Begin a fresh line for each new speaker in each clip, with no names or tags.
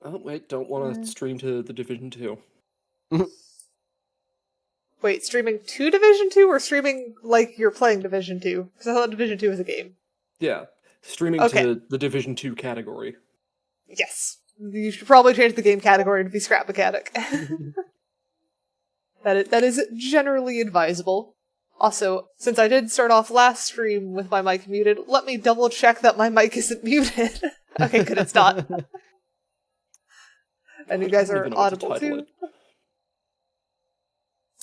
Oh, wait, don't want to stream to the Division 2.
Wait, streaming to Division 2 or streaming like you're playing Division 2? Because I thought Division 2 was a game.
Yeah, streaming
Okay.
to the Division 2 category.
Yes. You should probably change the game category to be scrap mechanic. That is generally advisable. Also, since I did start off last stream with my mic muted, let me double check that my mic isn't muted. Okay, good, it's not. And you guys are audible too.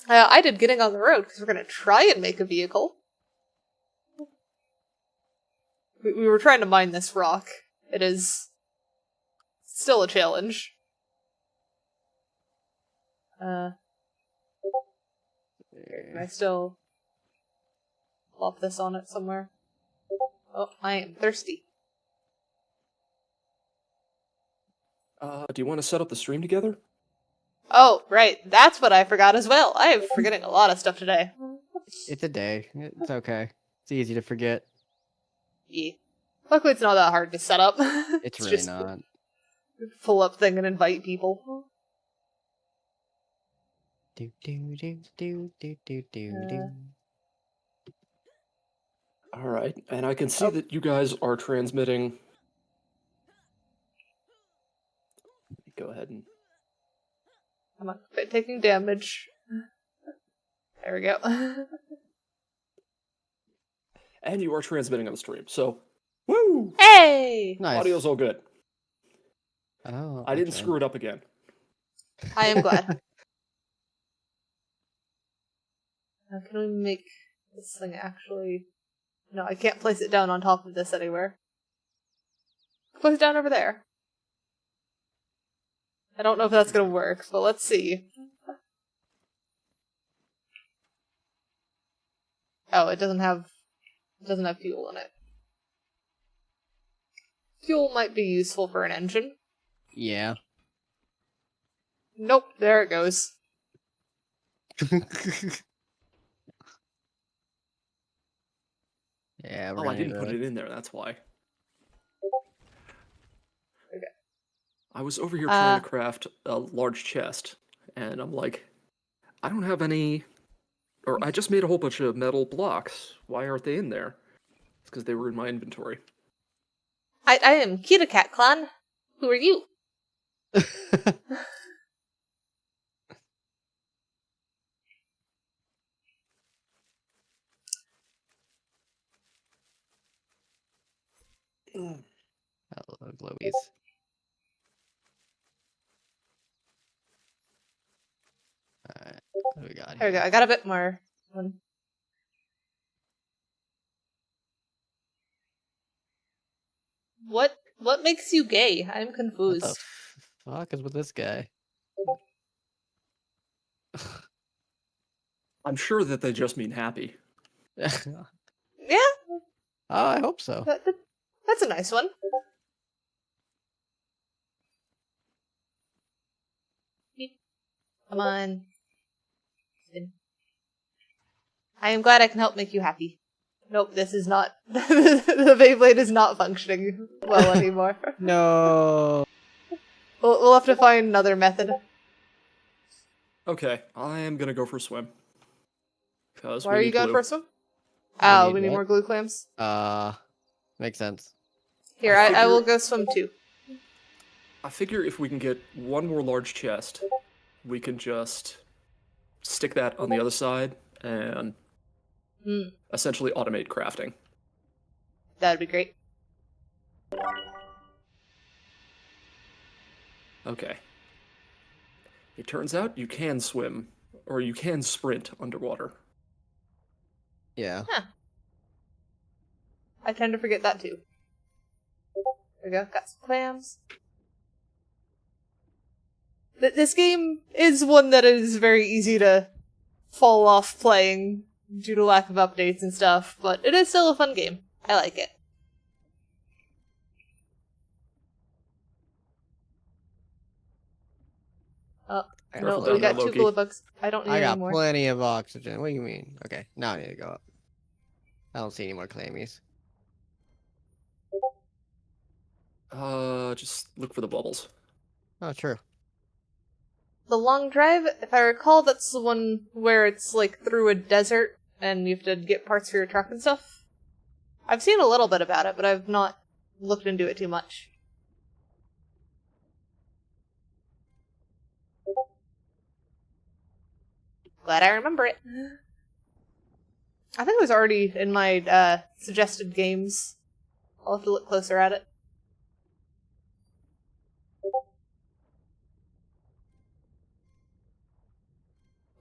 I did Getting on the Road because we're going to try and make a vehicle. We were trying to mine this rock. It is still a challenge. Can I still plop this on it somewhere? Oh, I am thirsty.
Do you want to set up the stream together?
Oh, right. That's what I forgot as well. I am forgetting a lot of stuff today.
It's a day. It's okay. It's easy to forget.
Yeah. Luckily, it's not that hard to set up.
It's really
just
not.
Pull up thing and invite people.
Do do do do do do do.
Alright, and I can see that you guys are transmitting. Go ahead and...
I'm not quite taking damage. There we go.
And you are transmitting on the stream, so... Woo!
Hey!
Nice.
Audio's all good.
Oh,
I didn't
okay.
screw it up again.
I am glad. Now, can we make this thing actually... No, I can't place it down on top of this anywhere. Place it down over there. I don't know if that's gonna work, but let's see. Oh, it doesn't have fuel in it. Fuel might be useful for an engine.
Yeah.
Nope, there it goes.
Yeah,
Oh, I didn't put it in there, that's why.
Okay.
I was over here trying to craft a large chest, and I'm like, I don't have any... Or I just made a whole bunch of metal blocks. Why aren't they in there? It's because they were in my inventory.
I am Kita Cat Clan. Who are you?
Hello, glowies. Alright, what do we got
There we
here?
go. I got a bit more. What makes you gay? I'm
What
confused.
the fuck is with this guy?
I'm sure that they just mean happy.
Yeah,
Oh, I hope so.
that's a nice one. Come on. I am glad I can help make you happy. Nope, this is not... the Beyblade is not functioning well anymore.
No.
We'll have to find another method.
Okay, I am gonna go for a swim. Because
Why
we
are
need
you going
glue.
for a swim? Oh,
need
we need
what?
more glue clams?
Makes sense.
Here,
I
I will
figure-
go swim too.
I figure if we can get one more large chest, we can just stick that on the other side and essentially automate crafting.
That'd be great.
Okay. It turns out you can swim, or you can sprint underwater.
Yeah.
I tend to forget that too. There we go, got some clams. This game is one that is very easy to fall off playing due to lack of updates and stuff, but it is still a fun game. I like it. Oh,
Careful
no,
down
we
there,
got two
Loki.
bullet bugs. I don't need
I
any
got
more.
plenty of oxygen. What do you mean? Okay, now I need to go up. I don't see any more clammies.
Just look for the bubbles.
Oh, true.
The long drive, if I recall, that's the one where it's like through a desert and you have to get parts for your truck and stuff. I've seen a little bit about it, but I've not looked into it too much. Glad I remember it. I think it was already in my suggested games. I'll have to look closer at it.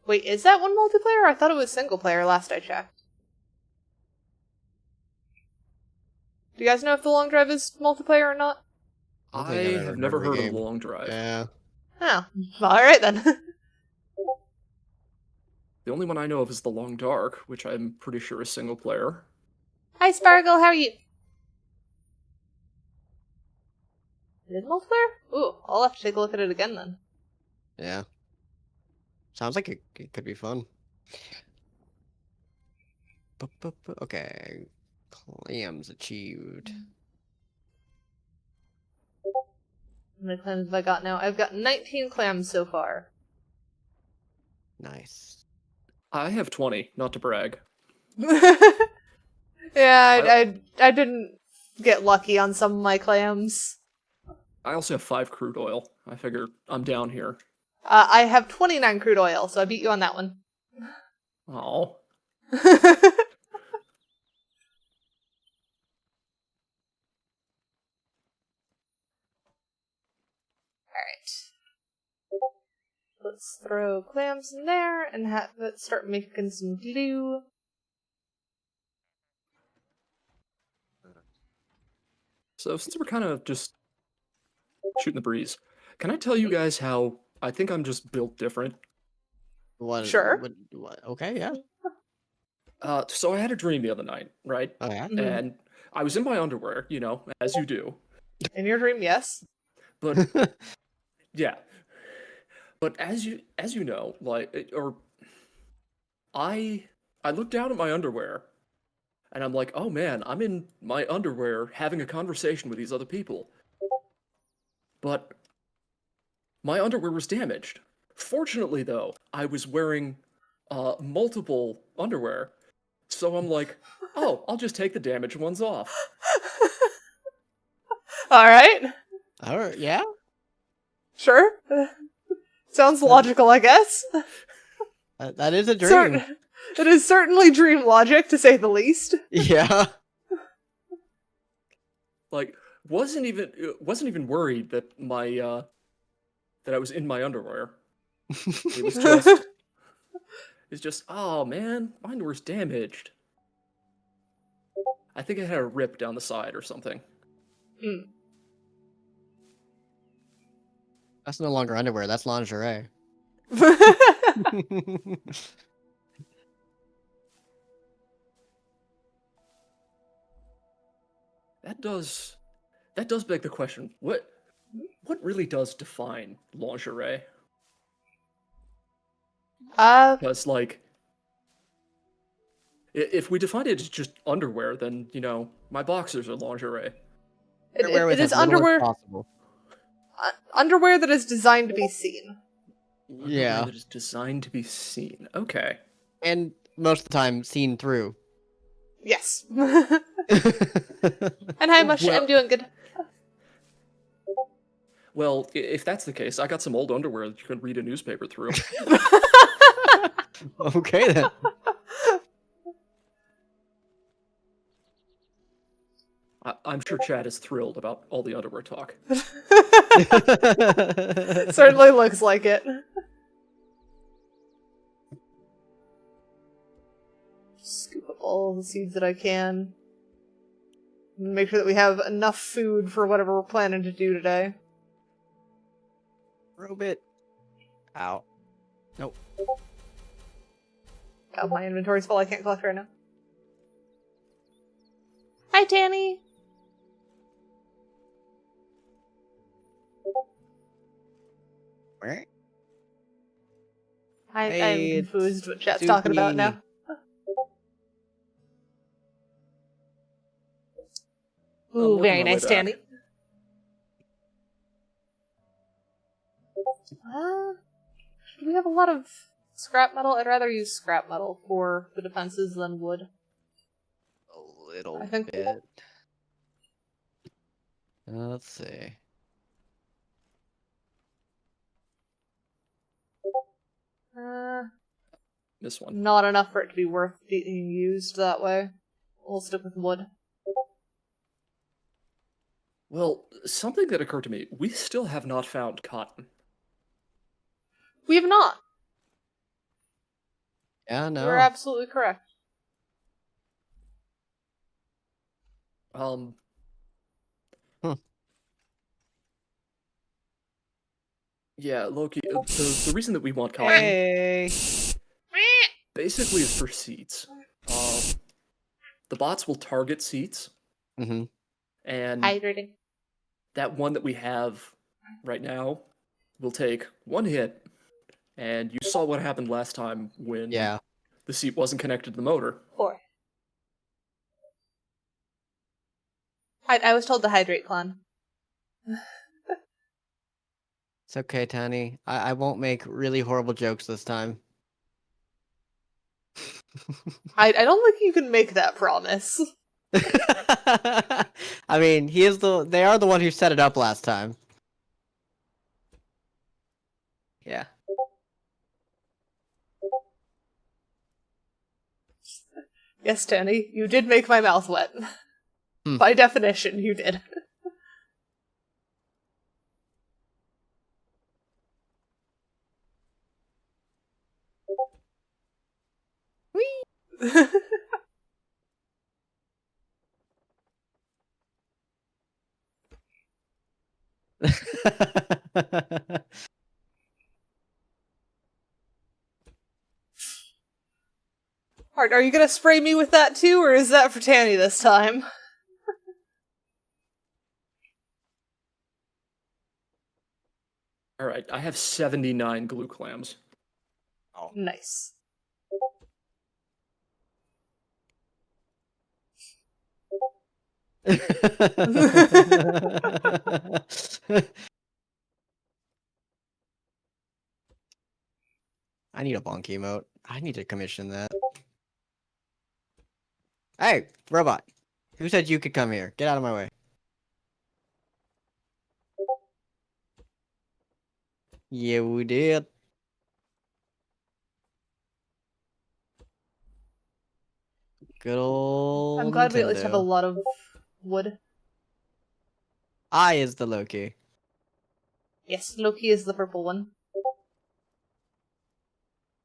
Wait, is that one multiplayer? I thought it was single player last I checked. Do you guys know if the long drive is multiplayer or not?
I don't
I
think I've ever
have never
the
heard of
game.
Long Drive.
Yeah.
Oh, alright then.
The only one I know of is The Long Dark, which I'm pretty sure is single player.
Hi Sparkle, how are you? Is it multiplayer? Ooh, I'll have to take a look at it again then.
Yeah. Sounds like it could be fun. Okay. Clams achieved.
How many clams have I got now? I've got 19 clams so far.
Nice.
I have 20, not to brag.
Yeah, I didn't get lucky on some of my clams.
I also have 5 crude oil. I figure I'm down here.
I have 29 crude oil, so I beat you on that one.
Oh.
Alright. Let's throw clams in there and let's start making some glue.
So since we're kind of just shooting the breeze, can I tell you guys how I think I'm just built different?
What?
Sure.
What? Okay, yeah.
So I had a dream the other night, right?
Oh, yeah?
Mhm.
And I was in my underwear, you know, as you do.
In your dream, yes.
But yeah. But as you know, I looked down at my underwear and I'm like, "Oh man, I'm in my underwear having a conversation with these other people." But my underwear was damaged. Fortunately though, I was wearing multiple underwear. So I'm like, "Oh, I'll just take the damaged ones off."
Alright.
Alright, yeah?
Sure. Sounds logical, I guess.
That is a dream.
It is certainly dream logic, to say the least.
Yeah.
Like wasn't even worried that that I was in my underwear. It was just it's just, "Oh man, my underwear's damaged." I think it had a rip down the side or something.
Mm.
That's no longer underwear, that's lingerie.
That does beg the question, what really does define lingerie? Because like if we define it as just underwear, then you know my boxers are lingerie.
Underwear
it
with
is
as little as
underwear.
possible.
Underwear that is designed to be seen.
Underwear
Yeah.
that is designed to be seen. Okay.
And most of the time, seen through.
Yes. And how much
Well-
I'm doing good.
Well, if that's the case, I got some old underwear that you can read a newspaper through.
Okay, then.
I'm sure Chad is thrilled about all the underwear talk.
Certainly looks like it. Scoop up all the seeds that I can. Make sure that we have enough food for whatever we're planning to do today.
Robot. Ow. Nope.
Oh, my inventory's full. I can't collect right now. Hi, Tanny.
Where?
I'm
Hey,
confused what chat's talking about now.
I'm
Ooh,
working
very
my way
nice,
back.
Tanny. Do we have a lot of scrap metal? I'd rather use scrap metal for the defenses than wood.
A little
I think-
bit. Let's see.
This one.
Not enough for it to be worth being used that way. We'll stick with wood.
Well, something that occurred to me. We still have not found cotton.
We have not.
Yeah, no.
You're absolutely correct.
Yeah, Loki, the reason that we want cotton
Hey.
basically is for seeds. The bots will target seeds,
Mm-hmm.
and
Hydrating.
that one that we have right now will take one hit, and you saw what happened last time when
Yeah.
the seat wasn't connected to the motor.
4. I was told to hydrate clan.
It's okay, Tani. I won't make really horrible jokes this time.
I don't think you can make that promise.
I mean, they are the one who set it up last time. Yeah.
Yes, Tanny, you did make my mouth wet. By definition, you did. Whee! Are you gonna spray me with that too, or is that for Tanny this time?
Alright, I have 79 glue clams.
Oh.
Nice.
I need a bonk emote. I need to commission that. Hey, robot. Who said you could come here? Get out of my way. Yeah, we did. Good old
I'm glad we at least have a
Nintendo.
lot of wood.
I is the Loki.
Yes, Loki is the purple one.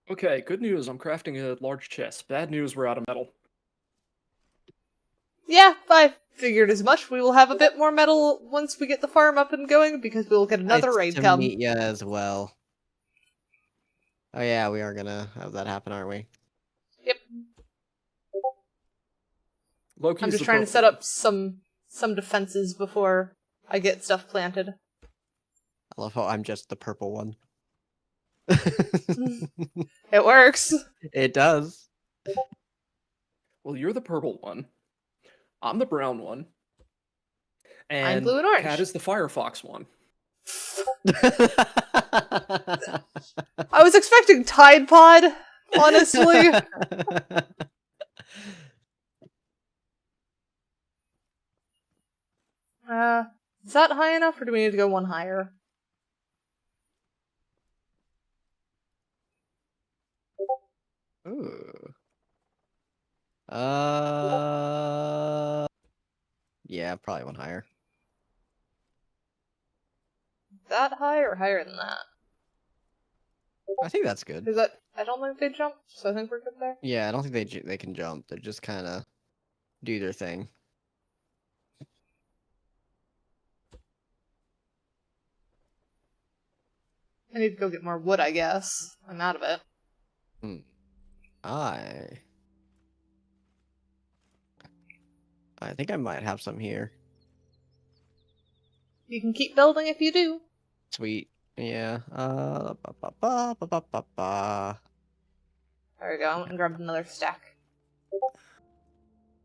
Okay, good news, I'm crafting a large chest. Bad news, we're out of metal.
Yeah, I figured as much. We will have a bit more metal once we get the farm up and going, because we will get another
Nice
raid
to
come.
meet ya as well. Oh yeah, we are gonna have that happen, aren't we?
Yep.
Loki's
I'm just
the
trying to
purple
set
one.
up some defenses before I get stuff planted.
I love how I'm just the purple one.
It works.
It does.
Well, you're the purple one. I'm the brown one. And
I'm blue and orange.
Cat is the Firefox one.
I was expecting Tide Pod, honestly. Is that high enough, or do we need to go one higher?
Ooh. Yeah, probably one higher.
That high or higher than that?
I think that's good.
Is that? I don't think they jump, so I think we're good there.
Yeah, I don't think they can jump. They just kind of do their thing.
I need to go get more wood, I guess. I'm out of it.
I think I might have some here.
You can keep building if you do.
Sweet. Yeah.
There we go. I went and grabbed another stack.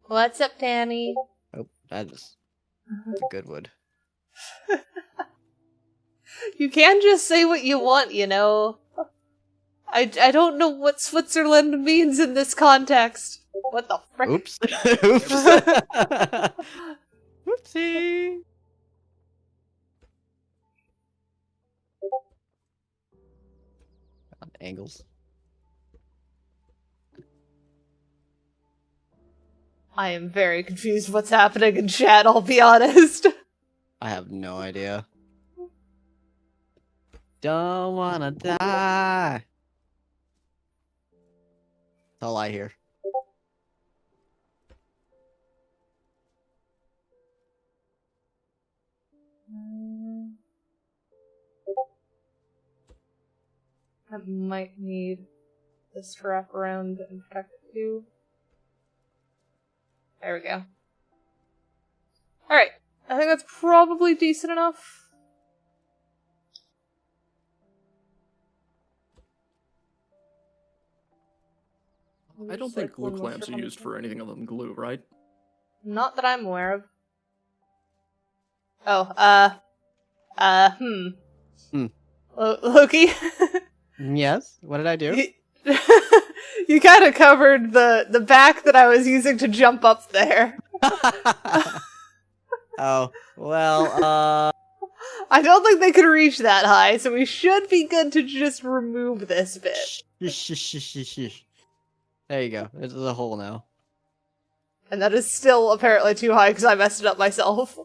What's up, Danny?
Oh, that is a good wood.
You can just say what you want, you know. I don't know what Switzerland means in this context. What the frick?
Oops. Oops. Oopsie. Angles.
I am very confused what's happening in chat, I'll be honest.
I have no idea. Don't wanna die. That's all I hear.
I might need this to wrap around and protect it too. There we go. Alright, I think that's probably decent enough.
I don't think glue clamps are used for anything other than glue, right?
Not that I'm aware of. Oh, Loki?
Yes? What did I do?
You kind of covered the back that I was using to jump up there.
Oh, well,
I don't think they could reach that high, so we should be good to just remove this bit.
There you go. There's a hole now.
And that is still apparently too high because I messed it up myself.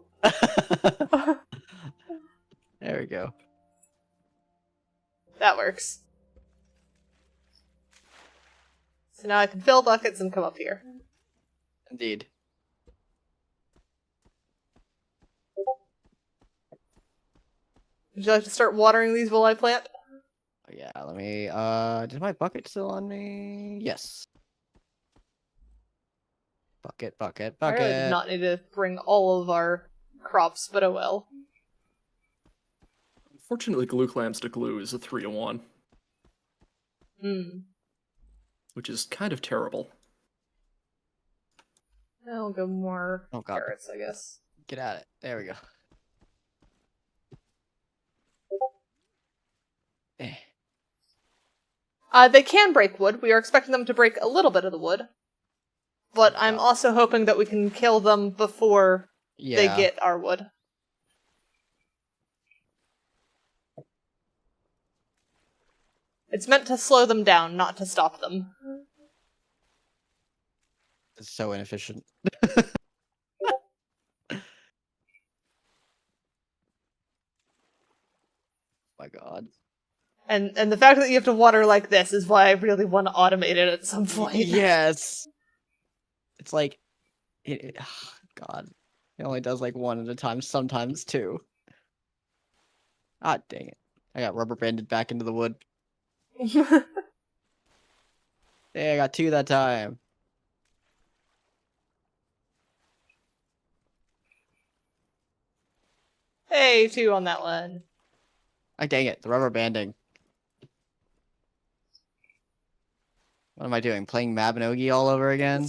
There we go.
That works. So now I can fill buckets and come up here.
Indeed.
Would you like to start watering these while I plant?
Yeah, let me, is my bucket still on me? Yes. Bucket, bucket,
I
bucket.
really did not need to bring all of our crops, but oh well.
Unfortunately, glue clamps to glue is a 3-to-1. Which is kind of terrible.
I'll go more
Oh, God.
carrots, I guess.
Get at it. There we go.
They can break wood. We are expecting them to break a little bit of the wood. But I'm also hoping that we can kill them before they get our wood. It's meant to slow them down, not to stop them.
It's so inefficient. My God.
And the fact that you have to water like this is why I really want to automate it at some point.
Yes. It's like, God, it only does like one at a time, sometimes two. Ah, dang it. I got rubber banded back into the wood. Hey, I got two that time.
Hey, 2 on that one.
Ah, dang it, the rubber banding. What am I doing? Playing Mabinogi all over again?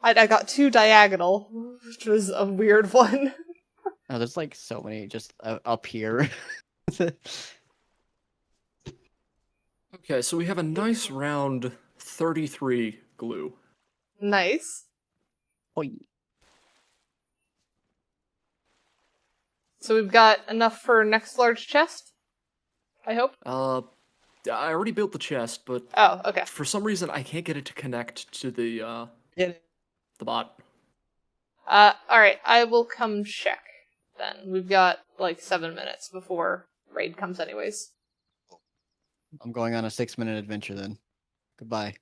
I got 2 diagonal, which was a weird one.
Oh, there's like so many just up here.
Okay, so we have a nice round 33 glue.
Nice.
Oi.
So we've got enough for next large chest? I hope?
I already built the chest, but
oh, okay.
For some reason I can't get it to connect to the bot.
Alright, I will come check then. We've got like 7 minutes before raid comes anyways.
I'm going on a 6-minute adventure then. Goodbye.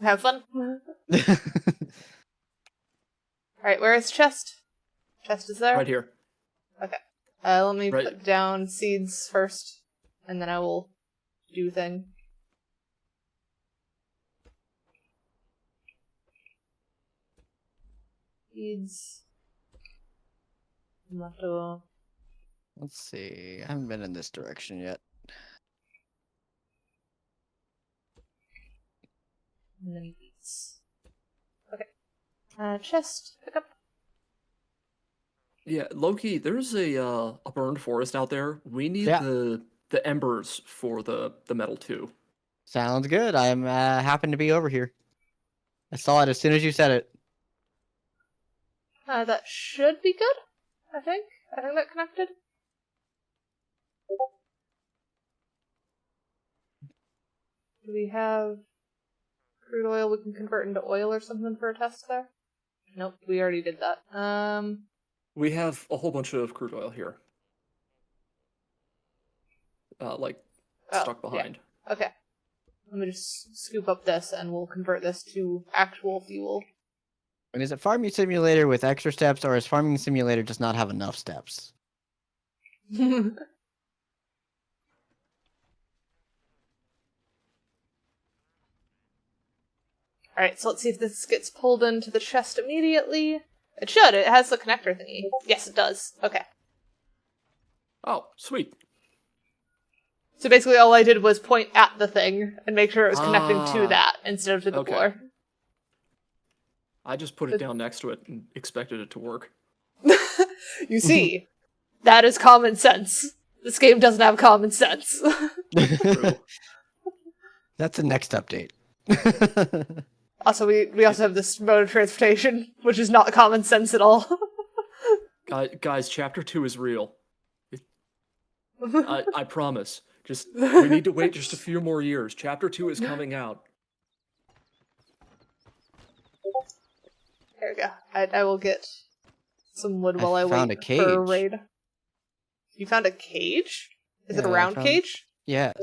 Have fun. Alright, where is chest? Chest is there?
Right here.
Okay. Let me put down seeds first, and then I will do thing. Seeds.
Let's see. I haven't been in this direction yet.
And then beets. Okay. Chest, pick up.
Yeah, Loki, there's a burned forest out there. We need
Yeah.
the embers for the metal too.
Sounds good. I'm happen to be over here. I saw it as soon as you said it.
That should be good, I think. I think that connected. Do we have crude oil we can convert into oil or something for a test there? Nope, we already did that.
We have a whole bunch of crude oil here. Like
Oh,
stuck
yeah.
behind.
Okay. Let me just scoop up this and we'll convert this to actual fuel.
And is it Farming Simulator with extra steps, or is Farming Simulator just not have enough steps?
Alright, so let's see if this gets pulled into the chest immediately. It should. It has the connector thingy. Yes, it does. Okay.
Oh, sweet.
So basically all I did was point at the thing and make sure it was connecting to
Ah,
that instead of to the
okay.
floor.
I just put it down next to it and expected it to work.
You see, that is common sense. This game doesn't have common sense.
True.
That's the next update.
Also, we also have this mode of transportation, which is not common sense at all.
Guys, chapter 2 is real. I promise. Just we need to wait just a few more years. Chapter 2 is coming out.
There we go. I will get some wood while I
found
wait
a
for a
cage.
raid. You found a cage? Is it a
Yeah, I
round
found-
cage?
Yes.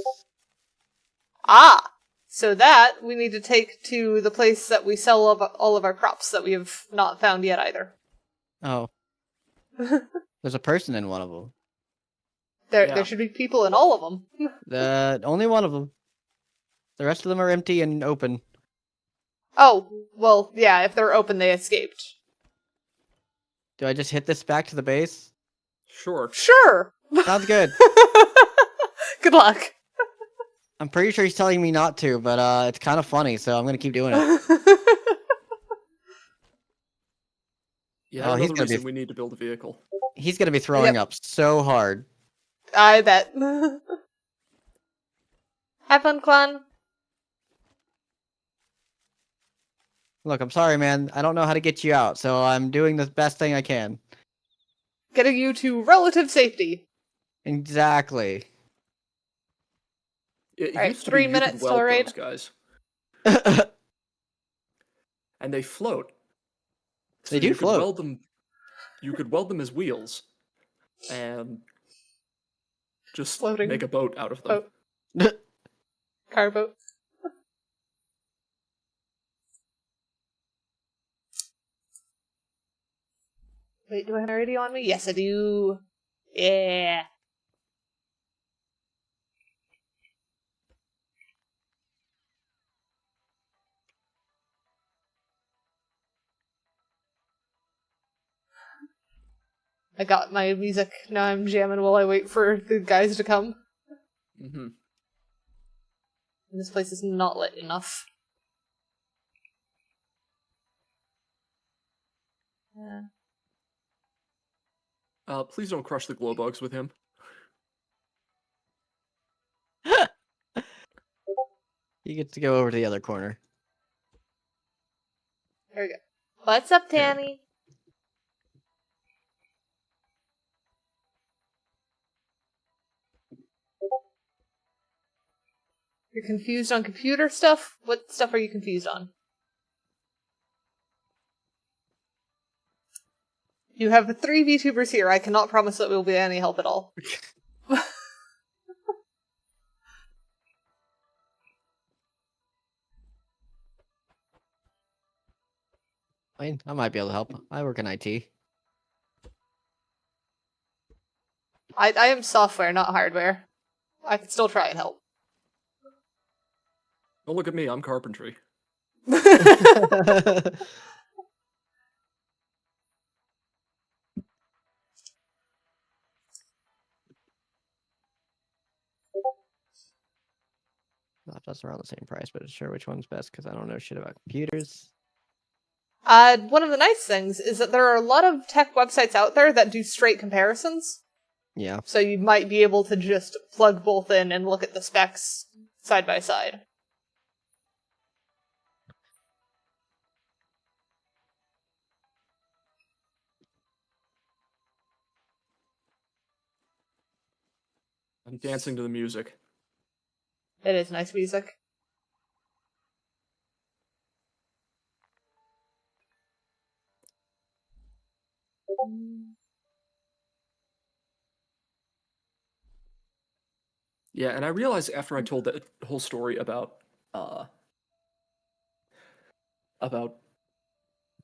Ah! So that we need to take to the place that we sell all of our crops that we have not found yet either.
Oh. There's a person in one of them.
There
Yeah.
should be people in all of them.
Only one of them. The rest of them are empty and open.
Oh, well, yeah, if they're open, they escaped.
Do I just hit this back to the base?
Sure.
Sure!
Sounds good.
Good luck.
I'm pretty sure he's telling me not to, but it's kind of funny, so I'm gonna keep doing it.
Yeah,
Oh, he's
another
gonna be-
reason we need to build a vehicle.
He's gonna be throwing
Yep.
up so hard.
I bet. Have fun, clan.
Look, I'm sorry, man. I don't know how to get you out, so I'm doing the best thing I can.
Getting you to relative safety.
Exactly.
It
Alright,
used to
3
be you could
minutes till
weld
raid.
those guys, and they float.
They do
you
float.
Could weld them. You could weld them as wheels, and just
Floating
make a boat out of them.
boat. Car boat. Wait, do I have my radio on me? Yes, I do. Yeah. I got my music. Now I'm jamming while I wait for the guys to come.
Mm-hmm.
And this place is not lit enough. Yeah.
Please don't crush the glow bugs with him.
He gets to go over to the other corner.
There we go. What's up,
There.
Tanny? You're confused on computer stuff? What stuff are you confused on? You have 3 VTubers here. I cannot promise that we'll be any help at all.
I mean, I might be able to help. I work in IT.
I am software, not hardware. I can still try and help.
Don't look at me. I'm carpentry.
Laptops are around the same price, but it's sure which one's best because I don't know shit about computers.
One of the nice things is that there are a lot of tech websites out there that do straight comparisons.
Yeah.
So you might be able to just plug both in and look at the specs side by side.
I'm dancing to the music.
It is nice music.
Yeah, and I realized after I told that whole story about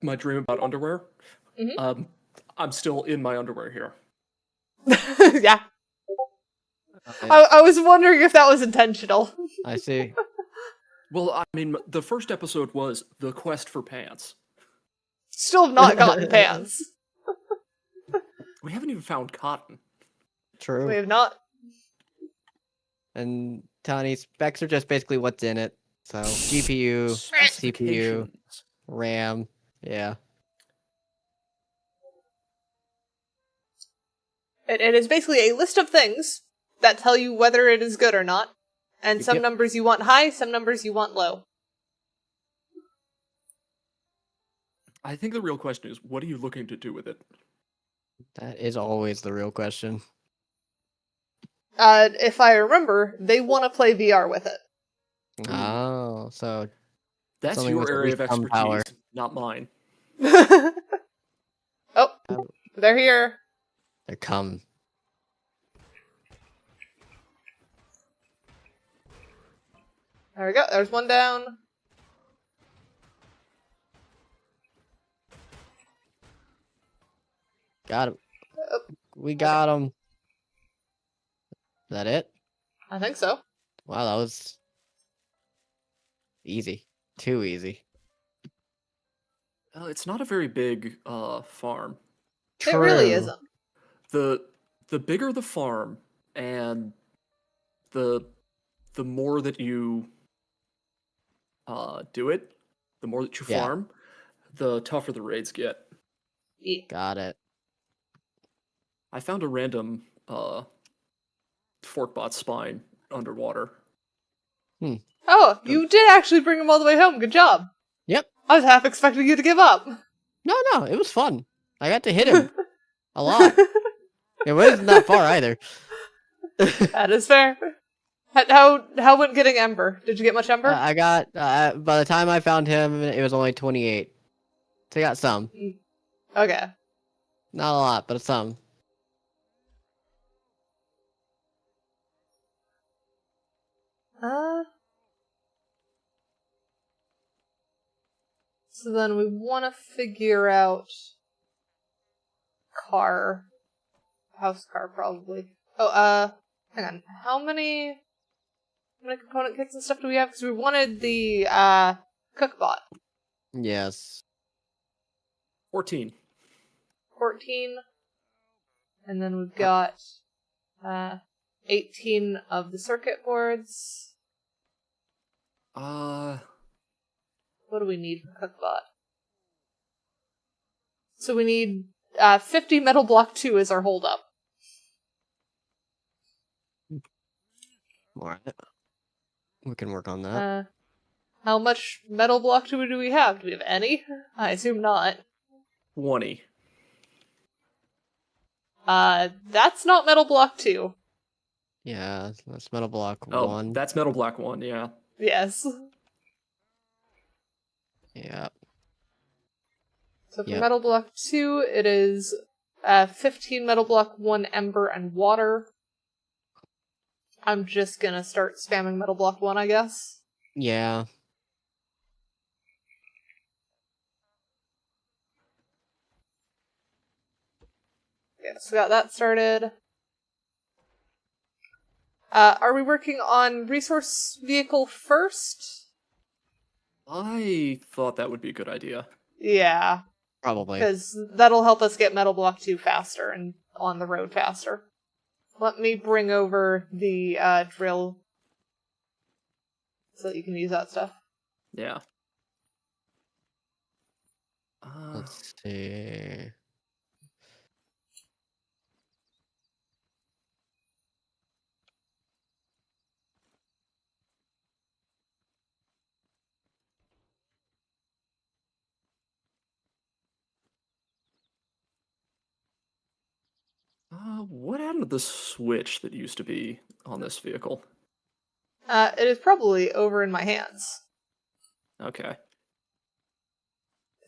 my dream about underwear,
Mm-hmm.
I'm still in my underwear here.
Yeah.
Yeah,
I was wondering if that was intentional.
I see.
Well, I mean, the first episode was the quest for pants.
Still have not gotten pants.
We haven't even found cotton.
We
True.
have not.
And Tony, specs are just basically what's in it. So GPU, CPU,
Specifications.
RAM. Yeah.
It is basically a list of things that tell you whether it is good or not. And some
Yep.
numbers you want high, some numbers you want low.
I think the real question is, what are you looking to do with it?
That is always the real question.
If I remember, they want to play VR with it.
Oh, so
That's
something
your
with at
area
least
of
some
expertise,
power.
not mine.
Oh, they're here.
They come.
There we go. There's one down.
Got him.
Oh,
We got him. Is that it?
I think so.
Wow, that was easy. Too easy.
It's not a very big farm.
It really
True.
isn't.
The bigger the farm, and the more that you do it, the more that you
Yeah.
farm, the tougher the raids get.
Yeah.
Got it.
I found a random forkbot spine underwater.
Oh, you did actually bring him all the way home. Good job.
Yep.
I was half expecting you to give up.
No, it was fun. I got to hit him a lot. It wasn't that far either.
That is fair. How went getting Ember? Did you get much Ember?
I got, by the time I found him, it was only 28. So I got some.
Okay.
Not a lot, but some.
So then we want to figure out house car probably. Oh, hang on. How many component kits and stuff do we have? Because we wanted the cookbot.
Yes.
14.
14. And then we've got 18 of the circuit boards. What do we need for cookbot? So we need 50 metal block 2 as our holdup.
Alright. We can work on that.
How much metal block 2 do we have? Do we have any? I assume not.
20.
That's not metal block 2.
Yeah, that's metal block
Oh,
1.
that's metal black 1, yeah.
Yes.
Yeah.
So for
Yep.
metal block 2, it is 15 metal block 1 ember and water. I'm just gonna start spamming metal block 1, I guess.
Yeah.
Yeah, so got that started. Are we working on resource vehicle first?
I thought that would be a good idea.
Yeah,
Probably.
because that'll help us get metal block 2 faster and on the road faster. Let me bring over the drill so that you can use that stuff.
Yeah.
Let's see.
What happened to the switch that used to be on this vehicle?
It is probably over in my hands.
Okay.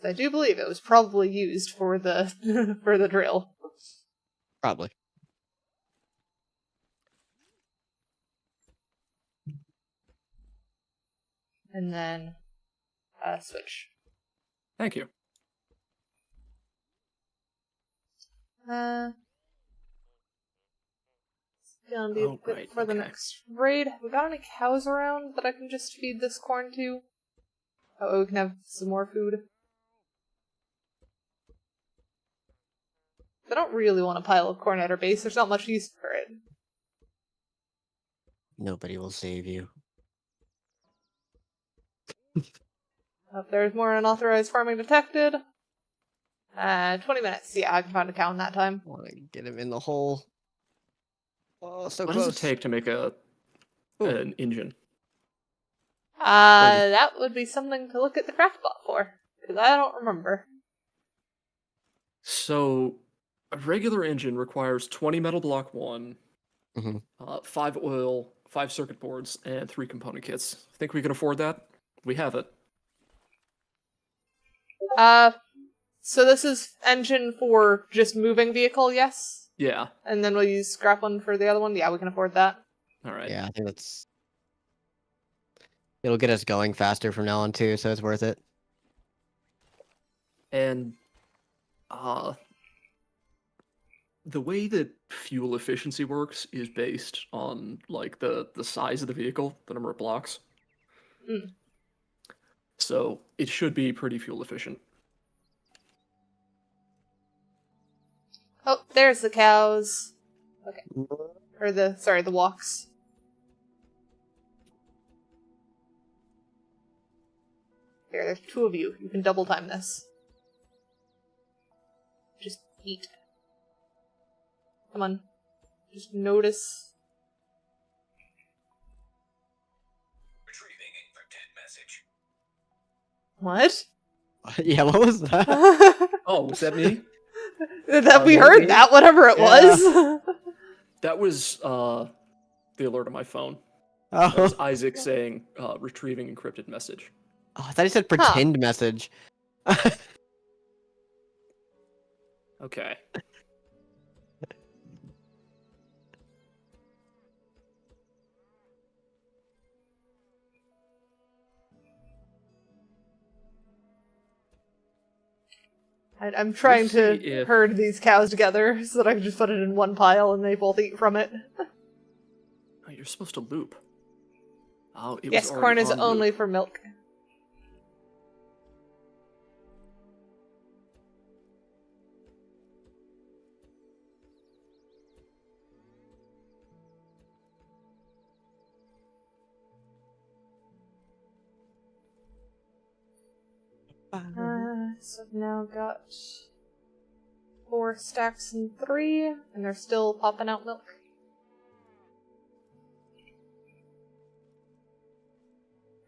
I do believe it was probably used for the for the drill.
Probably.
And then switch.
Thank you.
It's gonna be a
Oh,
bit
right,
for the
okay.
next raid. We got any cows around that I can just feed this corn to? Oh, we can have some more food. I don't really want a pile of corn at our base. There's not much use for it.
Nobody will save you.
Oh, there's more unauthorized farming detected. 20 minutes. Yeah, I can find a cow in that time.
Want to get him in the hole. Oh, so
What
close.
does it take to make an engine?
That would be something to look at the craft bot for, because I don't remember.
So, a regular engine requires 20 metal block 1,
Mhm.
5 oil, 5 circuit boards, and 3 component kits. Think we can afford that? We have it.
So this is engine for just moving vehicle, yes?
Yeah.
And then we'll use scrap one for the other one? Yeah, we can afford that.
Alright.
Yeah, I think that's... It'll get us going faster from now on, too, so it's worth it.
And, the way that fuel efficiency works is based on, like, the size of the vehicle, the number of blocks.
Mm.
So, it should be pretty fuel efficient.
Oh, there's the cows. Okay. Or the walks. Here, there's 2 of you. You can double time this. Just eat. Come on. Just notice.
Retrieving encrypted message.
What?
Yeah, what was that?
Oh, was that me?
That we
maybe.
heard that, whatever it was.
That was, the alert on my phone. That was
Oh.
Isaac saying, retrieving encrypted message.
Oh, I thought he said pretend message.
Okay.
I'm trying
We'll see
to
if-
herd these cows together so that I can just put it in one pile and they both eat from it.
Oh, you're supposed to loop. Oh, it
Yes,
was
corn
already
is
on
only
loop.
for milk. So I've now got 4 stacks and 3, and they're still popping out milk.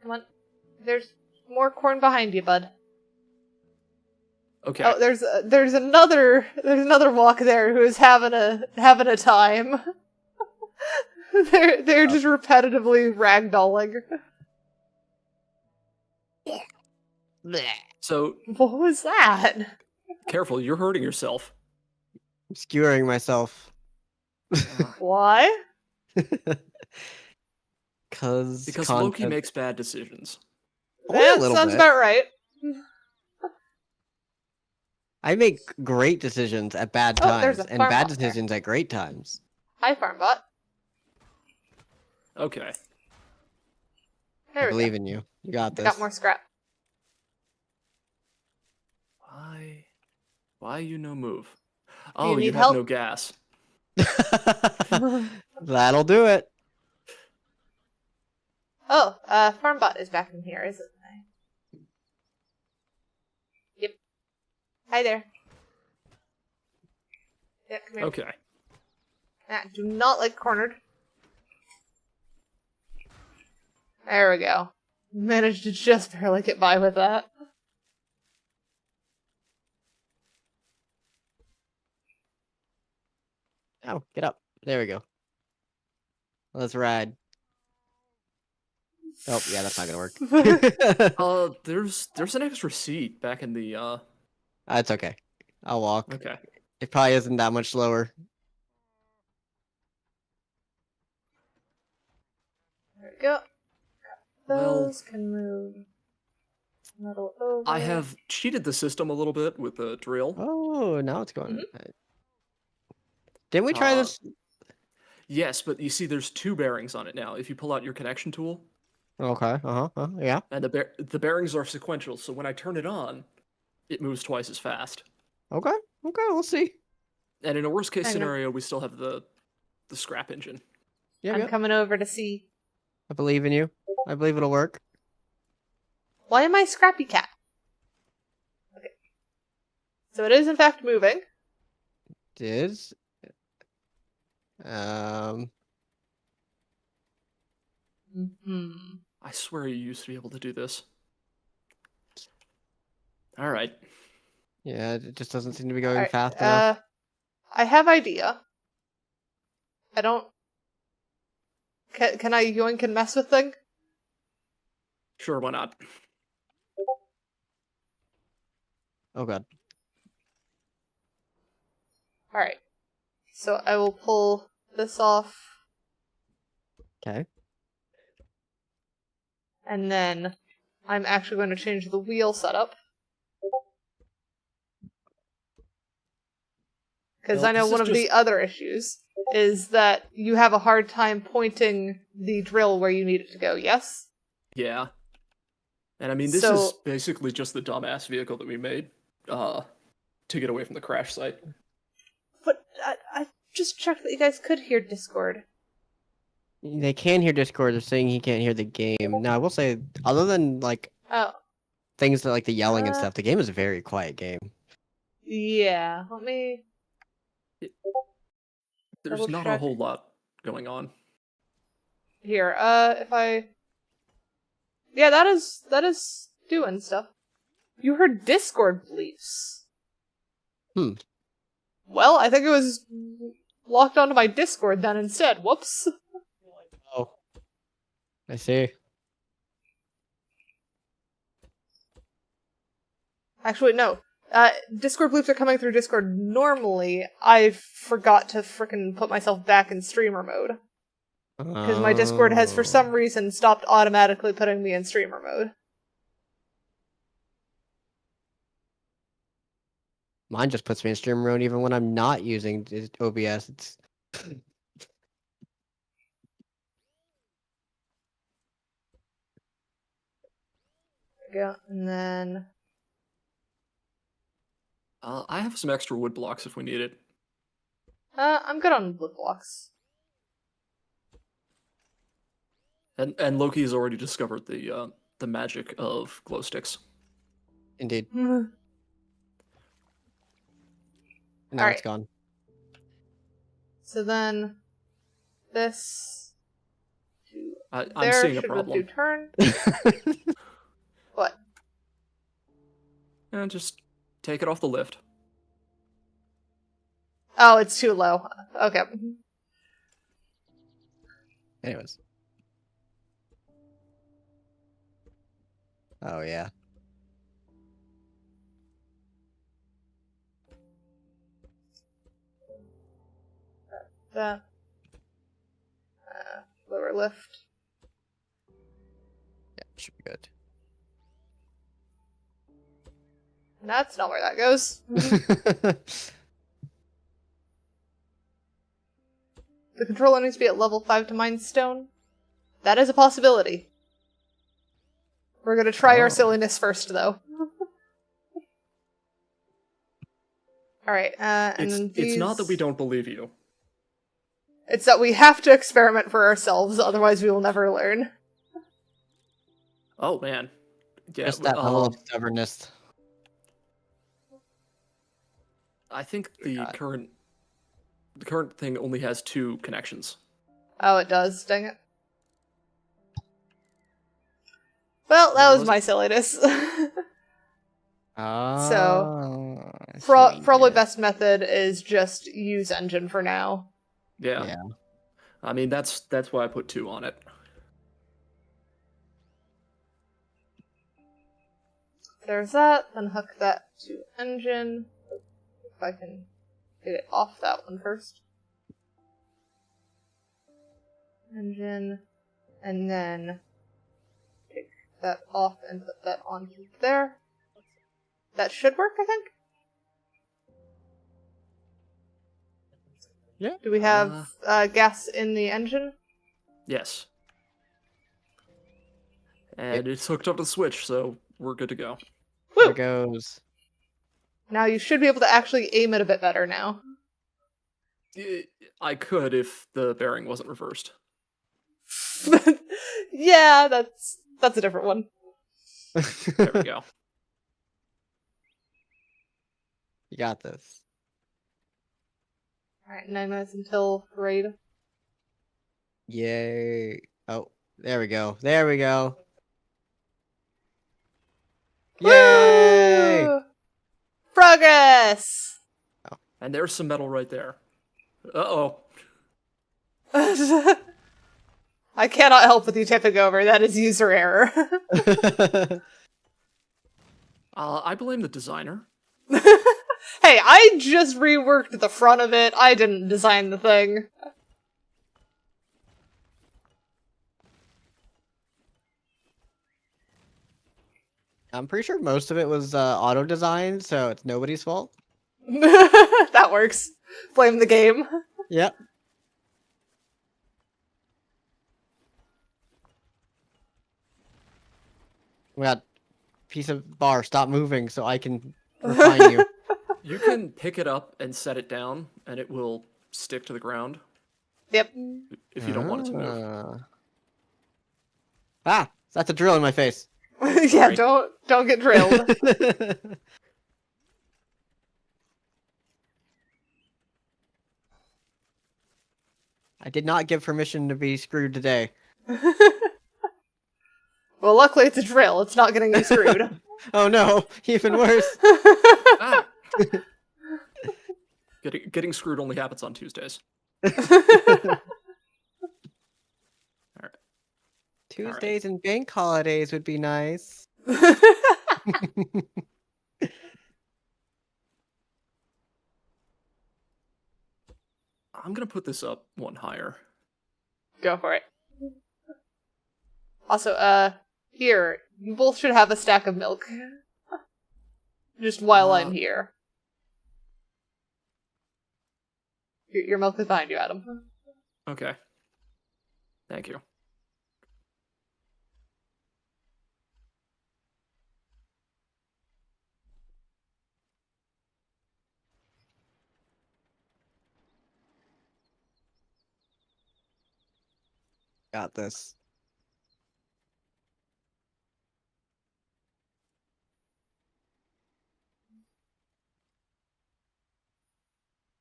Come on. There's more corn behind you, bud.
Okay.
Oh, there's another walk there who is having a time. they're just repetitively ragdolling.
So,
What was that?
careful, you're hurting yourself.
I'm skewering myself.
Why?
Because
Loki makes bad decisions.
Only a
Yeah,
little
sounds
bit.
about right.
I make great decisions at bad
Oh, there's
times,
a
and
farm
bad
bot there.
decisions at great times.
Hi, Farmbot.
Okay.
There
I
we
believe
go.
in you. You got
I
this.
got more scrap.
Why you no move?
you
Oh,
need
you have
help?
no gas.
That'll do it.
Oh, Farmbot is back in here, isn't he? Yep. Hi there. Yeah, come here.
Okay.
Do not like cornered. There we go. Managed to just barely get by with that.
Oh, get up. There we go. Let's ride. Oh, yeah, that's not gonna work.
There's an extra seat back in the.
That's okay. I'll walk.
Okay.
It probably isn't that much slower.
There we go.
Well,
Those can move. Metal over.
I have cheated the system a little bit with the drill.
Oh, now it's going. Didn't we try this?
Yes, but you see, there's 2 bearings on it now. If you pull out your connection tool,
Okay. Yeah.
and the bearings are sequential, so when I turn it on, it moves twice as fast.
Okay. We'll see.
And in a worst case
I know.
scenario, we still have the scrap engine.
Yeah.
I'm coming over to see.
I believe in you. I believe it'll work.
Why am I Scrappy Cat? Okay. So it is in fact moving.
It is.
I swear you used to be able to do this. All right.
Yeah, it just doesn't seem to be going
Alright,
fast enough.
I have idea. I don't... Can I yoink and mess with thing?
Sure, why not?
Oh god.
Alright. So I will pull this off,
Okay.
and then I'm actually going to change the wheel setup. Because
Well,
I know
this
one
is
of the
just-
other issues is that you have a hard time pointing the drill where you need it to go, yes?
Yeah. And I mean, this
So-
is basically just the dumbass vehicle that we made to get away from the crash site.
But I just checked that you guys could hear Discord.
They can hear Discord. They're saying he can't hear the game. Now, I will say, other than like
Oh,
things that like the yelling and
Uh,
stuff, the game is a very quiet game.
yeah. Let me...
There's
Double
not
check.
a whole lot going on.
Here, if I... Yeah, that is doing stuff. You heard Discord beliefs. Well, I think it was locked onto my Discord then instead. Whoops.
Oh. I see.
Actually, no. Discord beliefs are coming through Discord normally. I forgot to frickin' put myself back in streamer mode. Because my Discord has, for some reason, stopped automatically putting me in streamer mode.
Mine just puts me in stream mode even when I'm not using OBS. It's
Yeah, and then...
I have some extra wood blocks if we need it.
I'm good on wood blocks.
And Loki has already discovered the magic of glow sticks.
indeed. And now
Alright.
it's gone.
So then... This...
I'm
There
seeing a
should do
problem.
turn. What?
And just take it off the lift.
Oh, it's too low. Okay.
Anyways. Oh yeah.
That. Lower lift.
Yeah, should be good.
That's not where that goes. The controller needs to be at level 5 to mine stone. That is a possibility. We're gonna try our
Oh.
silliness first, though. Alright, and then
It's not that
these-
we don't believe you.
It's that we have to experiment for ourselves, otherwise we will never learn.
Oh man. Yeah.
Just that level of stubbornness.
I think
Dear
the
God.
current thing only has 2 connections.
Oh, it does. Dang it. Well, that was my silliness. So,
Oh, I see what you
probably
did.
best method is just use engine for now.
Yeah.
Yeah.
I mean, that's why I put 2 on it.
There's that, then hook that to engine. If I can get it off that one first. Engine, and then take that off and put that on there. That should work, I think.
Yeah.
Do we have gas in the engine?
Yes. And it's hooked up to the switch, so we're good to go.
There
Woo!
it goes.
Now you should be able to actually aim it a bit better now.
I could if the bearing wasn't reversed.
Yeah, that's a different one.
There we go.
You got this.
Alright, 9 minutes until raid.
Yay. Oh, there we go. There we go. Yay!
Woo! Progress!
And there's some metal right there. Uh-oh.
I cannot help with you tipping over. That is user error.
I blame the designer.
Hey, I just reworked the front of it. I didn't design the thing.
I'm pretty sure most of it was auto-designed, so it's nobody's fault.
That works. Blame the game.
Yep. We got piece of bar. Stop moving so I can refine you.
You can pick it up and set it down, and it will stick to the ground
Yep.
if you don't want it to move.
Ah, that's a drill in my face.
Yeah,
Sorry.
don't get drilled.
I did not give permission to be screwed today.
Well, luckily it's a drill. It's not getting you screwed.
Oh no, even worse.
Ah! Getting screwed only happens on Tuesdays.
Tuesdays and bank holidays would be nice.
I'm gonna put this up one higher.
Go for it. Also, here, you both should have a stack of milk. Just while I'm here. Your milk is behind you, Adam.
Okay. Thank you.
Got this.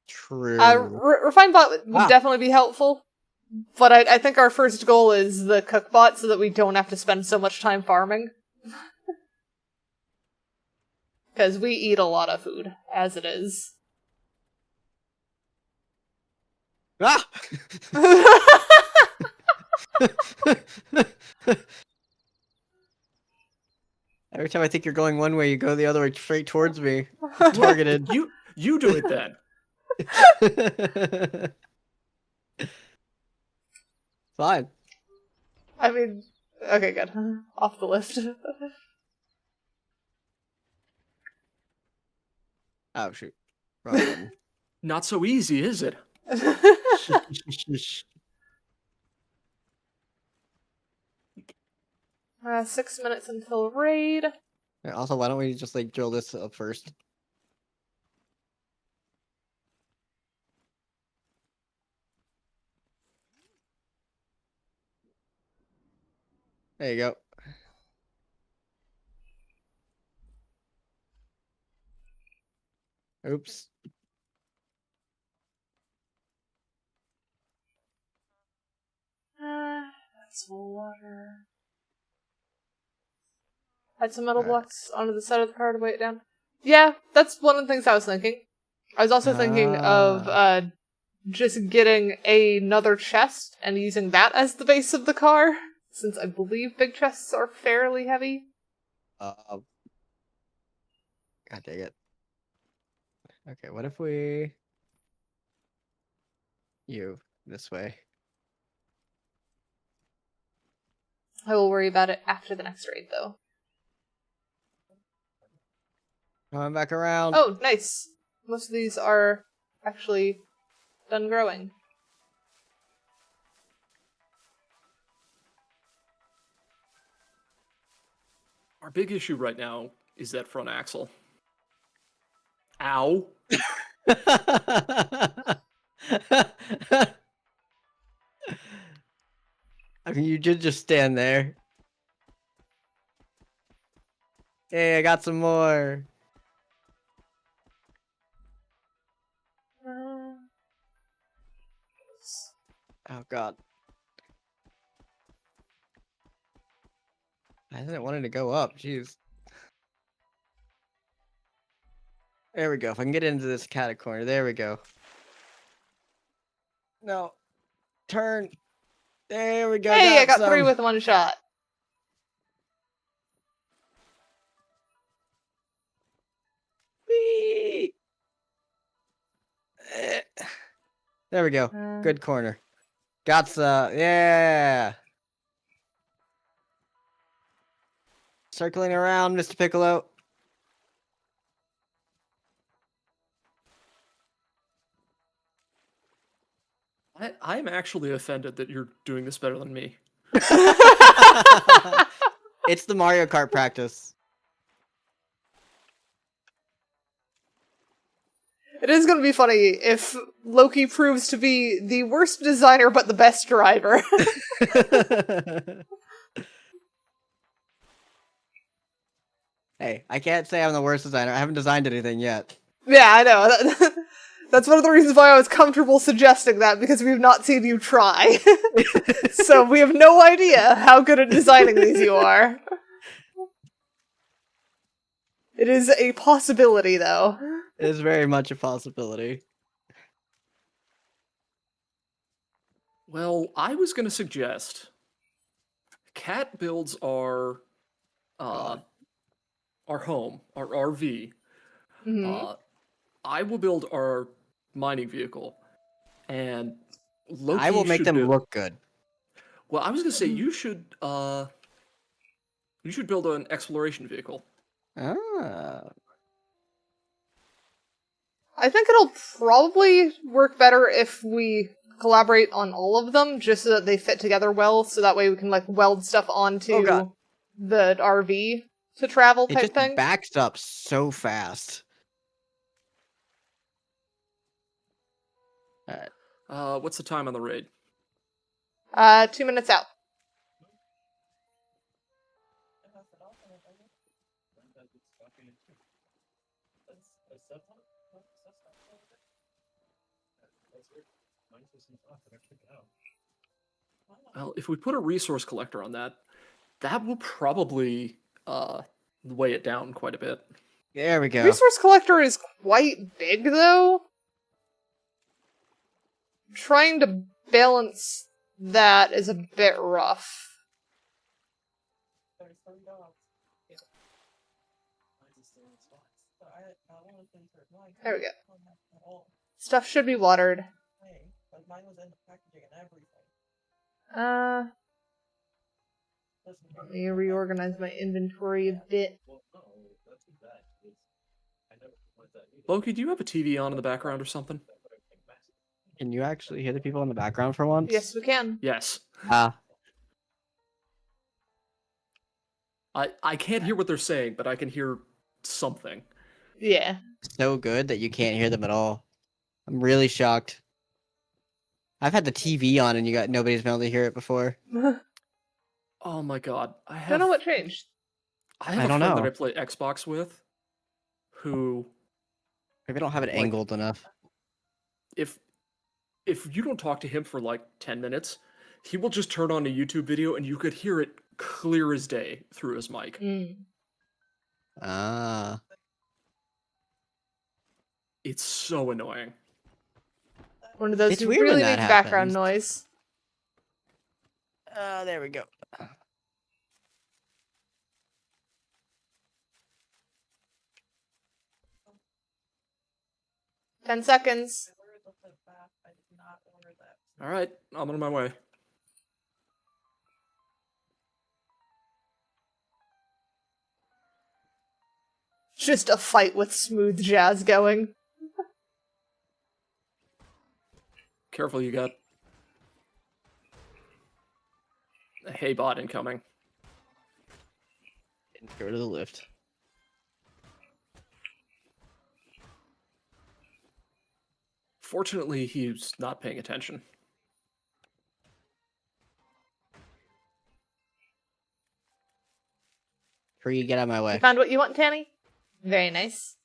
True.
Refine bot would definitely be helpful, but I think our first goal is the cook bot so that we don't have to spend so much time farming. Because we eat a lot of food, as it is.
Ah! Every time I think you're going one way, you go the other way straight towards me. Targeted.
You do it then.
Fine.
I mean, okay, good. Off the list.
Oh shoot. Wrong button.
Not so easy, is it?
6 minutes until raid.
Yeah, also, why don't we just like drill this up first? There you go. Oops.
Accessible water. Add some metal blocks onto the side of the car to weigh it down. Yeah, that's one of the things I was thinking. I was also thinking of just getting another chest and using that as the base of the car, since I believe big chests are fairly heavy.
God dang it. Okay, what if we... You, this way.
I will worry about it after the next raid, though.
Coming back around.
Oh, nice. Most of these are actually done growing.
Our big issue right now is that front axle. Ow.
I mean, you did just stand there. Hey, I got some more. Oh, God. I didn't want it to go up. Jeez. There we go. If I can get into this cat corner. There we go. No. Turn. There we go.
Hey, I got
some.
3 with 1 shot.
Whee! There we go. Good corner. Got some. Yeah. Circling around, Mr. Piccolo.
I'm actually offended that you're doing this better than me.
It's the Mario Kart practice.
It is going to be funny if Loki proves to be the worst designer but the best driver.
Hey, I can't say I'm the worst designer. I haven't designed anything yet.
Yeah, I know. That's one of the reasons why I was comfortable suggesting that, because we've not seen you try. So we have no idea how good at designing these you are. It is a possibility, though.
It is very much a possibility.
Well, I was going to suggest Cat builds our home, our RV.
Mm-hmm.
I will build our mining vehicle, and Loki
I will make
should
them
build...
look good.
Well, I was going to say you should build an exploration vehicle.
Ah.
I think it'll probably work better if we collaborate on all of them, just so that they fit together well, so that way we can, like, weld stuff onto the RV to travel
It
type
just
thing.
backs up so fast. Alright.
What's the time on the raid?
2 minutes out.
Well, if we put a resource collector on that, that will probably weigh it down quite a bit.
There we go.
Resource collector is quite big, though. Trying to balance that is a bit rough. There we go. Stuff should be watered. Let me reorganize my inventory a bit.
Loki, do you have a TV on in the background or something?
Can you actually hear the people in the background for once?
Yes, we can.
Yes. I can't hear what they're saying, but I can hear something.
Yeah.
So good that you can't hear them at all. I'm really shocked. I've had the TV on and nobody's been able to hear it before.
Oh my god.
I don't know what changed.
I have a friend that I play Xbox with who...
Maybe I don't have it angled enough.
If you don't talk to him for like 10 minutes, He will just turn on a YouTube video and you could hear it clear as day through his mic.
Ah.
It's so annoying.
One of those
It's
who
weird when
really
that
make background
happens.
noise.
There we go.
10 seconds.
All right, I'm on my way.
Just a fight with smooth jazz going.
Careful, you got a hay bot incoming.
Go to the lift.
Fortunately, he's not paying attention.
Tree, get out of my way.
You found what you want, Tanny? Very nice.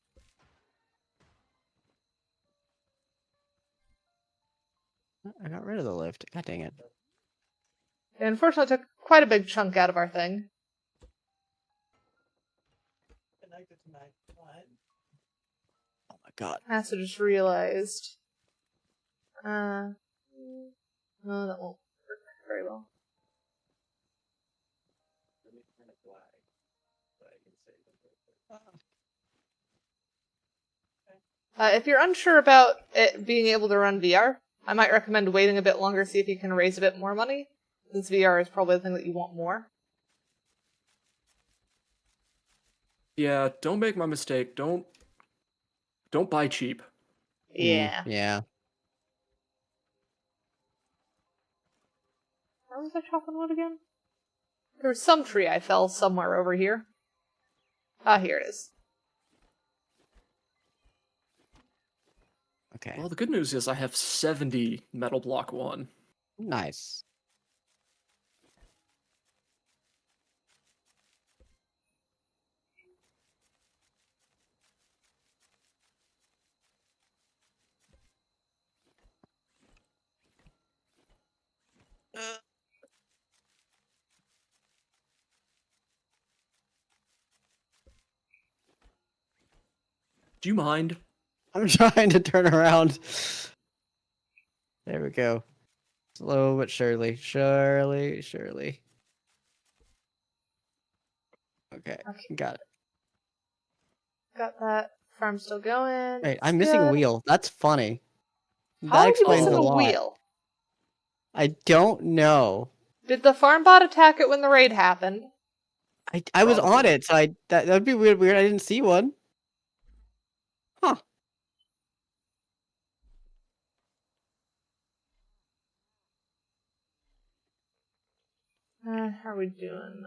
I got rid of the lift. God dang it.
It unfortunately took quite a big chunk out of our thing.
Oh my god.
I also just realized. No, that won't work very well. If you're unsure about it being able to run VR, I might recommend waiting a bit longer, see if you can raise a bit more money, since VR is probably the thing that you want more.
Yeah, don't make my mistake. Don't buy cheap.
Yeah.
Yeah.
Where was I chopping wood again? There was some tree I fell somewhere over here. Ah, here it is.
Okay.
Well, the good news is I have 70 metal block 1.
Nice.
Do you mind?
I'm trying to turn around. There we go. Slow but surely. Surely. Okay. Got it.
Got that. Farm still going.
Wait,
It's
I'm missing a
good.
wheel. That's funny.
How
That
are you
explains
missing
a
a
lot.
wheel?
I don't know.
Did the farm bot attack it when the raid happened?
I was on
Probably.
it, so that'd be weird. I didn't see one. Huh.
How are we doing?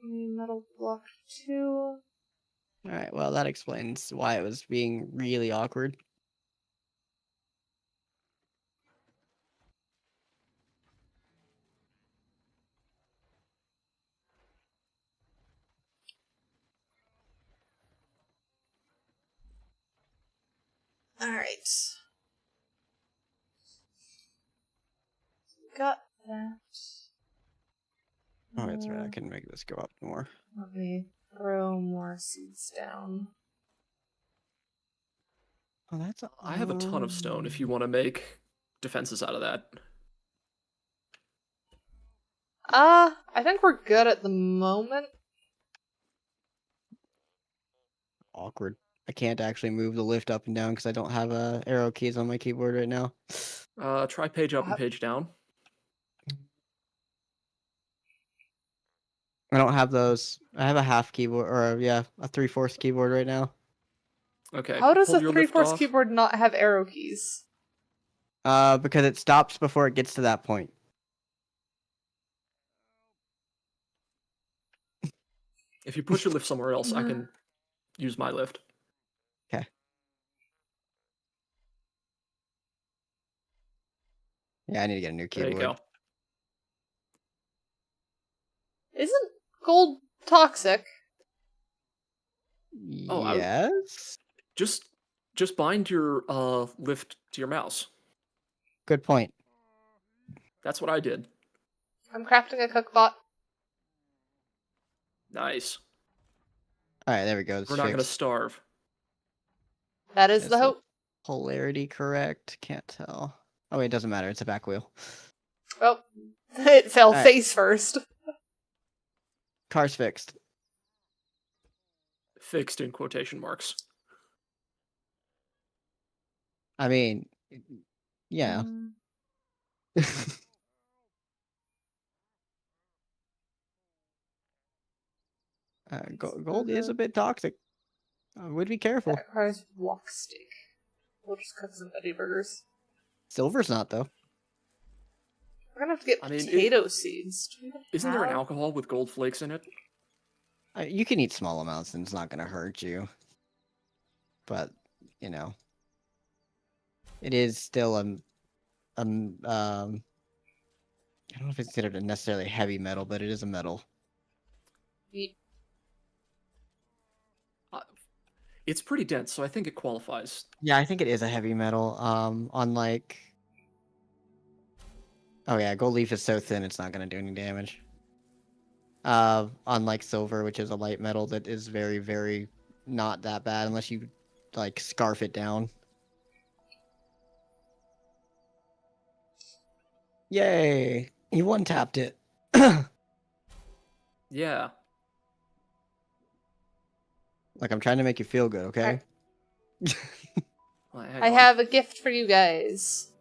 Metal block 2.
Alright, well that explains why it was being really awkward.
Alright. Got that.
Oh, that's right. I can make this go up more.
Let me throw more seeds down.
Oh, that's.
I have a ton of stone if you want to make defenses out of that.
I think we're good at the moment.
Awkward. I can't actually move the lift up and down because I don't have arrow keys on my keyboard right now.
Try page up and page down.
I don't have those. I have a half keyboard, or yeah, a 3/4 keyboard right now.
Okay.
How does
pull
a
your lift
3/4
off.
keyboard not have arrow keys?
Because it stops before it gets to that point.
If you push your lift somewhere else, I can use my lift.
Okay. Yeah, I need to get a new
There
keyboard.
you go.
Isn't gold toxic?
Oh,
Yes.
Just bind your lift to your mouse.
Good point.
That's what I did.
I'm crafting a cookbot.
Nice.
Alright, there we go. It's
We're not gonna
fixed.
starve.
That is
Is
the hope.
polarity correct? Can't tell. Oh wait, it doesn't matter. It's a back wheel.
Oh, it fell
Alright.
face first.
Car's fixed.
Fixed in quotation marks.
I mean, yeah. Gold is a bit toxic. Would be careful.
That requires walk steak. We'll just cook some veggie burgers.
Silver's not though.
We're gonna have to get
I mean,
potato seeds. Do we even
Isn't there an
have-
alcohol with gold flakes in it?
You can eat small amounts and it's not gonna hurt you. But you know, it is still I don't know if it's considered a necessarily heavy metal, but it is a metal.
It's pretty dense, so I think it qualifies.
Yeah, I think it is a heavy metal. Unlike, oh yeah, gold leaf is so thin it's not gonna do any damage. Unlike silver, which is a light metal that is very, very not that bad unless you like scarf it down. Yay! You one-tapped it.
Yeah.
Like I'm trying to make you feel good, okay?
Well, hang
I
on.
have a gift for you guys.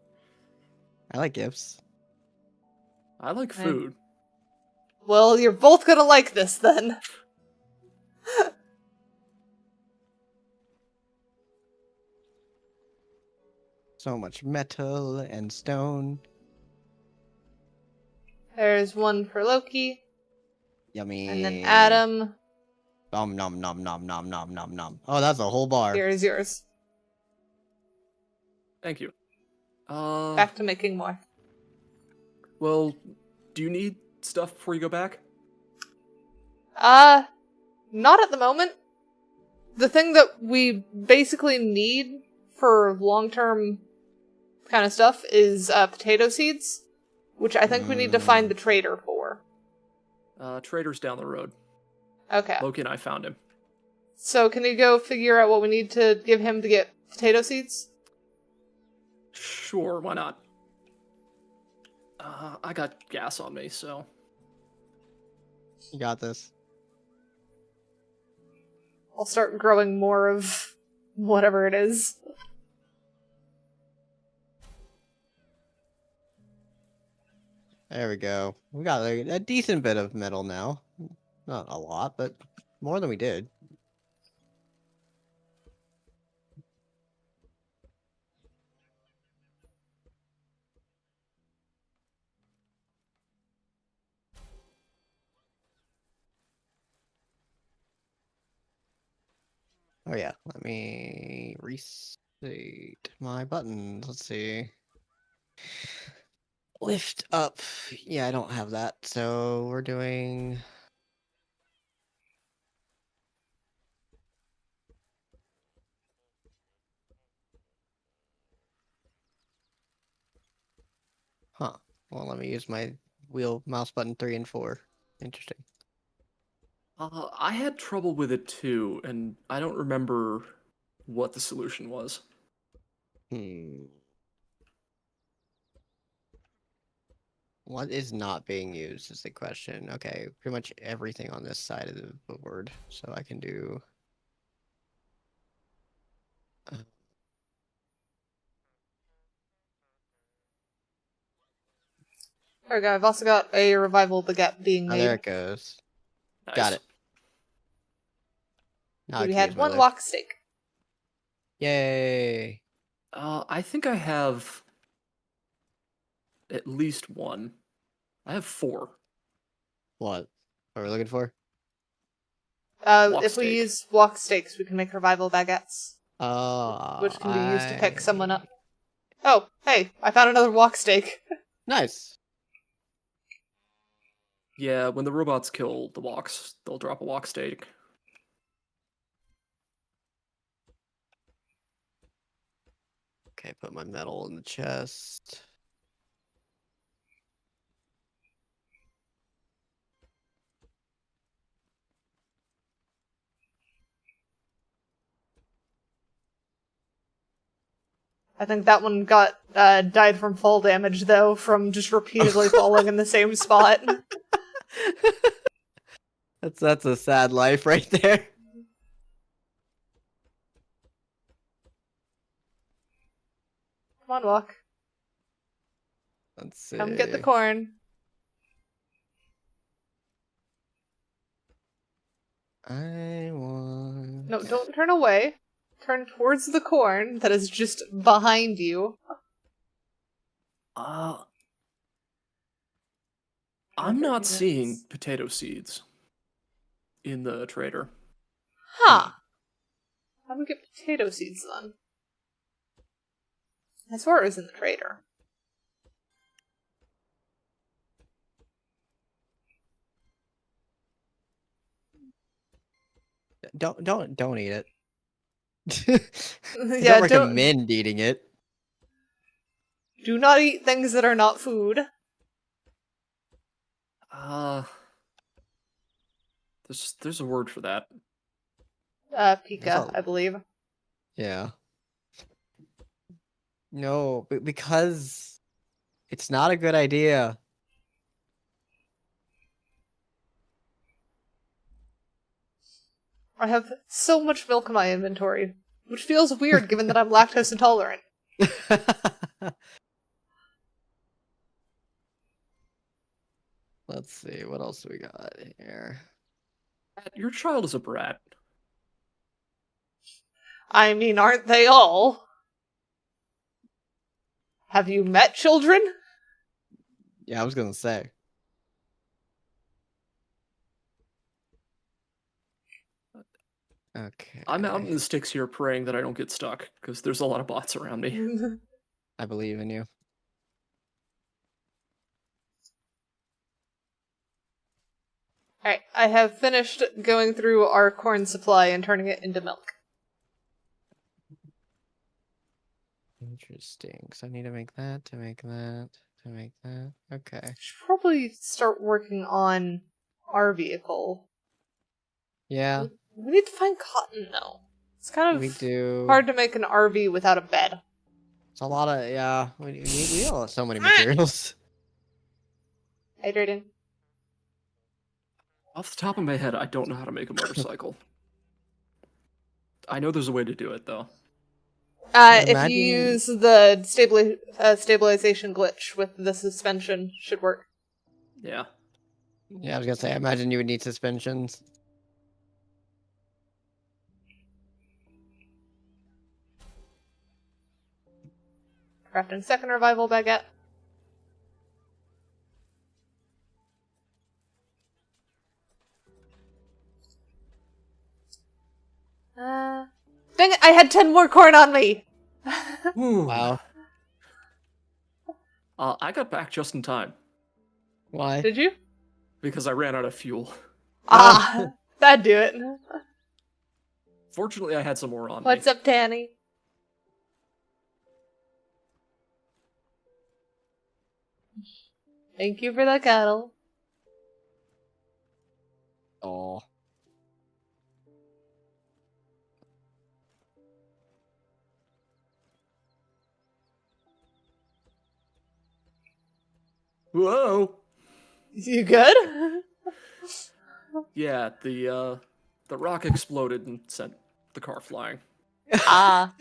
I like gifts.
I like food.
Well, you're both gonna like this then.
So much metal and stone.
There's one for Loki,
Yummy.
and then Adam.
Nom nom nom nom nom nom nom nom. Oh, that's a whole bar.
Here's yours.
Thank you.
Back to making more.
Well, do you need stuff before you go back?
Not at the moment. The thing that we basically need for long-term kind of stuff is potato seeds, which I think we need to find the trader for.
Trader's down the road.
Okay.
Loki and I found him.
So can you go figure out what we need to give him to get potato seeds?
Sure, why not? I got gas on me, so...
You got this.
I'll start growing more of whatever it is.
There we go. We got a decent bit of metal now. Not a lot, but more than we did. Oh yeah, let me reset my buttons. Let's see. Lift up. Yeah, I don't have that, so we're doing... Huh. Well, let me use my mouse button 3 and 4. Interesting.
I had trouble with it too, and I don't remember what the solution was.
What is not being used is the question. Okay, pretty much everything on this side of the board, so I can do...
There we go. I've also got a revival baguette being
Oh,
made.
there it goes.
Nice.
Got it. Now I
We
can
had
use my
one
lift.
walk steak.
Yay!
I think I have at least one. I have 4.
What are we looking for?
Walk
If we
steak.
use walk steaks, we can make revival baguettes,
Oh,
which can be used to pick someone up. Oh, hey, I found another walk steak.
Nice.
Yeah, when the robots kill the walks, they'll drop a walk steak.
Okay, put my metal in the chest.
I think that one got died from fall damage, though, from just repeatedly falling in the same spot.
That's a sad life right there.
Come on, walk.
Let's see.
Come get the corn.
I want.
No, don't turn away. Turn towards the corn that is just behind you.
I'm not seeing potato seeds in the trader.
Huh. How do we get potato seeds then? I swear it was in the trader.
Don't eat it. I
Yeah,
don't recommend eating it.
do not eat things that are not food.
There's a word for that.
Pika, I believe.
Yeah. No, because it's not a good idea.
I have so much milk in my inventory, which feels weird given that I'm lactose intolerant.
Let's see, what else do we got here?
Your child is a brat.
I mean, aren't they all? Have you met children?
Yeah, I was gonna say. Okay.
I'm out in the sticks here praying that I don't get stuck, because there's a lot of bots around me.
I believe in you.
Alright, I have finished going through our corn supply and turning it into milk.
Interesting. So I need to make that, to make that, to make that. Okay.
Should probably start working on our vehicle.
Yeah,
We need to find cotton, though. It's kind
we
of
do.
hard to make an RV without a bed.
It's a lot of, yeah, we have so many materials.
Hydrating.
Off the top of my head, I don't know how to make a motorcycle. I know there's a way to do it, though.
If you use the stabilization glitch with the suspension, should work.
Yeah.
Yeah, I was gonna say, I imagine you would need suspensions.
Crafting second revival baguette. Dang it, I had 10 more corn on me!
Wow.
I got back just in time,
Why?
Did you?
because I ran out of fuel.
Ah, that'd do it.
Fortunately, I had some more on me.
What's up, Tanny? Thank you for the cattle.
Oh.
Whoa!
You good?
Yeah, the rock exploded and sent the car flying.
Ah.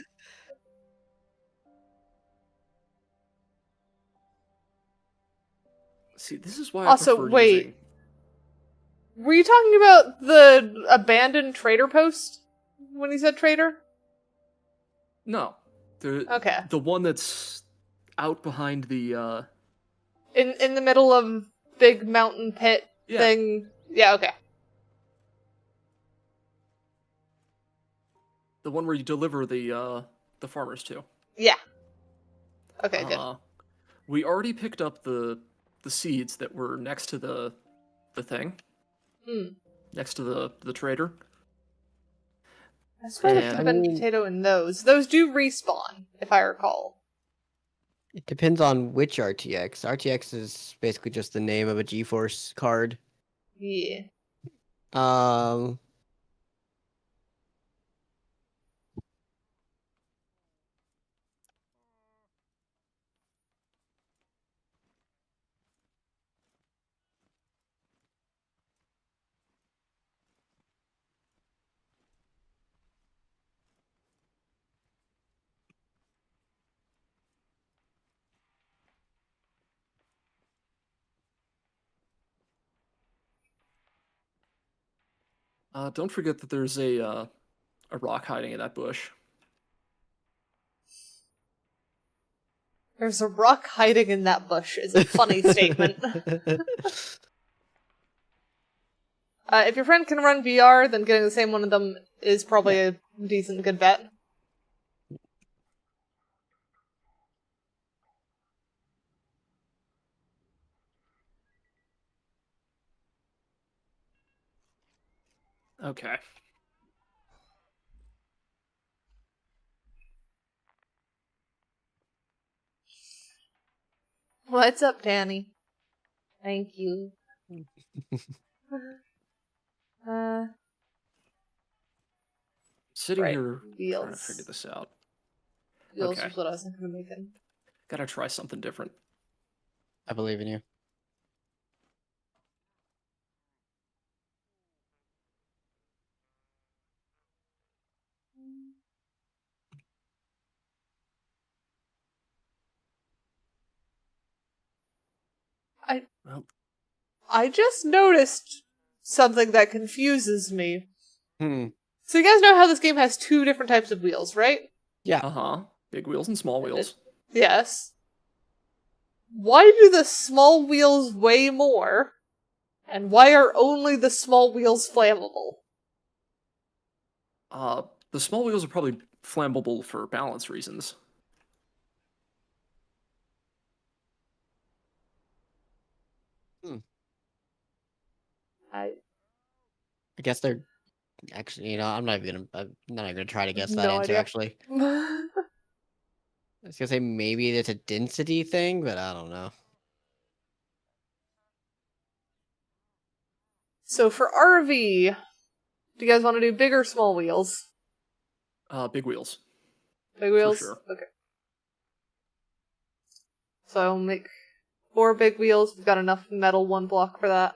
See, this is why I
Also,
prefer
wait.
using...
Were you talking about the abandoned trader post when you said trader?
No.
Okay.
The one that's out behind the,
In the middle of big mountain pit
Yeah.
thing. Yeah, okay.
The one where you deliver the farmers to.
Yeah. Okay, good.
We already picked up the seeds that were next to the thing. Next to the trader.
I swear there
And-
could have been potato in those. Those do respawn, if I recall.
It depends on which RTX. RTX is basically just the name of a GeForce card.
Yeah.
Don't forget that there's a rock hiding in that bush.
There's a rock hiding in that bush is a funny statement. If your friend can run VR, then getting the same one of them is probably a decent, good bet.
Okay.
What's up, Danny? Thank you.
Sitting
Right,
here trying to
wheels.
figure this out.
Wheels
Okay.
was what I was thinking of making.
Gotta try something different.
I believe in you.
Well,
I just noticed something that confuses me.
Hmm.
So you guys know how this game has two different types of wheels, right?
Yeah.
uh-huh. Big wheels and small wheels.
Yes. Why do the small wheels weigh more? And why are only the small wheels flammable?
The small wheels are probably flammable for balance reasons.
I
I guess they're actually, I'm not even gonna try to guess that
no
answer.
idea.
Actually, I was gonna say maybe it's a density thing, but I don't know.
So for RV, do you guys want to do big or small wheels?
Big wheels.
Big wheels?
sure.
Okay. So I'll make 4 big wheels. We've got enough metal 1 block for that.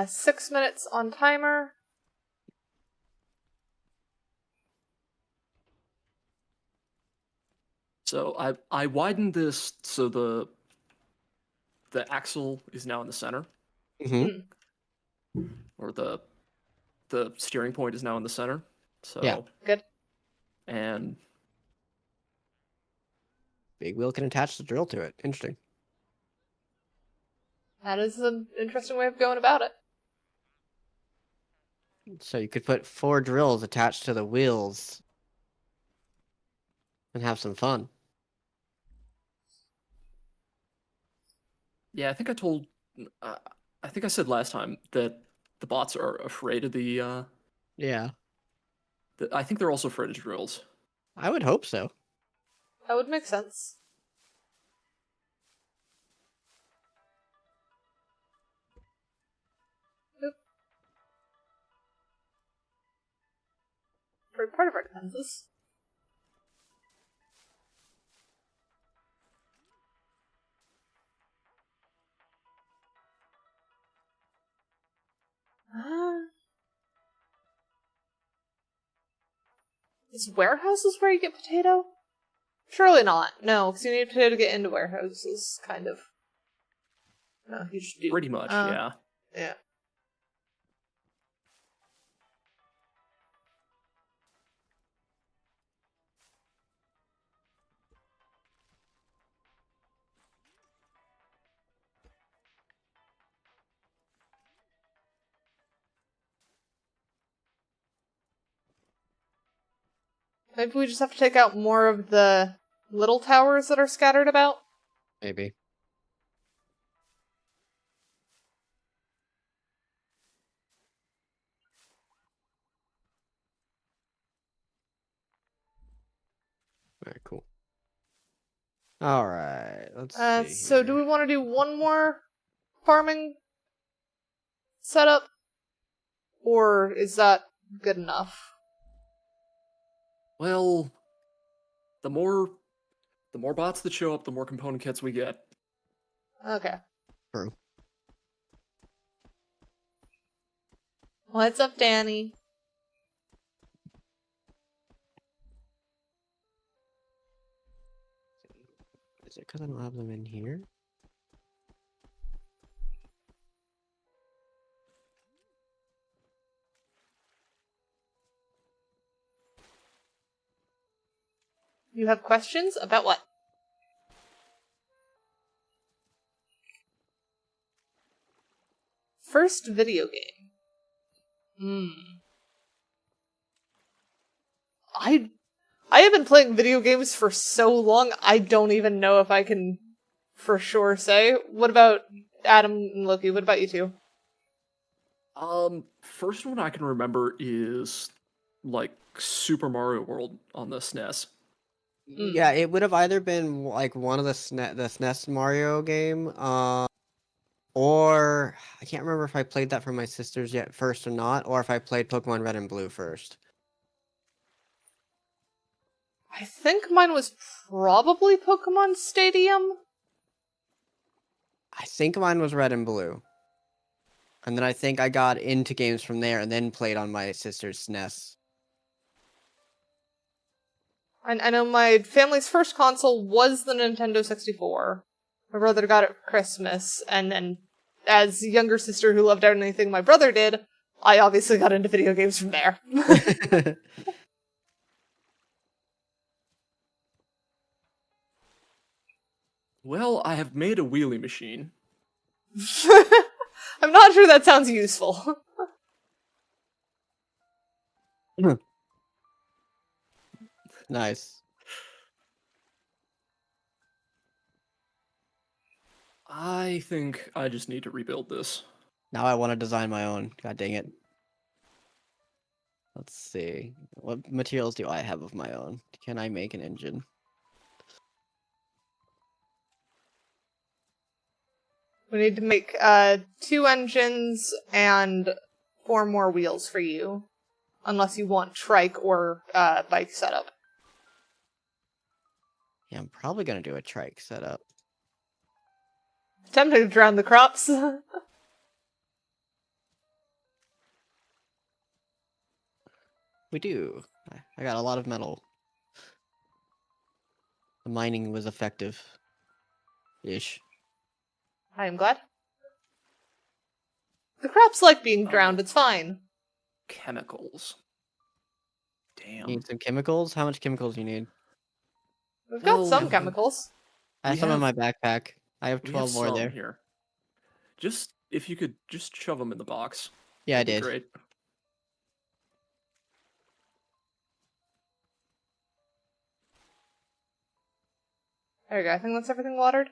6 minutes on timer.
So I widened this so the axle is now in the center,
Mm-hmm.
or the steering point is now in the center. So
Yeah.
Good.
And
Big wheel can attach the drill to it. Interesting.
That is an interesting way of going about it.
So you could put 4 drills attached to the wheels and have some fun.
yeah, I think I think I said last time that the bots are afraid of
Yeah,
I think they're also afraid of drills.
I would hope so.
That would make sense. Oop. For part of our defenses. Is warehouses where you get potato? Surely not. No, because you need potato to get into warehouses, kind of. No, you should do.
Pretty much, yeah.
Yeah. Maybe we just have to take out more of the little towers that are scattered about.
Maybe. Very cool. All right, let's see.
So do we want to do one more farming setup? Or is that good enough?
Well, the more bots that show up, the more component kits we get.
Okay.
True.
What's up, Danny?
Is it because I don't have them in here?
You have questions about what? First video game. I have been playing video games for so long, I don't even know if I can for sure say. What about Adam and Loki? What about you two?
First one I can remember is like Super Mario World on the SNES.
Yeah, it would have either been like one of the SNES Mario game, or I can't remember if I played that for my sisters yet first or not, or if I played Pokemon Red and Blue first.
I think mine was probably Pokemon Stadium.
I think mine was Red and Blue. And then I think I got into games from there and then played on my sister's SNES.
I know my family's first console was the Nintendo 64. My brother got it for Christmas, and then as a younger sister who loved anything my brother did, I obviously got into video games from there.
Well, I have made a wheelie machine.
I'm not sure that sounds useful.
Nice.
I think I just need to rebuild this.
Now I want to design my own. God dang it. Let's see. What materials do I have of my own? Can I make an engine?
We need to make 2 engines and 4 more wheels for you. Unless you want trike or bike setup.
Yeah, I'm probably gonna do a trike setup.
Tempting to drown the crops.
We do. I got a lot of metal. The mining was effective. Ish.
I am glad. The crops like being drowned, it's fine.
Chemicals. Damn.
Need some chemicals? How much chemicals do you need?
We've got
Well,
some
we have-
chemicals.
I have
We
some in my
have-
backpack. I have
We
12
have
more
some
there.
here. Just if you could just shove them in the box.
Yeah, I
That'd be
did.
Great.
There you go, I think that's everything watered.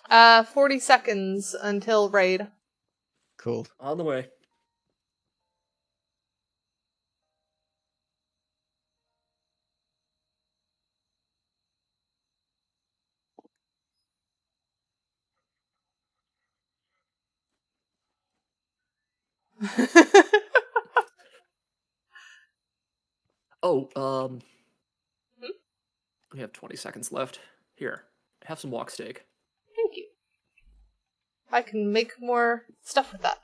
40 seconds until raid.
Cool.
On the way. Oh, we have 20 seconds left. Here, have some walk steak.
Thank you. I can make more stuff with that.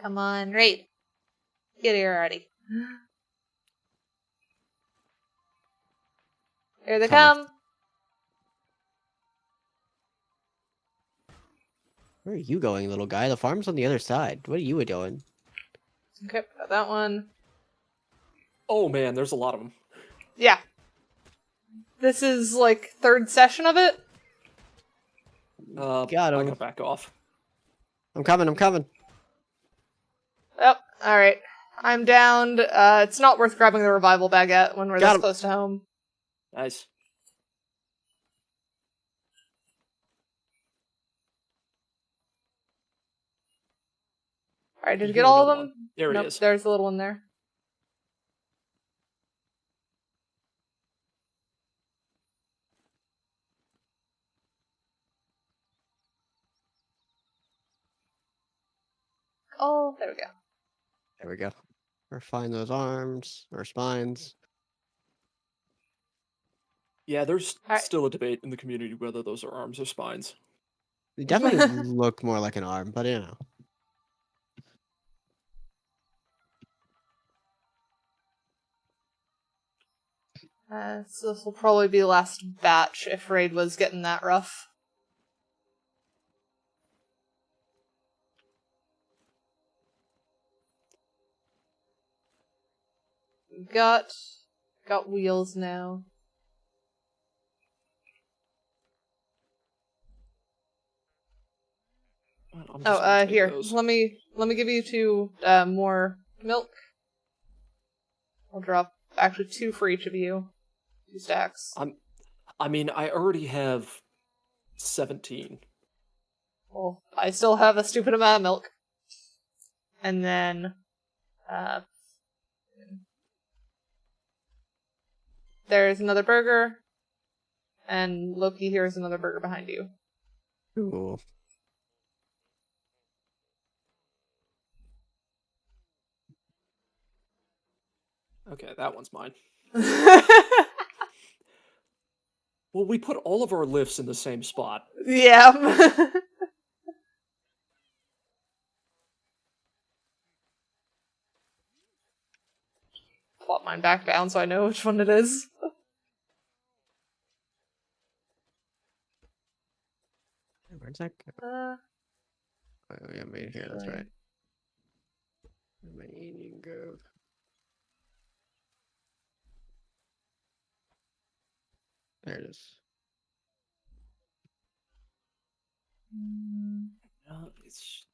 Come on, raid. Get here already. Here they
Coming.
come.
Where are you going, little guy? The farm's on the other side. What are you doing?
Okay, got that one.
Oh man, there's a lot of them.
Yeah. This is like 3rd session of it.
Got
I
him.
gotta back off.
I'm coming, I'm coming.
Yep, alright. I'm downed. It's not worth grabbing the revival baguette when we're
Got
this
him.
close to home.
Nice.
Alright, did you
Hear
get all of
another
them?
one. There he
Nope,
is.
there's the little one there. Oh, there we go.
There we go. Refine those arms, or spines.
Yeah, there's
Alright.
still a debate in the community whether those are arms or spines.
They definitely look more like an arm, but you know.
So this will probably be the last batch if raid was getting that rough. Got wheels now.
Well, I'm just gonna take
Here.
those.
Let me give you 2 more milk. I'll drop actually 2 for each of you. 2 stacks.
I mean, I already have 17.
Well, I still have a stupid amount of milk. And then there's another burger. And Loki, here's another burger behind you.
Cool.
Okay, that one's mine. Well, we put all of our lifts in the same spot.
Yeah. Plot mine back down so I know which one it is.
Where's that go? Oh, yeah, made here. That's right. Made go. There it is.
It's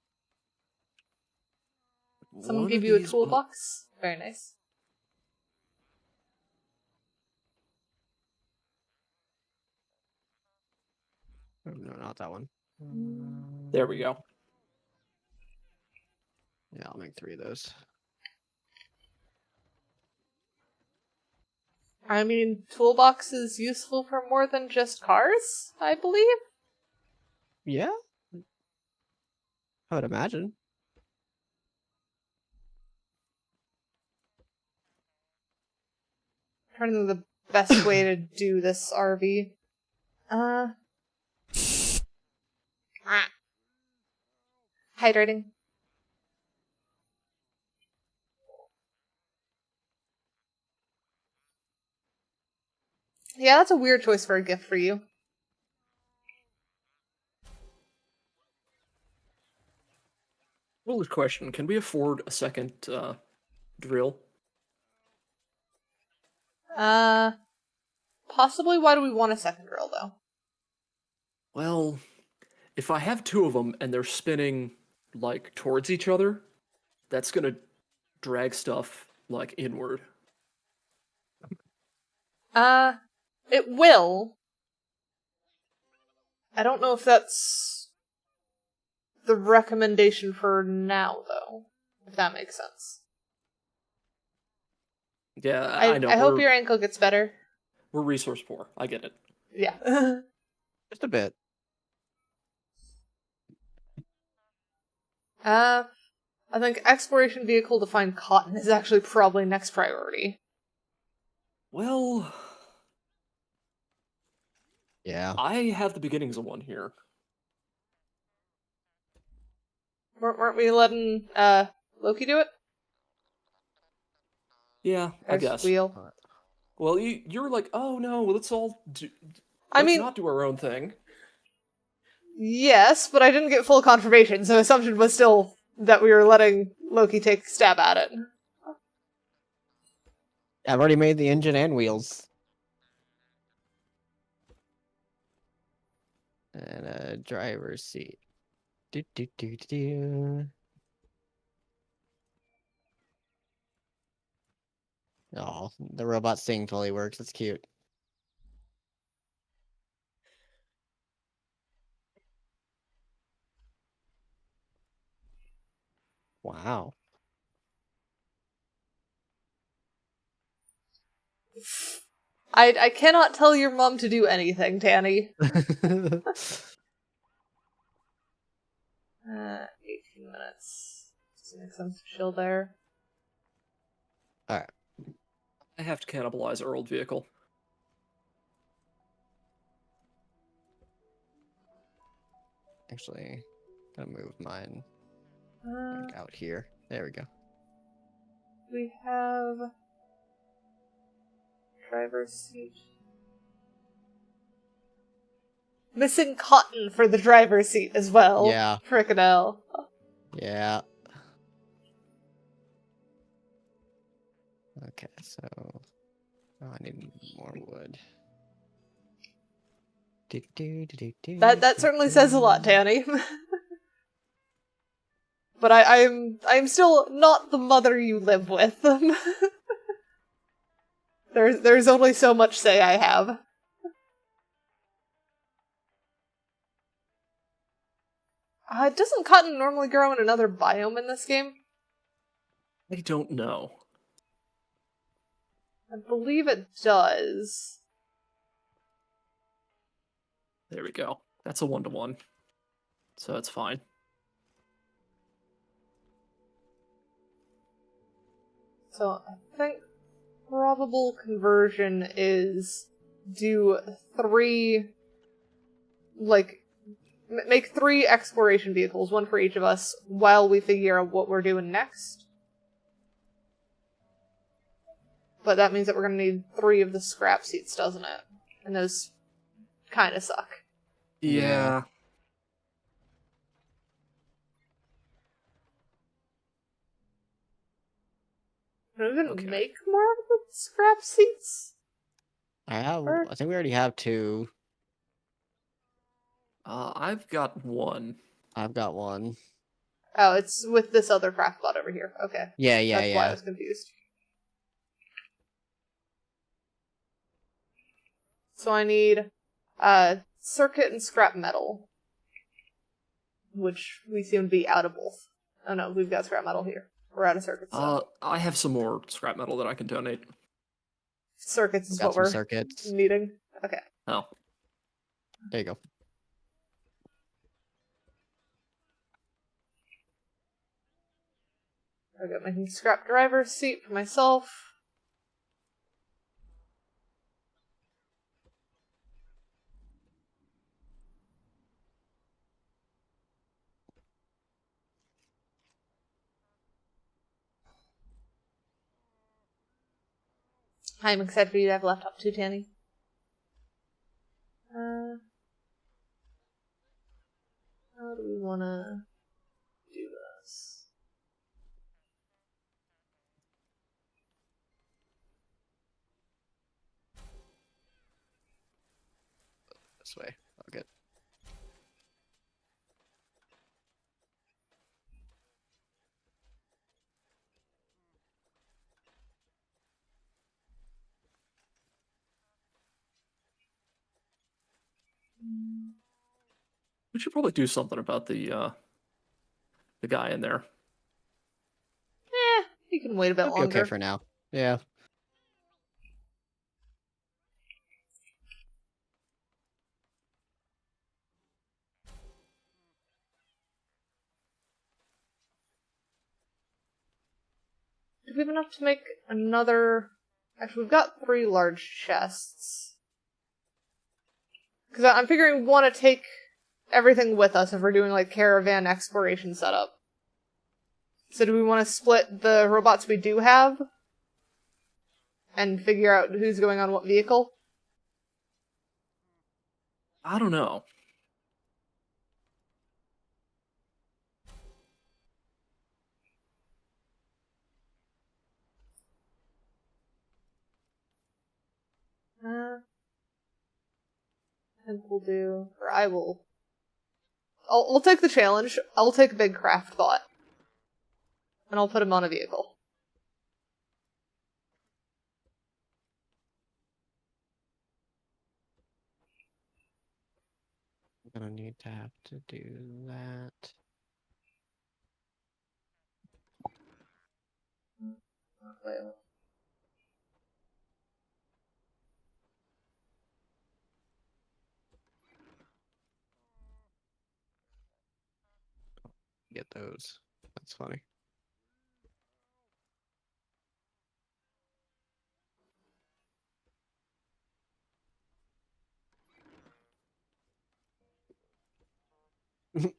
Someone
one
gave
of
you a
these
toolbox? Very nice.
Oh, no, not that one.
There we go.
Yeah, I'll make 3 of those.
I mean, toolbox is useful for more than just cars, I believe.
Yeah? I would imagine.
Trying to think of the best way to do this RV. Hydrating. Yeah, that's a weird choice for a gift for you.
Foolish question. Can we afford a second drill?
Possibly. Why do we want a second drill, though?
Well, if I have 2 of them and they're spinning like towards each other, that's gonna drag stuff like inward.
It will. I don't know if that's the recommendation for now, though. If that makes sense.
Yeah, I know.
I hope your ankle gets better.
We're resource poor. I get it.
Yeah.
Just a bit.
I think exploration vehicle to find cotton is actually probably next priority.
Well,
Yeah.
I have the beginnings of one here.
Weren't we letting Loki do it?
Yeah, I
There's
guess.
Wheel.
Well, you're like, oh no, let's all do.
I
Let's
mean,
not do our own thing.
yes, but I didn't get full confirmation, so assumption was still that we were letting Loki take a stab at it.
I've already made the engine and wheels. And a driver's seat. Do, do, do, do, do. Oh, the robot sing totally works. It's cute. Wow.
I cannot tell your mom to do anything, Tanny. 18 minutes. Doesn't make sense to chill there.
Alright.
I have to cannibalize our old vehicle.
Actually, gonna move mine
Uh,
like out here. There we go.
we have driver's seat. Missing cotton for the driver's seat as well.
Yeah.
Frickin' hell.
Yeah. Okay, so I need more wood.
That certainly says a lot, Tanny. But I'm still not the mother you live with. There's only so much say I have. Doesn't cotton normally grow in another biome in this game?
I don't know.
I believe it does.
There we go. That's a 1-to-1. So that's fine.
So I think probable conversion is do 3, like, make 3 exploration vehicles, 1 for each of us, while we figure out what we're doing next. But that means that we're gonna need 3 of the scrap seats, doesn't it? And those kinda suck.
Yeah.
Can we even
Okay.
make more of the scrap seats?
I think we already have 2.
I've got 1.
I've got 1.
Oh, it's with this other craft bot over here. Okay.
Yeah,
That's why I was confused. So I need circuit and scrap metal. Which we seem to be out of both. Oh no, we've got scrap metal here. We're out of circuits.
I have some more scrap metal that I can donate.
Circuits is
Got
what
some
we're
circuits.
needing. Okay.
Oh.
There you go.
I got my scrap driver's seat for myself. I'm excited for you to have a laptop too, Tanny. How do we want to do this?
This way. Okay.
We should probably do something about the guy in there.
You can wait a bit
It'll be
longer.
okay for now. Yeah.
Do we have enough to make another... Actually, we've got 3 large chests. Because I'm figuring we want to take everything with us if we're doing, like, caravan exploration setup. So do we want to split the robots we do have? And figure out who's going on what vehicle?
I don't know.
I think we'll do... Or I will... We'll take the challenge. I'll take a big craft bot. And I'll put him on a vehicle.
I'm gonna need to have to do that.
Wait.
Get those. That's funny. Okay,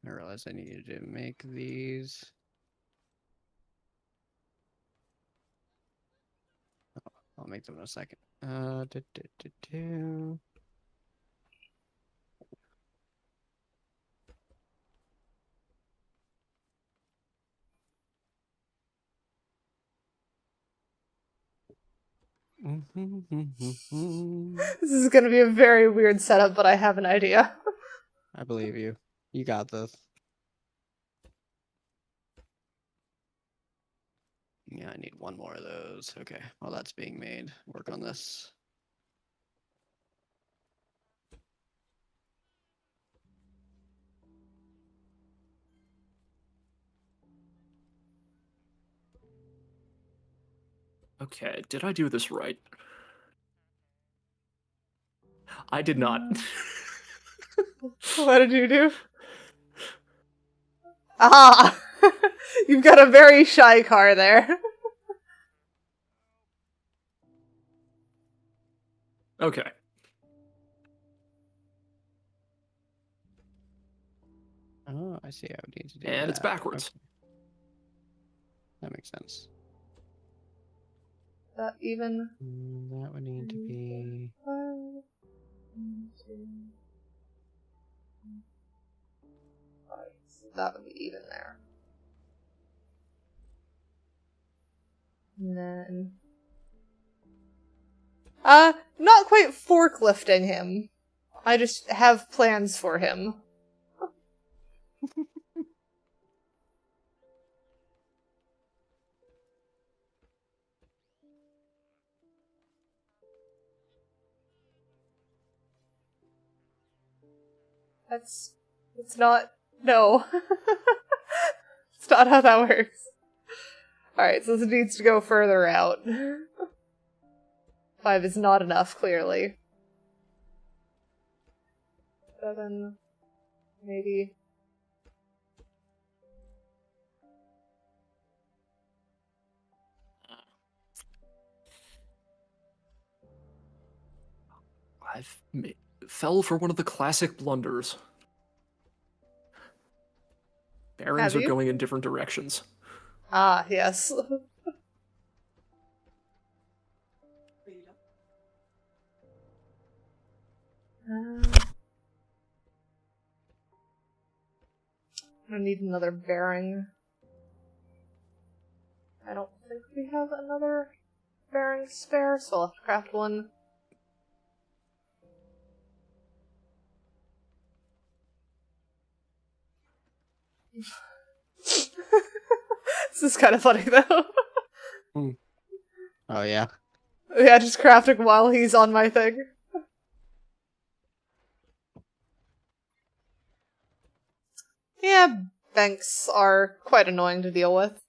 I realized I needed to make these. I'll make them in a second. Do.
This is gonna be a very weird setup, but I have an idea.
I believe you. You got this. Yeah, I need one more of those. Okay, while that's being made, work on this.
Okay, did I do this right? I did not.
What did you do? Ah! You've got a very shy car there.
Okay.
Oh, I see. I would need to do
And
that.
it's backwards.
Okay. That makes sense.
Even.
That would need to be.
Alright, so that would be even there. And then. Not quite forklifting him. I just have plans for him. It's not, no. It's not how that works. Alright, so this needs to go further out. 5 is not enough, clearly. 7, maybe.
Fell for one of the classic blunders. Bearings
Have
are
you?
going in different directions.
Ah, yes. I need another bearing. I don't think we have another bearing spare, so I'll have to craft one. This is kind of funny, though.
Oh, yeah.
Yeah, just crafting while he's on my thing. Yeah, banks are quite annoying to deal with.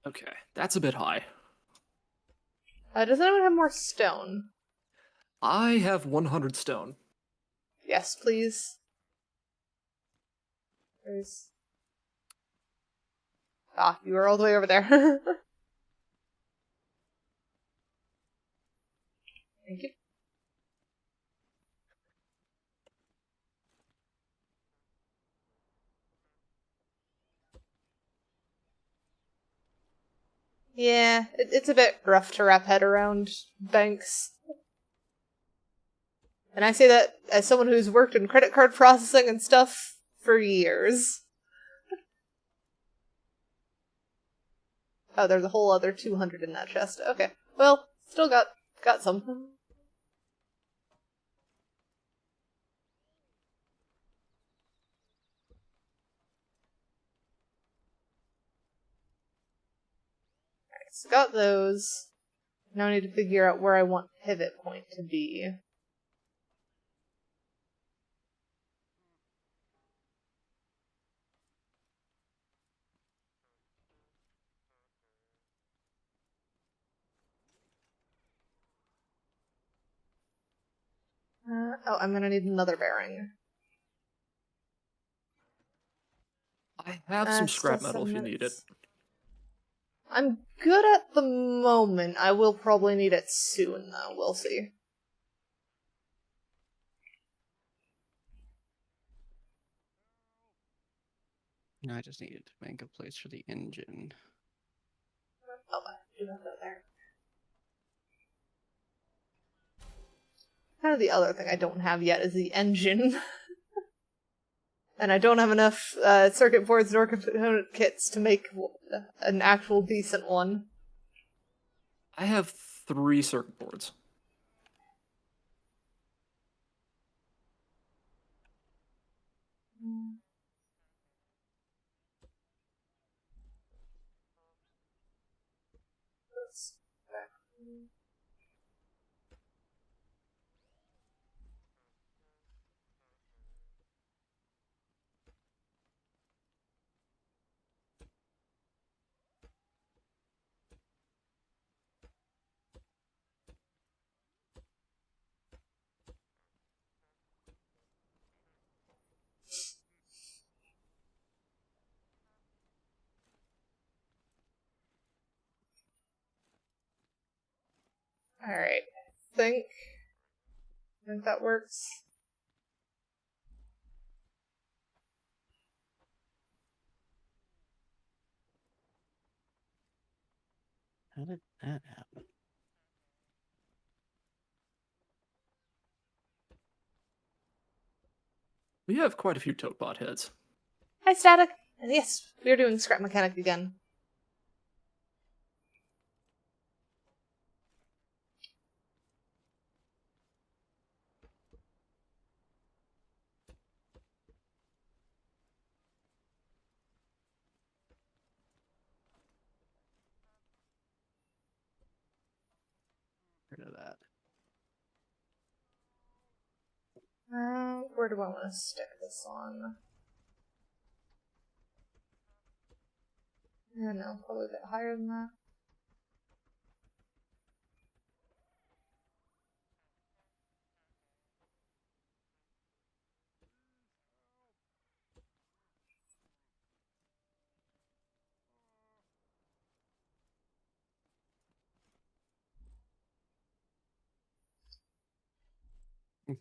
Okay, that's a bit high.
Does anyone have more stone?
I have 100 stone.
Yes, please. There's... Ah, you were all the way over there. Thank you. Yeah, it's a bit rough to wrap head around banks. And I say that as someone who's worked in credit card processing and stuff for years. Oh, there's a whole other 200 in that chest. Okay. Well, still got some. Alright, so got those. Now I need to figure out where I want pivot point to be. Oh, I'm gonna need another bearing.
I have some
Still
scrap metal if you need it.
minutes. I'm good at the moment. I will probably need it soon, though. We'll see.
No, I just needed to make a place for the engine.
Oh, I do have that there. Kind of the other thing I don't have yet is the engine. And I don't have enough circuit boards nor component kits to make an actual decent one.
I have 3 circuit boards.
Alright. I think that works.
How did that happen?
We have quite a few Totebot heads.
Hi, Static! And yes, we're doing scrap mechanic again.
Rid of that.
Where do I want to stick this on? Yeah, no, probably a bit higher than that.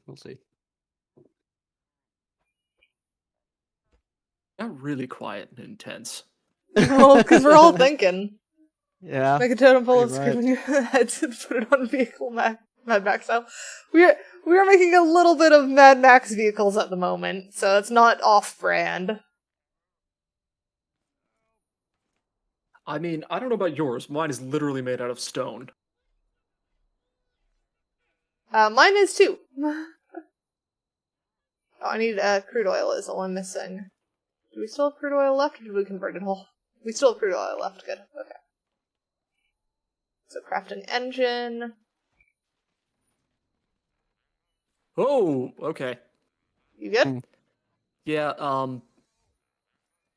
We'll see.
Got really quiet and intense.
Well, because we're all thinking.
Yeah.
Make a totem pole and
pretty
screaming heads and put it on vehicle Mad Max style. We are making a little bit of Mad Max vehicles at the moment, so it's not off-brand.
I mean, I don't know about yours. Mine is literally made out of stone.
Mine is too. Oh, I need crude oil is all I'm missing. Do we still have crude oil left, or did we convert it all? We still have crude oil left, good. Okay. So craft an engine.
Oh, okay.
You good?
Yeah,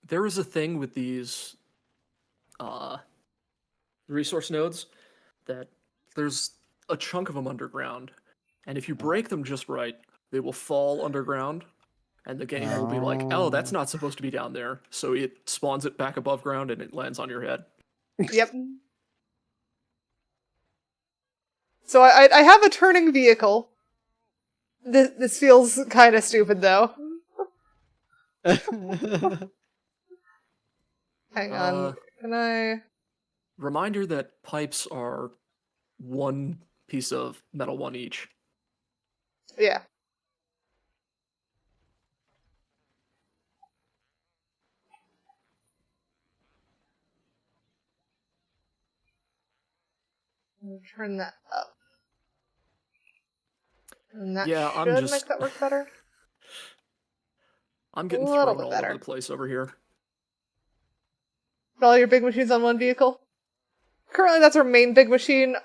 there is a thing with these resource nodes that there's a chunk of them underground, and if you break them just right, they will fall underground, and the game will be like, oh, that's not supposed to be down there, so it spawns it back above ground and it lands on your head.
Yep. So I have a turning vehicle. This feels kind of stupid, though. Hang on. Can I...
Reminder that pipes are 1 piece of metal, 1 each.
Yeah. I'll turn that up. And that
Yeah,
should make that work better.
I'm getting
A little
thrown
bit
all
better.
over the place over here.
Put all your big machines on one vehicle. Currently, that's our main big machine.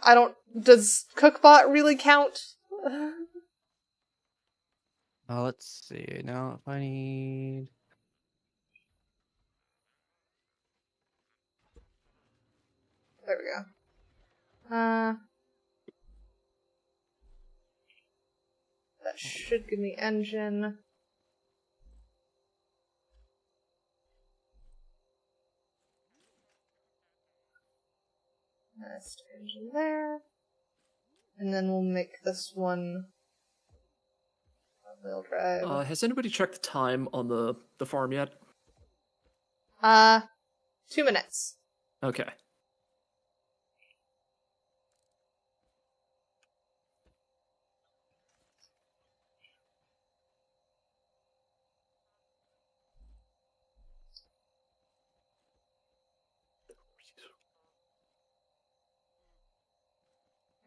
Does Cookbot really count?
Let's see. Now, if I need.
There we go. That That should give me engine. Next engine there. And then we'll make this one wheel drive.
Has anybody checked the time on the farm yet?
2 minutes.
Okay.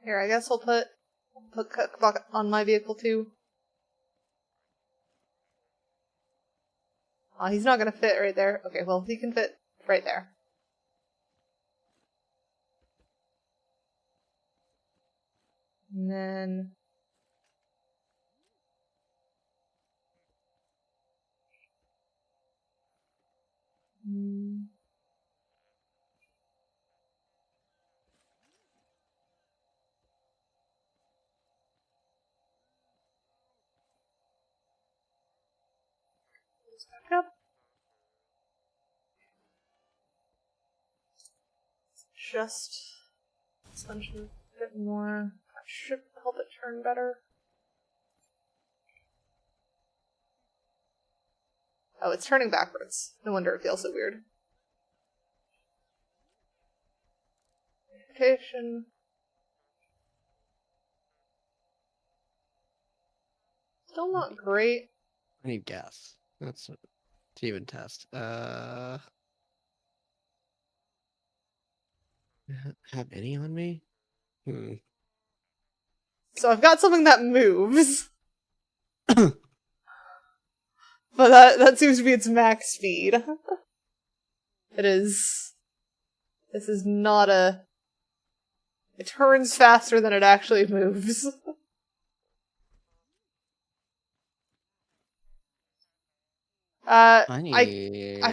Here, I guess I'll put Cookbucket on my vehicle too. Oh, he's not gonna fit right there. Okay, well, he can fit right there. And then... Yep. Just suspension a bit more. That should help it turn better. Oh, it's turning backwards. No wonder it feels so weird. Rotation. Still not great.
I need gas. That's to even test. Have any on me?
So I've got something that moves. But that seems to be its max speed. It is... This is not a... It turns faster than it actually moves.
I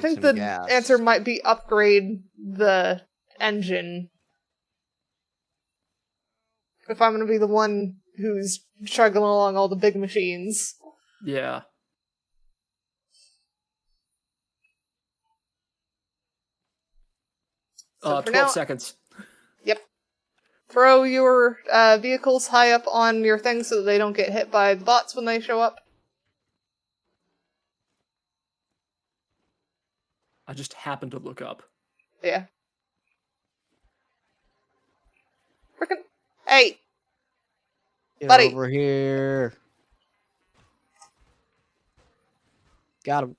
think
some
the
gas.
answer might be upgrade the engine. If I'm gonna be the one who's struggling along all the big machines.
Yeah.
So for
12
now,
seconds.
Yep. Throw your vehicles high up on your thing so that they don't get hit by the bots when they show up.
I just happened to look up.
Yeah. Frickin' hey!
Get
buddy.
over here. Got him.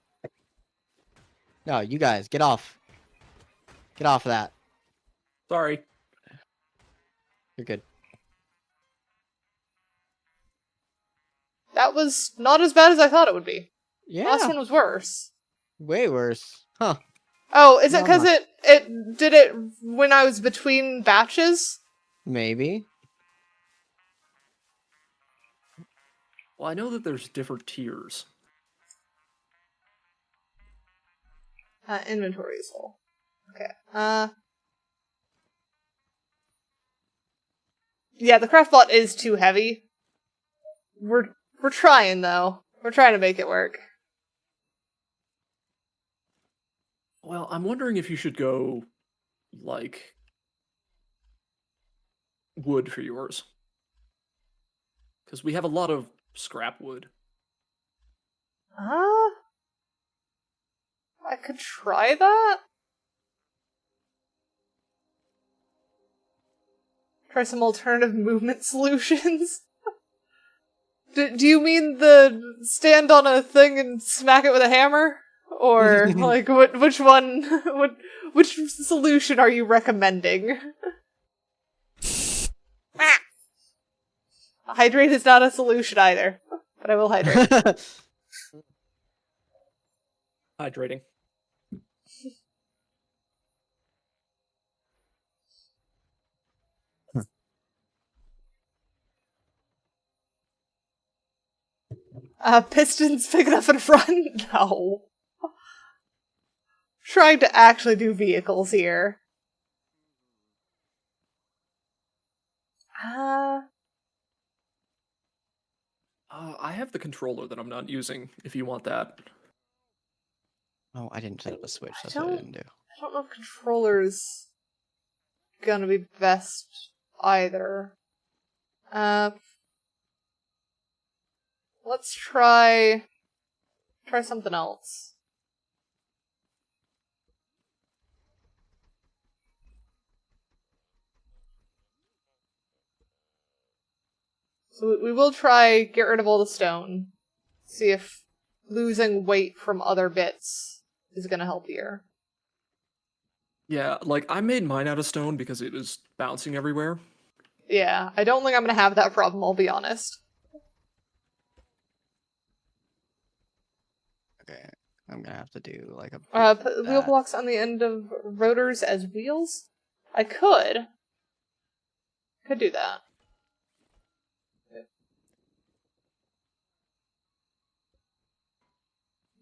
No, you guys, get off. Get off of that.
Sorry.
You're good.
That was not as bad as I thought it would be.
Yeah.
Last one was worse.
Way worse. Huh.
Oh, is it
No,
because
I'm
it did it when I was between batches?
Maybe.
Well, I know that there's different tiers.
Inventory is full. Okay. Yeah, the craftbot is too heavy. We're trying though. We're trying to make it work.
Well, I'm wondering if you should go, like, wood for yours. Because we have a lot of scrap wood.
I could try that? Try some alternative movement solutions? Do you mean the stand on a thing and smack it with a hammer? Or, like, which one, which solution are you recommending? Hydrate is not a solution either, but I will hydrate.
Hydrating.
Pistons picking up in front? No. Trying to actually do vehicles here.
I have the controller that I'm not using, if you want that.
Oh, I didn't set up a switch.
I
That's what I
don't-
didn't do.
I don't know if controller's gonna be best either. Let's try something else. So we will try get rid of all the stone. See if losing weight from other bits is gonna help here.
Yeah, like, I made mine out of stone because it was bouncing everywhere.
Yeah, I don't think I'm gonna have that problem, I'll be honest.
Okay, I'm gonna have to do like a.
Put wheel blocks on the end of rotors as wheels? I could. Could do that.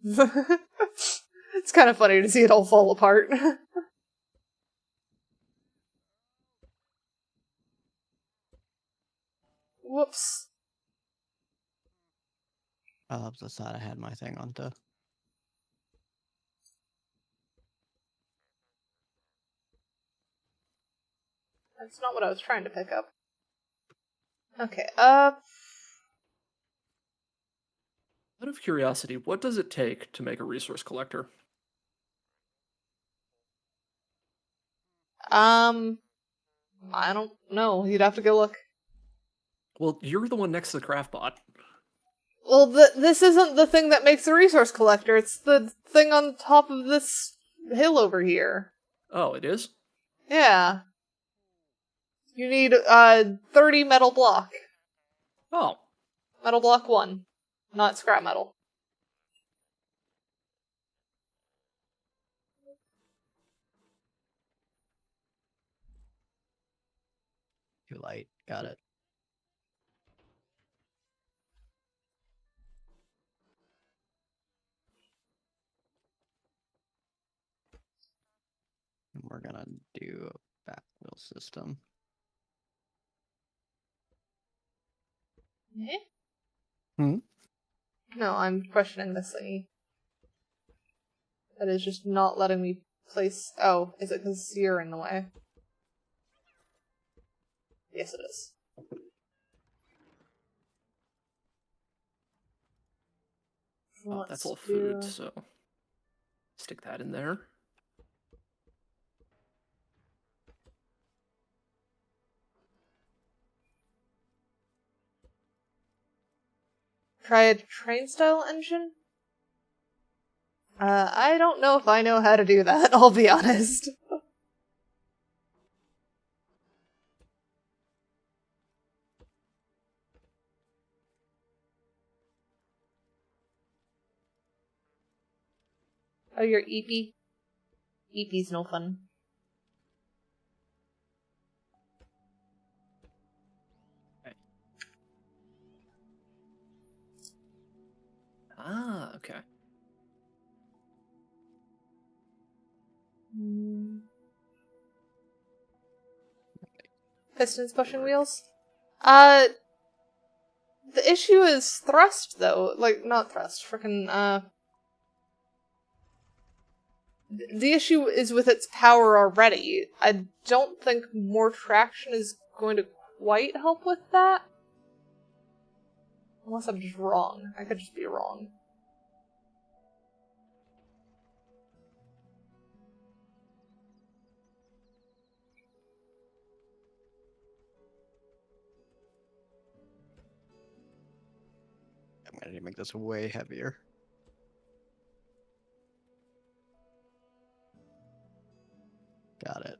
It's kind of funny to see it all fall apart. Whoops.
I love the side I had my thing on to.
That's not what I was trying to pick up. Okay,
Out of curiosity, what does it take to make a resource collector?
I don't know. You'd have to go look.
Well, you're the one next to the craft bot.
Well, this isn't the thing that makes the resource collector. It's the thing on top of this hill over here.
Oh, it is?
Yeah. You need 30 metal block.
Oh.
Metal block 1. Not scrap metal.
Too light. Got it. And we're gonna do a back wheel system.
Eh?
Hmm?
No, I'm questioning this thingy. That is just not letting me place... Oh, is it because you're in the way? Yes, it is.
Oh, that's all
Let's
food,
do-
so stick that in there.
Try a train-style engine? I don't know if I know how to do that, I'll be honest. Oh, you're Eepy? Eepy's no fun.
Ah, okay.
Pistons pushing wheels? The issue is thrust, though. Like, not thrust, frickin', the issue is with its power already. I don't think more traction is going to quite help with that. Unless I'm just wrong. I could just be wrong.
I'm gonna need to make this way heavier. Got it.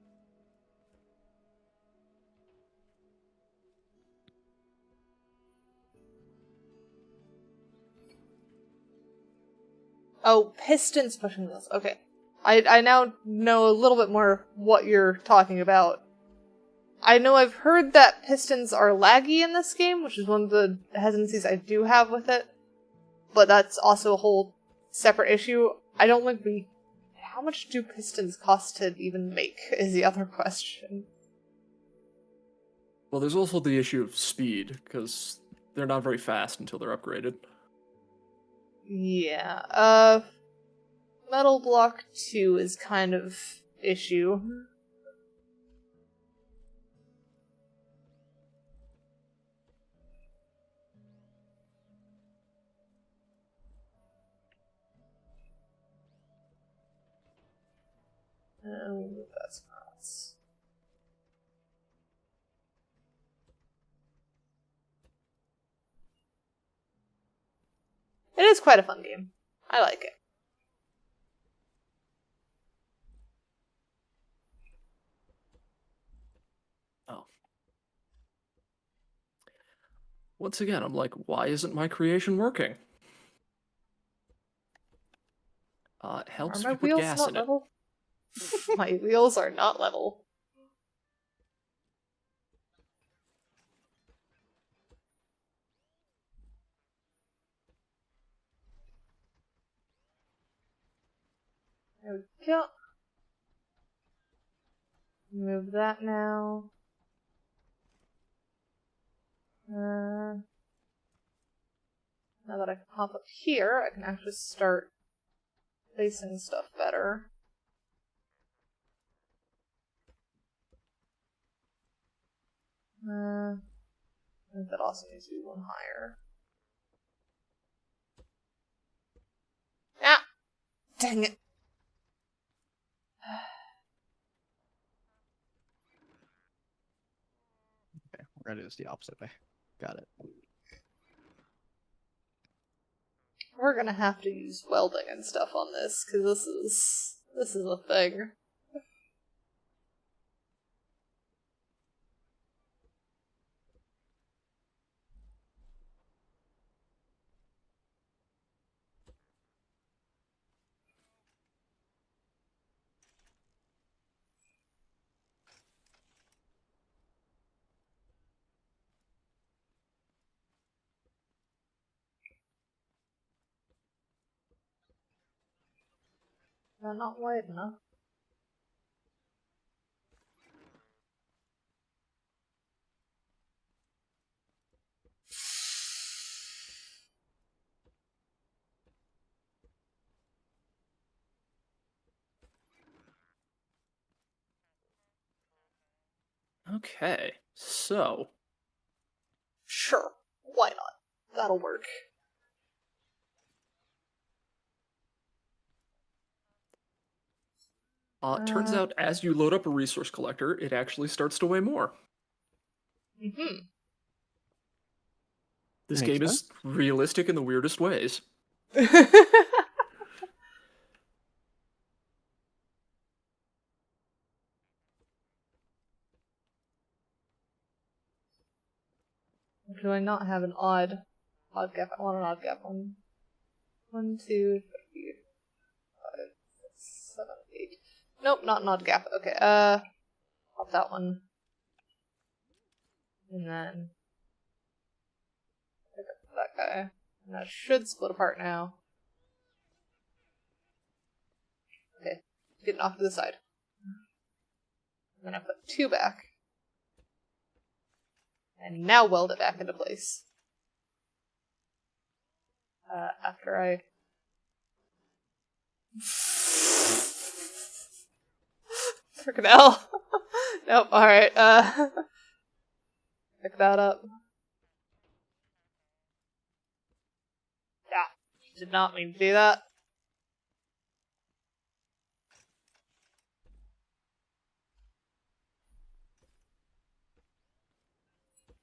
Oh, pistons pushing wheels. Okay. I now know a little bit more what you're talking about. I know I've heard that pistons are laggy in this game, which is one of the hesitancies I do have with it. But that's also a whole separate issue. I don't think we... How much do pistons cost to even make, is the other question.
Well, there's also the issue of speed, because they're not very fast until they're upgraded.
Yeah. Metal block 2 is kind of issue. That's not. It is quite a fun game. I like it.
Oh. Once again, I'm like, why isn't my creation working? It helps
Are
if
my
you put
wheels
gas
not
in it.
level? My wheels are not level. There we go. Move that now. Now that I can hop up here, I can actually start placing stuff better. I think that also needs to be one higher. Ah! Dang it!
Okay, we're gonna do this the opposite way. Got it.
We're gonna have to use welding and stuff on this, because this is a thing. They're not wide enough.
Okay, so
Sure, why not? That'll work.
turns out as you load up a resource collector, it actually starts to weigh more.
Mm-hmm.
This
Makes
game is realistic in the weirdest ways.
Do I not have an odd gap? I want an odd gap one. 1, 2, 3, 5, 6, 7, 8. Nope, not an odd gap. Okay, pop that one. And then pick up that guy. And that should split apart now. Okay, getting off to the side. And then I put 2 back. And now weld it back into place. After I... Frickin' hell. Nope, alright, pick that up. Yeah, did not mean to do that.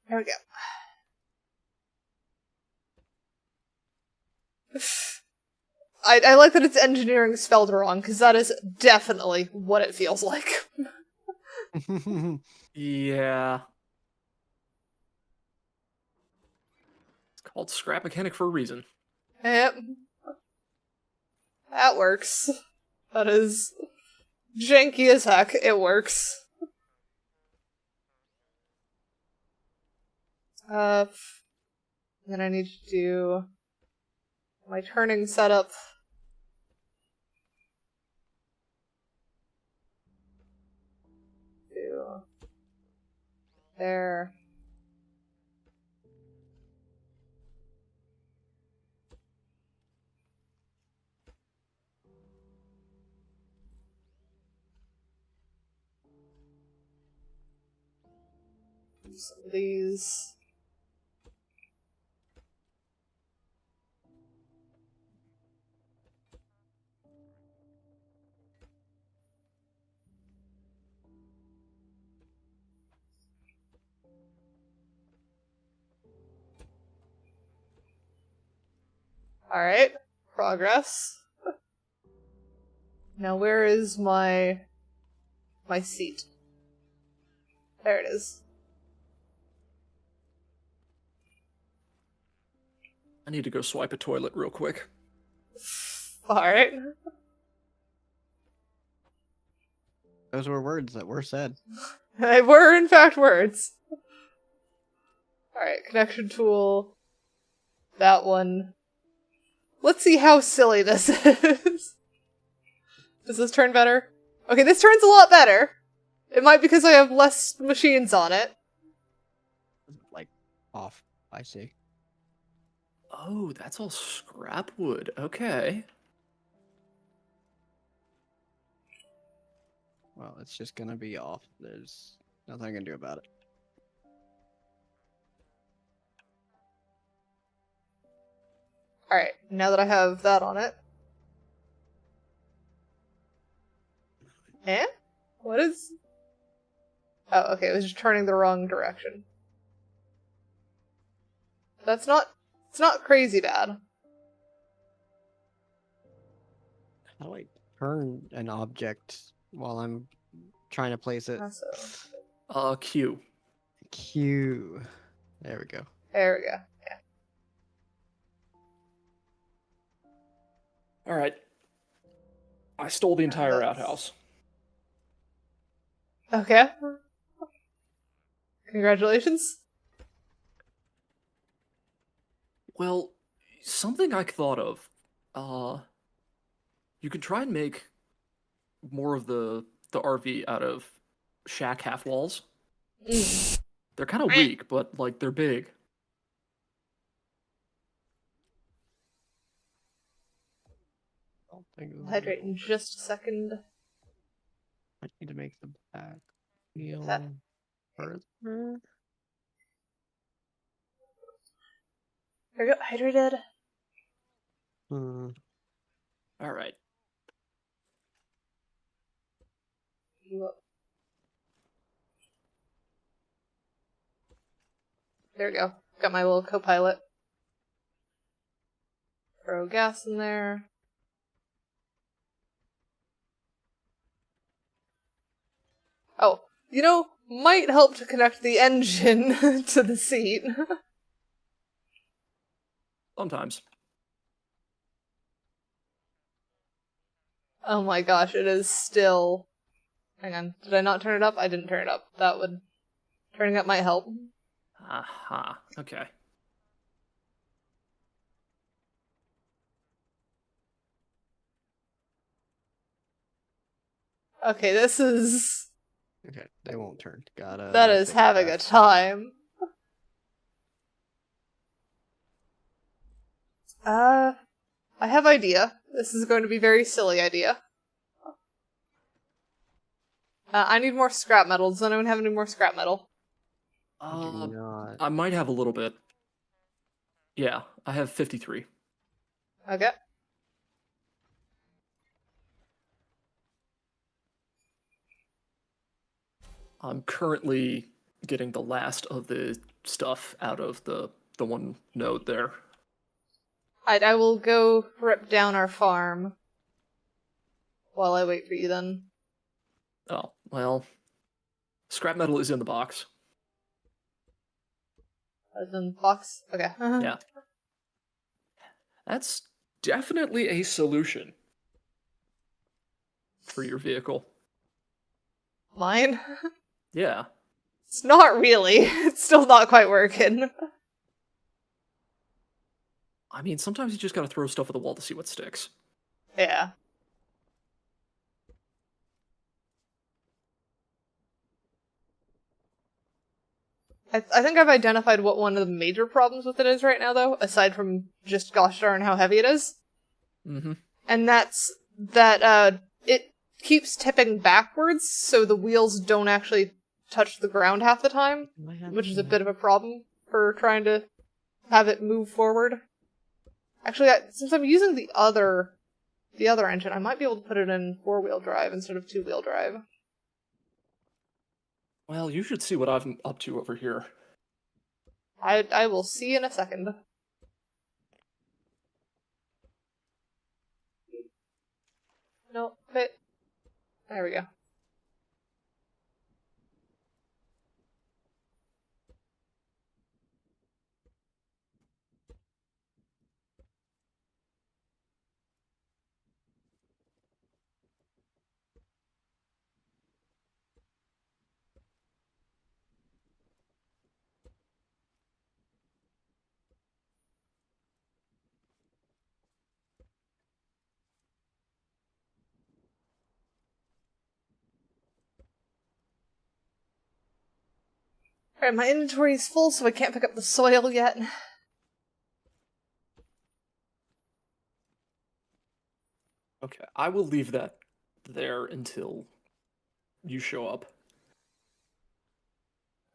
There we go. I like that it's engineering spelled wrong, because that is definitely what it feels like.
Yeah. It's called scrap mechanic for a reason.
Yep. That works. That is janky as heck. It works. Then I need to do my turning setup. Do there. Some of these. Alright, progress. Now where is my seat? There it is.
I need to go swipe a toilet real quick.
Alright.
Those were words that were said.
They were in fact words. Alright, connection tool. That one. Let's see how silly this is. Does this turn better? Okay, this turns a lot better. It might be because I have less machines on it.
Like, off. I see.
Oh, that's all scrap wood. Okay.
Well, it's just gonna be off. There's nothing I can do about it.
Alright, now that I have that on it. Eh? What is... Oh, okay, it was just turning the wrong direction. That's not... It's not crazy bad.
How do I turn an object while I'm trying to place it?
Also,
Q.
Q. There we go.
there we go. Yeah.
Alright. I stole the entire
That's-
outhouse.
Okay. Congratulations.
Well, something I thought of. You could try and make more of the RV out of shack half walls.
Mm.
They're kind of weak, but like they're big.
I'll think of
Hydrate in just a second.
I need to make the back feel
That-
further.
There we go, hydrated.
Hmm.
Alright.
There we go. Got my little co-pilot. Throw gas in there. Oh, you know, might help to connect the engine to the seat.
Sometimes.
Oh my gosh, it is still... Hang on, did I not turn it up? I didn't turn it up. That would... Turning up might help.
Aha. Okay.
Okay, this is...
Okay, they won't turn. Gotta.
That is
fix
having
that.
a time. I have idea. This is going to be very silly idea. I need more scrap metal. Does anyone have any more scrap metal?
Do not.
I might have a little bit. Yeah, I have 53.
Okay.
I'm currently getting the last of the stuff out of the one node there.
I will go rip down our farm while I wait for you then.
Oh, well. Scrap metal is in the box.
As in box? Okay.
Yeah. That's definitely a solution for your vehicle.
Mine?
Yeah.
It's not really. It's still not quite working.
I mean, sometimes you just gotta throw stuff at the wall to see what sticks.
Yeah. I think I've identified what one of the major problems with it is right now, though, aside from just gosh darn how heavy it is.
Mm-hmm.
And that's that it keeps tipping backwards, so the wheels don't actually touch the ground half the time, which is a bit of a problem for trying to have it move forward. Actually, since I'm using the other engine, I might be able to put it in 4-wheel drive instead of 2-wheel drive.
Well, you should see what I'm up to over here.
I will see in a second. No, wait. There we go. Alright, my inventory is full, so I can't pick up the soil yet.
Okay, I will leave that there until you show up.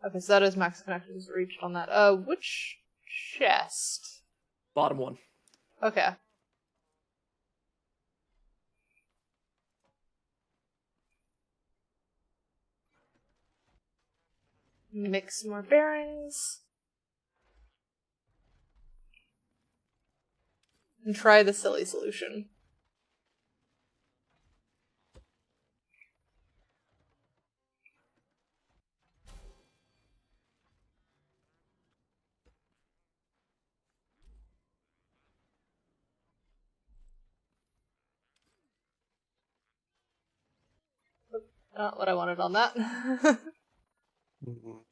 Okay, so that is max connections reached on that. Which chest?
Bottom one.
Okay. Make some more bearings. And try the silly solution. Not what I wanted on that.
Mhm.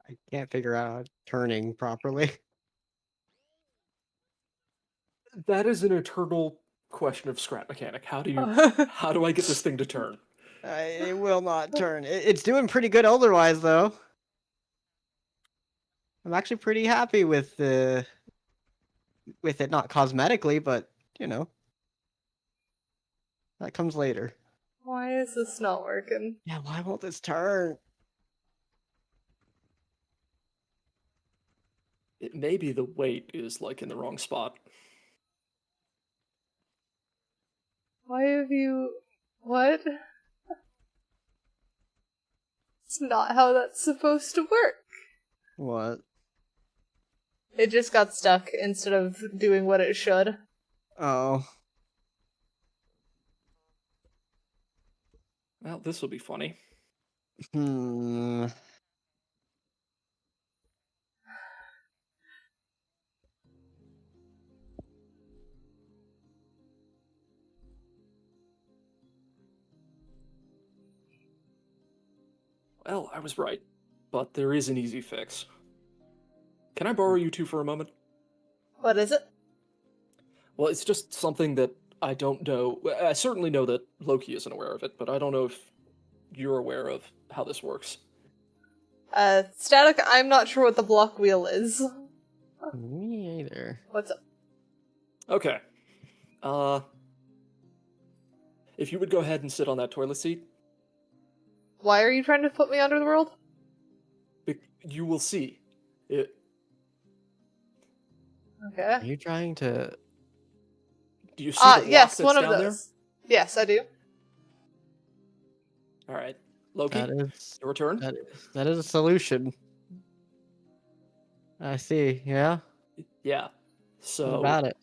I can't figure out turning properly.
That is an eternal question of scrap mechanic. How do I get this thing to turn?
It will not turn. It's doing pretty good otherwise, though. I'm actually pretty happy with it, not cosmetically, but you know, that comes later.
Why is this not working?
Yeah, why won't this turn?
It may be the weight is like in the wrong spot.
Why have you... What? It's not how that's supposed to work.
What?
It just got stuck instead of doing what it should.
Oh.
Well, this will be funny.
Hmm.
Well, I was right. But there is an easy fix. Can I borrow you two for a moment?
What is it?
Well, it's just something that I don't know. I certainly know that Loki isn't aware of it, but I don't know if you're aware of how this works.
Static, I'm not sure what the block wheel is.
Me either.
What's up?
Okay. If you would go ahead and sit on that toilet seat,
Why are you trying to put me under the world?
you will see. It.
Okay.
Are you trying to?
Do you see the block
yes,
that's
one of
down
those. Yes, I do.
there? All right, Loki,
That is
your turn.
that is a solution. I see. Yeah.
Yeah.
What
So
about it?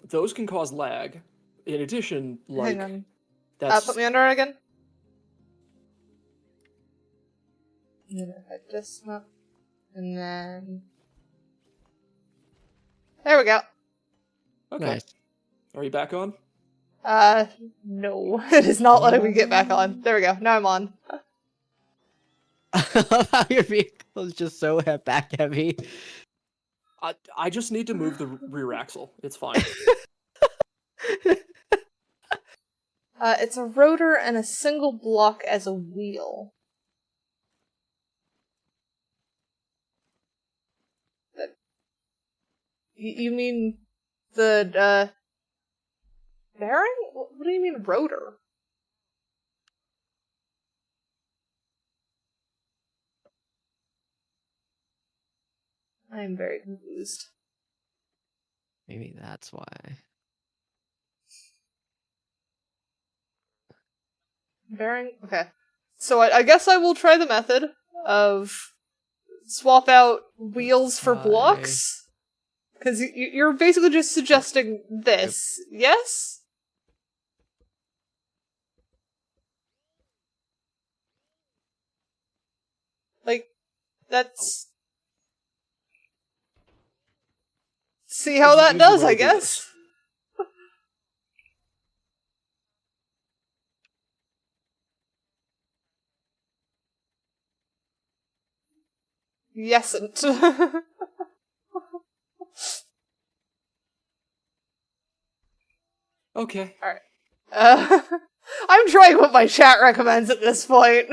those can cause lag. In addition, like
Hang on.
that's
Put me under again. And then if I just not, and then there we go.
okay.
Nice.
Are you back on?
No. It is not letting me get back on. There we go. Now I'm on.
I love how your vehicle is just so back heavy.
I just need to move the rear axle. It's fine.
It's a rotor and a single block as a wheel. You mean the, bearing? What do you mean rotor? I am very confused.
Maybe that's why.
Bearing? Okay. So I guess I will try the method of swap out wheels for blocks. Because you're basically just suggesting this, yes? Like, that's... See how that does, I guess? Yesn't.
Okay.
Alright. I'm trying what my chat recommends at this point.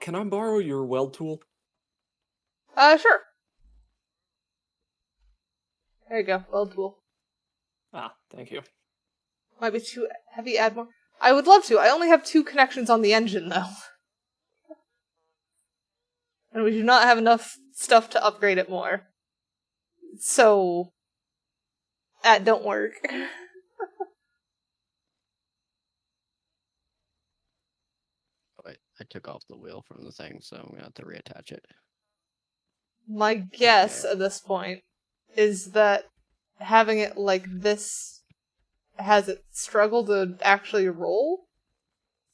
Can I borrow your weld tool?
Sure. There you go, weld tool.
Ah, thank you.
Might be too heavy, add more. I would love to. I only have 2 connections on the engine, though. And we do not have enough stuff to upgrade it more. So... that don't work.
Wait, I took off the wheel from the thing, so I'm gonna have to reattach it.
My guess at this point is that having it like this has it struggled to actually roll.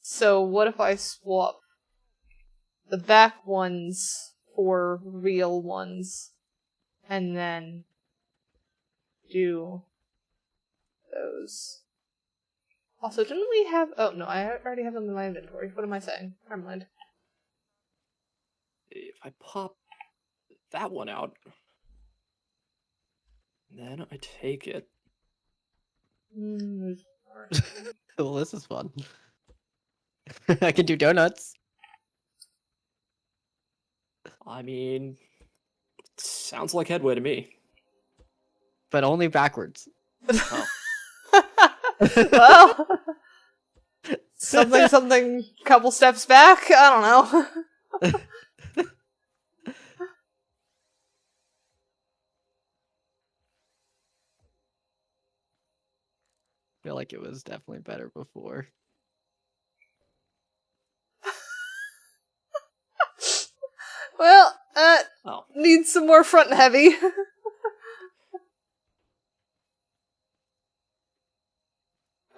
So what if I swap the back ones for real ones and then do those? Also, didn't we have... oh no, I already have them in my inventory. What am I saying? Never mind.
If I pop that one out, then I take it.
Well, this is fun. I can do donuts.
I mean, sounds like headway to me.
But only backwards.
Oh.
Well, something, couple steps back? I don't know.
I feel like it was definitely better before.
Well,
Oh.
needs some more front heavy.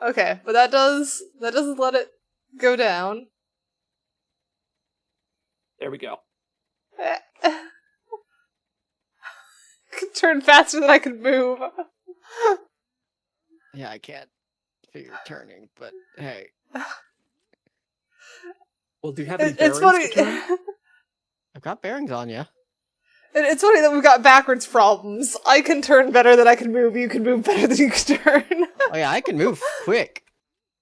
Okay, but that doesn't let it go down.
There we go.
I could turn faster than I could move.
Yeah, I can't figure turning, but hey.
Well, do you have any
It's
bearings
funny.
to turn?
I've got bearings on, yeah.
It's funny that we've got backwards problems. I can turn better than I can move. You can move better than you can turn.
Oh yeah, I can move quick.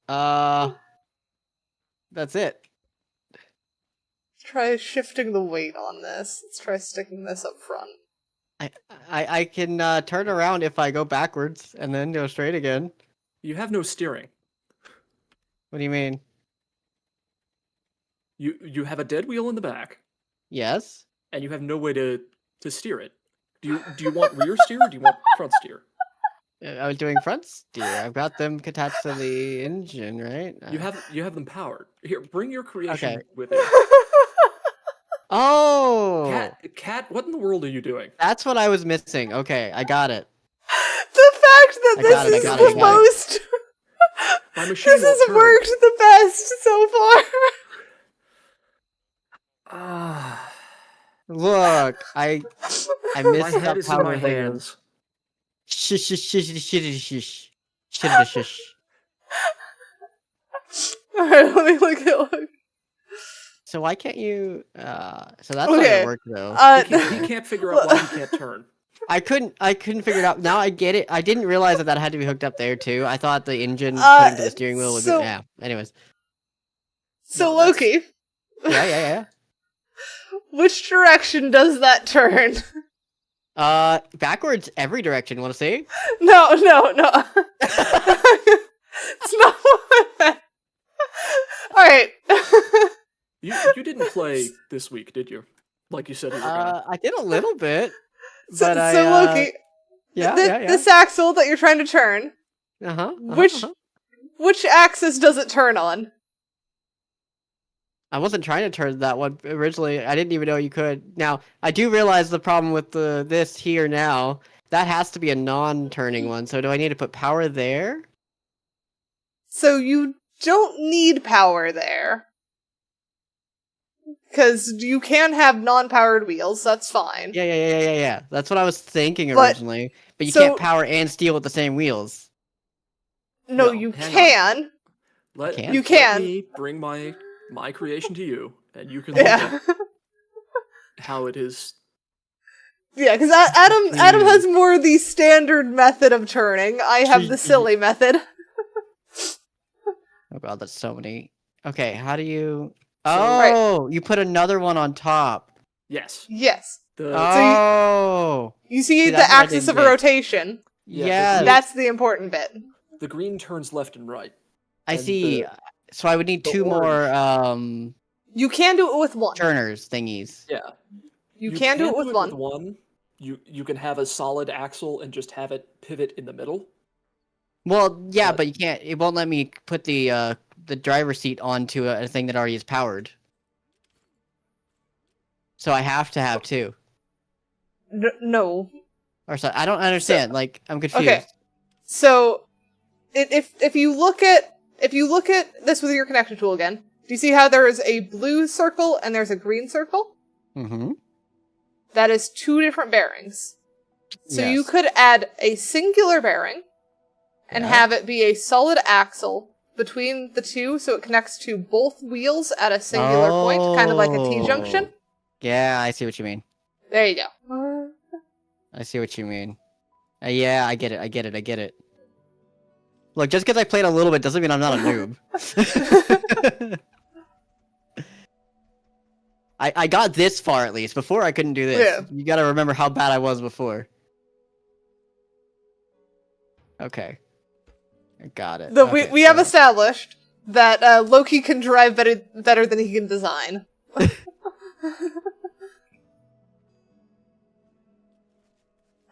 That's it.
Let's try shifting the weight on this. Let's try sticking this up front.
I can turn around if I go backwards and then go straight again.
You have no steering.
What do you mean?
You have a dead wheel in the back,
Yes.
and you have no way to steer it. Do you want rear steer or do you want front steer?
I was doing front steer. I've got them attached to the engine, right?
You have them powered. Here, bring your creation
Okay.
with you.
Oh!
Cat, what in the world are you doing?
That's what I was missing. Okay, I got it.
The fact that
I got it, I
this is
got it,
the
I got it.
most...
My machine
This
won't
has
turn.
worked the best so far.
Look, I
My
missed
head
the
is in my
power thing.
hands.
Shish, shish, shish, shish, shish, shish, shish, shish.
Alright, let me look.
So why can't you? So that's not
Okay.
gonna work though.
He can't figure out why he can't turn.
I couldn't figure it out. Now I get it. I didn't realize that had to be hooked up there too. I thought the engine putting to the steering wheel would be.
so-
Yeah. Anyways.
So
No, that's-
Loki,
Yeah.
which direction does that turn?
Backwards every direction. Want to see?
No. It's not what. Alright.
You didn't play this week, did you? Like you said you were gonna.
I did a little bit.
So
But I,
Loki,
Yeah.
this axle that you're trying to turn, which axis does it turn on?
I wasn't trying to turn that one originally. I didn't even know you could. Now, I do realize the problem with this here now. That has to be a non-turning one. So do I need to put power there?
So you don't need power there. Because you can have non-powered wheels, that's fine.
Yeah. That's what I was thinking
But-
originally. But you
so-
can't power and steal with the same wheels.
No,
Well,
you
hang
can.
Let
You can.
Let me bring my creation to you, and you can look
Yeah.
at how it is.
Yeah, because Adam has more the standard method of turning. I have the silly method.
Oh god, that's so many. Okay, how do you...
So-
Oh, you put another one on top.
Yes.
Yes.
The
Oh!
You see
See,
the
that's what I
axis
didn't
of
get.
rotation.
Yeah,
Yeah,
That's the important bit.
the green turns left and right.
I
and
see.
the-
So I would need
the
two more
You can do it with one.
turners thingies.
Yeah.
You can do it with one.
one. You can have a solid axle and just have it pivot in the middle.
Well, yeah,
But-
but you can't. It won't let me put the driver's seat onto a thing that already is powered. So I have to have two.
No.
Or so I don't understand. Like I'm confused.
Okay. So, if you look at this with your connection tool again, do you see how there is a blue circle and there's a green circle?
Mm-hmm.
That is two different bearings. So you
Yes.
could add a singular bearing and
Yeah.
have it be a solid axle between the two, so it connects to both wheels at a singular point, kind of like a T-junction.
Oh. Yeah, I see what you mean.
There you go.
I see what you mean. Yeah, I get it. Look, just because I played a little bit doesn't mean I'm not a noob. I got this far at least. Before I couldn't do this.
Yeah.
You gotta remember how bad I was before. Okay. I got it. Okay,
We have
so-
established that Loki can drive better than he can design.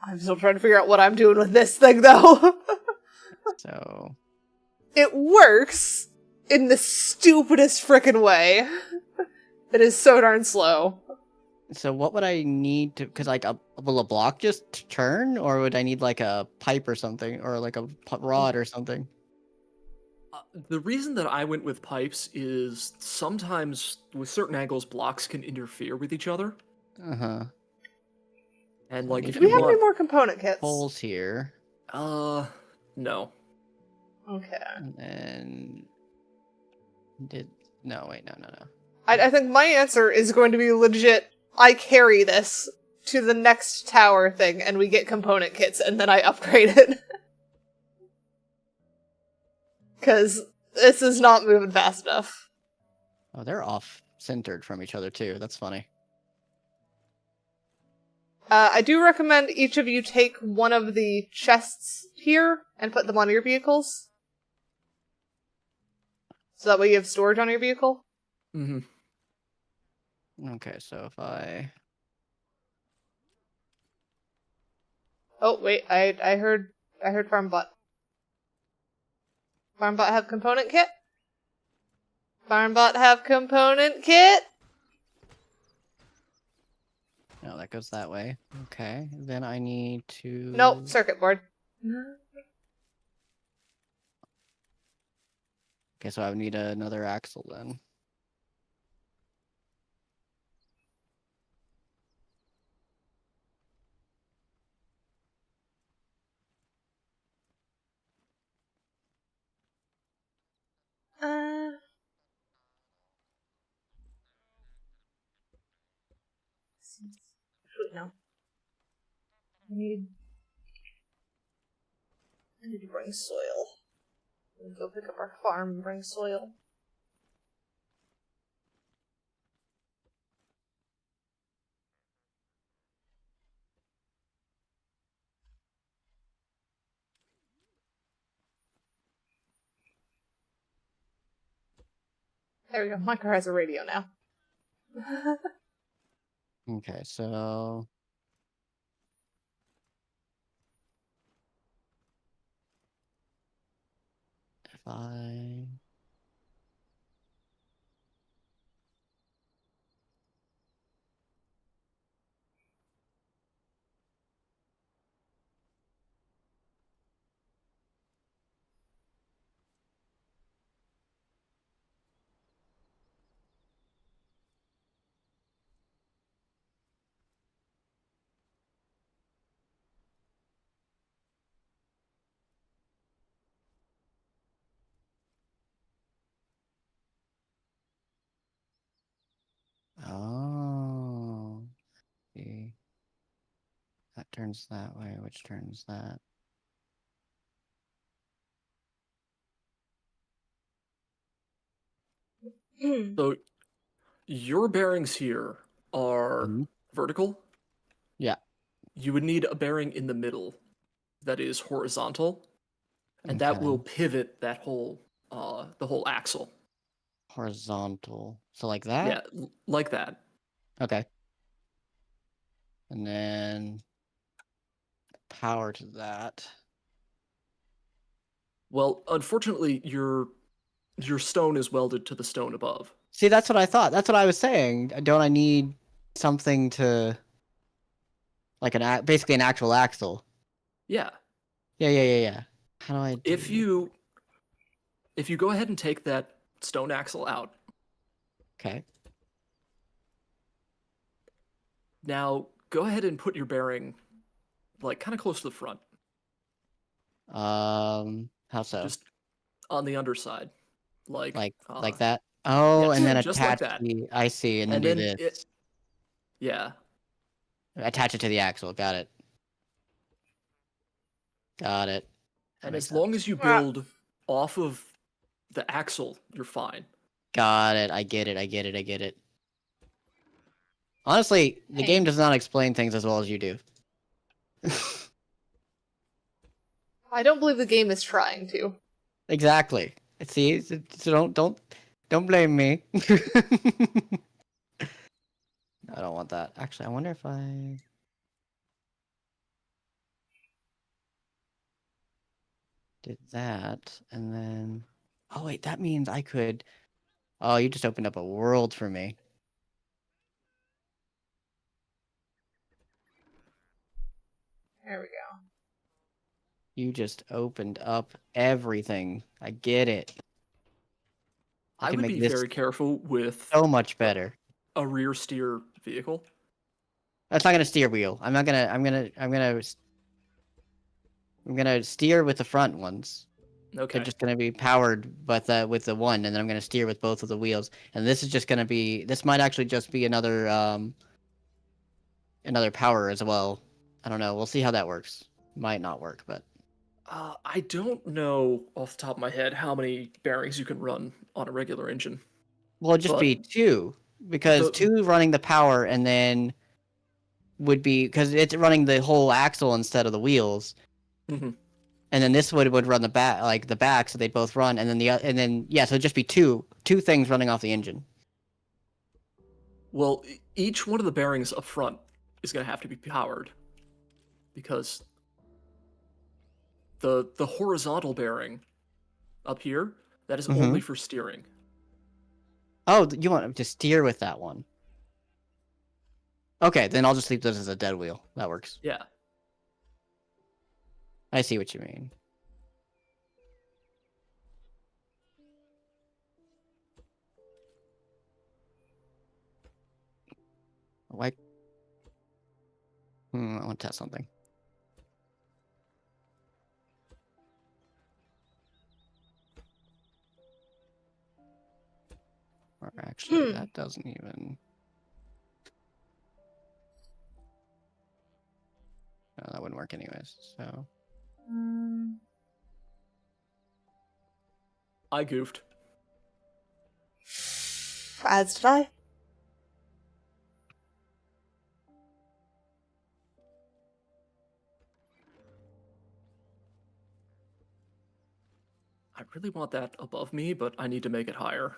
I'm still trying to figure out what I'm doing with this thing, though.
So...
It works in the stupidest frickin' way. It is so darn slow.
So what would I need to... Because, like, will a block just turn? Or would I need, like, a pipe or something? Or, like, a rod or something?
The reason that I went with pipes is sometimes with certain angles, blocks can interfere with each other.
Uh-huh.
And like,
Do
if
Do we
you
have any
want,
more component kits?
Holes here.
no.
Okay.
And then... No, wait, no.
I think my answer is going to be legit, I carry this to the next tower thing, and we get component kits, and then I upgrade it. Because this is not moving fast enough.
Oh, they're off-centered from each other, too. That's funny.
I do recommend each of you take one of the chests here and put them on your vehicles. So that way you have storage on your vehicle.
Mm-hmm.
Okay, so if I...
Oh, wait, I heard Farmbot. Farmbot have component kit? Farmbot have component kit?
No, that goes that way. Okay, then I need to...
Nope, circuit board.
Okay, so I would need another axle then.
Wait, no. I need to bring soil. We go pick up our farm and bring soil. There we go. My car has a radio now.
Okay, so if I oh, see, that turns that way, which turns that.
So your bearings here are
Mhm.
vertical.
Yeah.
You would need a bearing in the middle that is horizontal, and that will
Okay.
pivot that whole the whole axle.
Horizontal. So like that?
Yeah, like that.
Okay. And then power to that.
Well, unfortunately, your stone is welded to the stone above.
See, that's what I thought. That's what I was saying. Don't I need something to like basically an actual axle?
Yeah.
Yeah. How do I do
If you go ahead and take that stone axle out,
Okay.
now go ahead and put your bearing like kind of close to the front,
How so?
just on the underside,
Like that? Oh, and
yes,
then
just like
attach
that,
the I see, and then
and
do
then
this.
yeah,
Attach it to the axle. Got it. Got it. That
and
makes
as long
sense.
as you
Ah,
build off of the axle, you're fine.
Got it. I get it. Honestly, the
hey.
game does not explain things as well as you do.
I don't believe the game is trying to.
Exactly. See, so don't blame me. I don't want that. Actually, I wonder if I did that and then. Oh wait, that means I could. Oh, you just opened up a world for me.
There we go.
You just opened up everything. I get it. I
I
can
would
make
be
this
very careful with
so much
a,
better.
a rear steer vehicle.
That's not gonna steer wheel. I'm not gonna. I'm gonna steer with the front ones. They're
Okay.
just gonna be powered with the one, and then I'm gonna steer with both of the wheels. And this is just gonna be. This might actually just be another power as well. I don't know. We'll see how that works. Might not work, but
I don't know off the top of my head how many bearings you can run on a regular engine,
well, it'll just
but
be two because
the
two running the power, and then would be because it's running the whole axle instead of the wheels.
Mhm.
And then this would run the back, like the back, so they'd both run, and then yeah, so it'd just be two things running off the engine.
well, each one of the bearings up front is going to have to be powered because the horizontal bearing up here, that is
Mm-hmm.
only for steering.
Oh, you want to steer with that one? Okay, then I'll just leave this as a dead wheel. That works.
Yeah.
I see what you mean. Why? I want to test something. Or actually, that doesn't even. mark anyways, so...
I goofed.
As did I.
I really want that above me, but I need to make it higher.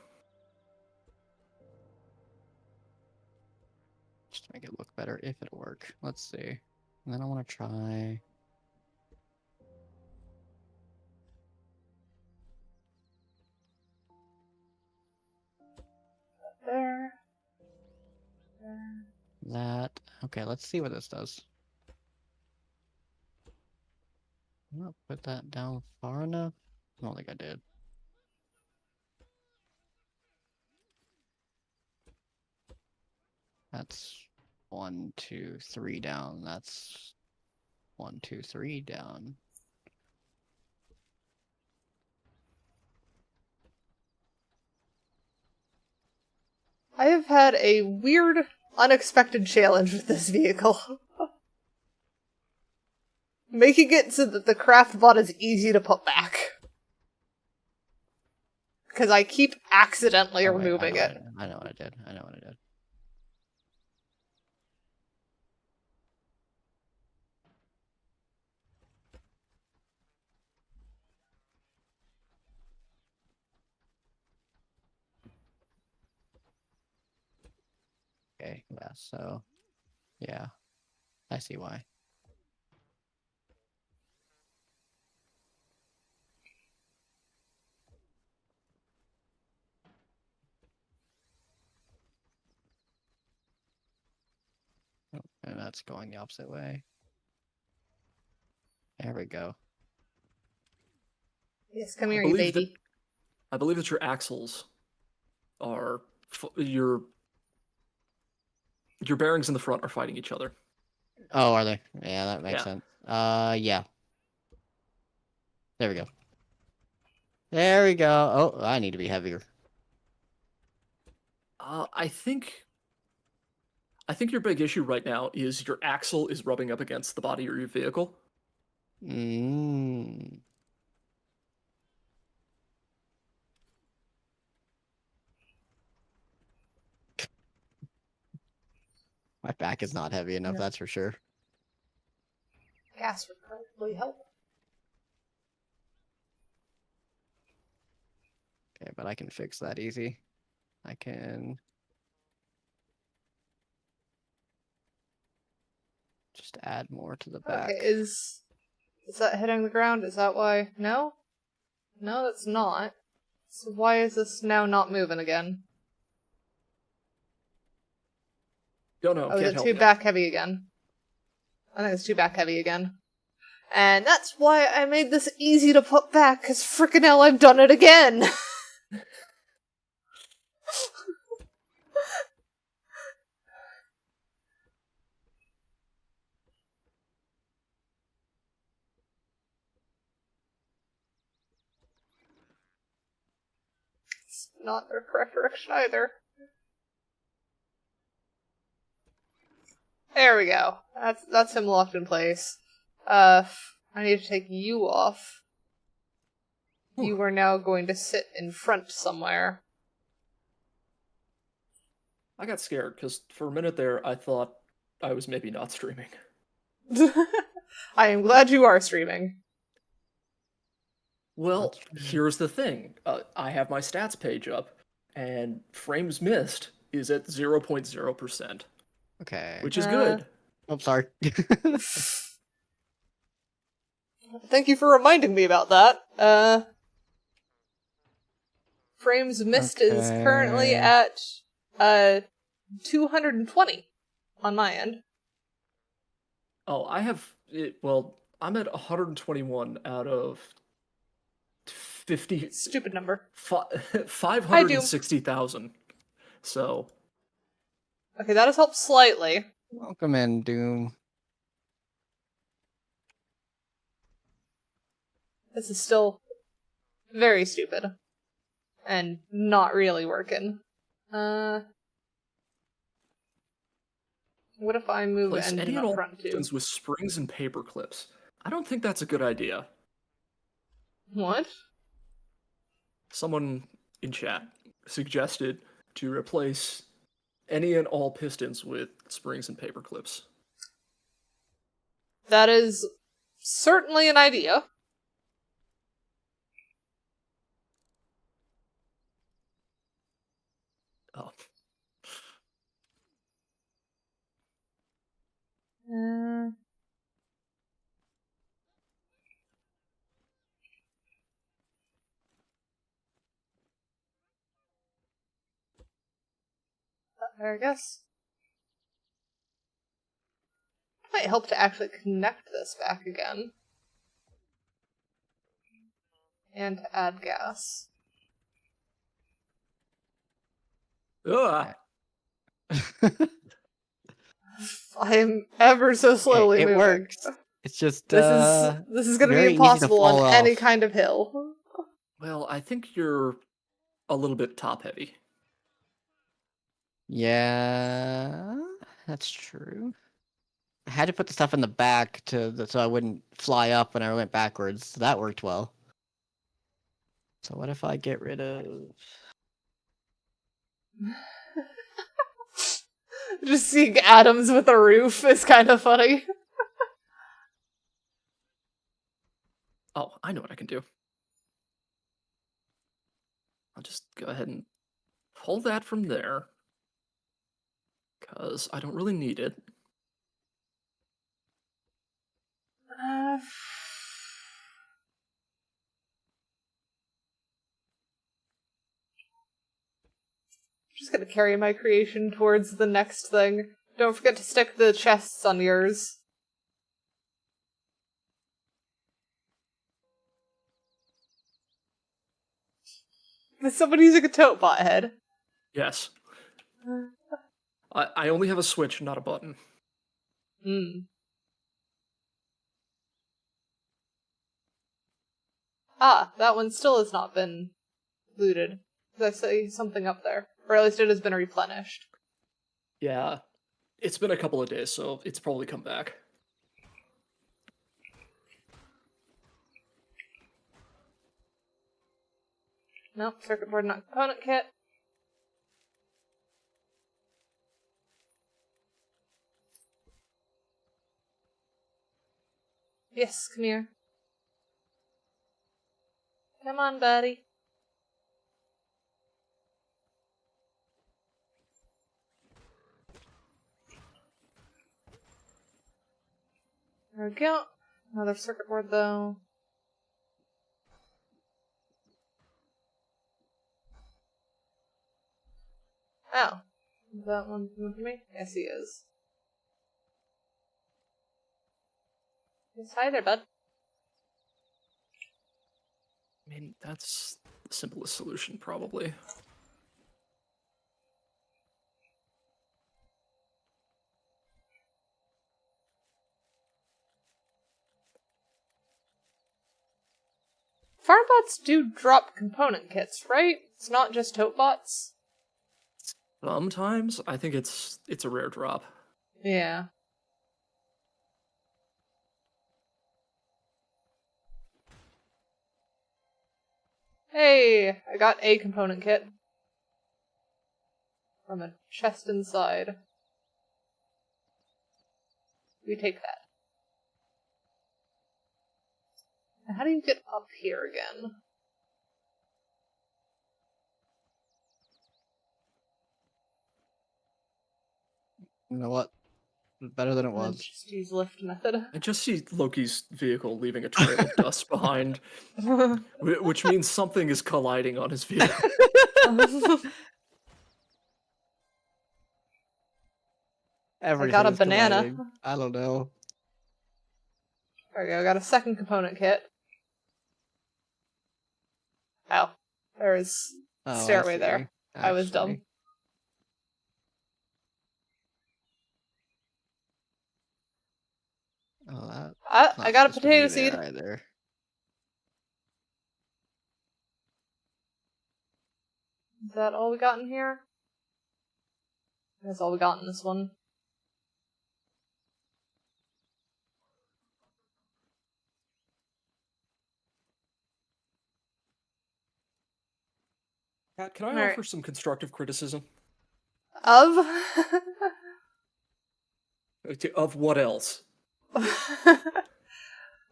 Just to make it look better if it'll work. Let's see. And then I want to try...
There.
that. Okay, let's see what this does. I'm gonna put that down far enough. I don't think I did. That's 1, 2, 3 down. That's 1, 2, 3 down.
I have had a weird, unexpected challenge with this vehicle. Making it so that the craft bot is easy to put back. Because I keep accidentally
Oh, wait,
removing it.
I know what I did. I know what I did. Okay, yeah, so... Yeah. I see why. Oh, and that's going the opposite way. There we go.
Yes, come
I
here, you
believe
baby.
I believe that your axles are your bearings in the front are fighting each other.
Oh, are they? Yeah, that makes
Yeah.
sense. Yeah. There we go. There we go. Oh, I need to be heavier.
I think your big issue right now is your axle is rubbing up against the body of your vehicle.
Mm. My back is not heavy enough,
No.
that's for sure.
Gas would probably help.
Okay, but I can fix that easy. I can... just add more to the back.
Okay, is that hitting the ground? Is that why? No? No, that's not. So why is this now not moving again?
Don't know.
Oh, is
Can't
it
help
too
you.
back heavy again? I think it's too back heavy again. And that's why I made this easy to put back, cause frickin' hell, I've done it again! It's not the correct direction either. There we go. That's him locked in place. I need to take you off. You are now going to sit in front somewhere.
I got scared because for a minute there I thought I was maybe not streaming.
I am glad you are streaming.
Well, here's the thing. I have my stats page up, and frames missed is at 0.0%,
Okay.
which is good.
Oh, sorry.
Thank you for reminding me about that. Frames missed is currently
Okay.
at 220 on my end.
Oh, I have it. Well, I'm at 121 out of 50,
Stupid number.
560,000. So
Okay, that has helped slightly.
Welcome in, Doom.
This is still very stupid. And not really working. What if I move
Place
engine
any and
up
all
front too?
pistons with springs and paper clips. I don't think that's a good idea.
What?
Someone in chat suggested to replace any and all pistons with springs and paper clips.
That is certainly an idea.
Oh.
I guess. Might help to actually connect this back again. And to add gas.
Ugh.
I'm ever so slowly
it
moving.
works. It's just
This is going to be
very easy to
impossible on
fall
any
off.
kind of hill.
Well, I think you're a little bit top heavy.
Yeah, that's true. I had to put the stuff in the back so I wouldn't fly up when I went backwards. So that worked well. So what if I get rid of...
Just seeing atoms with a roof is kind of funny.
Oh, I know what I can do. I'll just go ahead and pull that from there. Because I don't really need it.
Just gonna carry my creation towards the next thing. Don't forget to stick the chests on yours. Is somebody using a tote bot head?
Yes. I only have a switch, not a button.
Hmm. Ah, that one still has not been looted. I see something up there. Or at least it has been replenished.
Yeah. It's been a couple of days, so it's probably come back.
Nope, circuit board not component kit. Yes, come here. Come on, buddy. There we go. Another circuit board, though. Oh. Is that one coming for me? Yes, he is. Yes, hi there, bud.
I mean, that's the simplest solution, probably.
Farmbots do drop component kits, right? It's not just tote bots?
Sometimes I think it's a rare drop.
Yeah. Hey, I got a component kit. From a chest inside. We take that. Now, how do you get up here again?
You know what? Better than it was.
Just use lift method.
I just see Loki's vehicle leaving a trail of dust behind, which means something is colliding on his vehicle.
I got a banana.
Colliding. I don't know.
There we go, I got a second component kit. Oh, there is stairway there. I was dumb.
Oh,
I got a potato seed.
Either.
Is that all we got in here? That's all we got in this one.
Kat, can I
Alright.
offer some constructive criticism?
Of?
Of what else?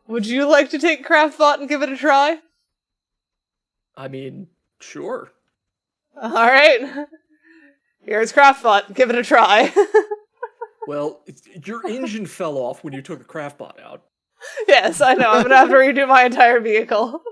Would you like to take Craftbot and give it a try?
I mean, sure.
Alright. Here's Craftbot, give it a try.
Well, your engine fell off when you took a craftbot out.
Yes, I know, I'm gonna have to redo my entire vehicle.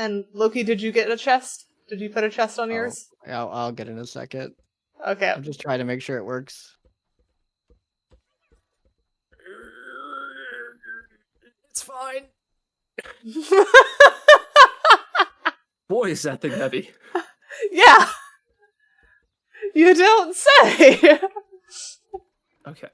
And Loki, did you get a chest? Did you put a chest on yours?
I'll get in a second.
Okay.
I'm just trying to make sure it works.
It's fine. Boy, is that thing heavy.
Yeah! You don't say!
Okay.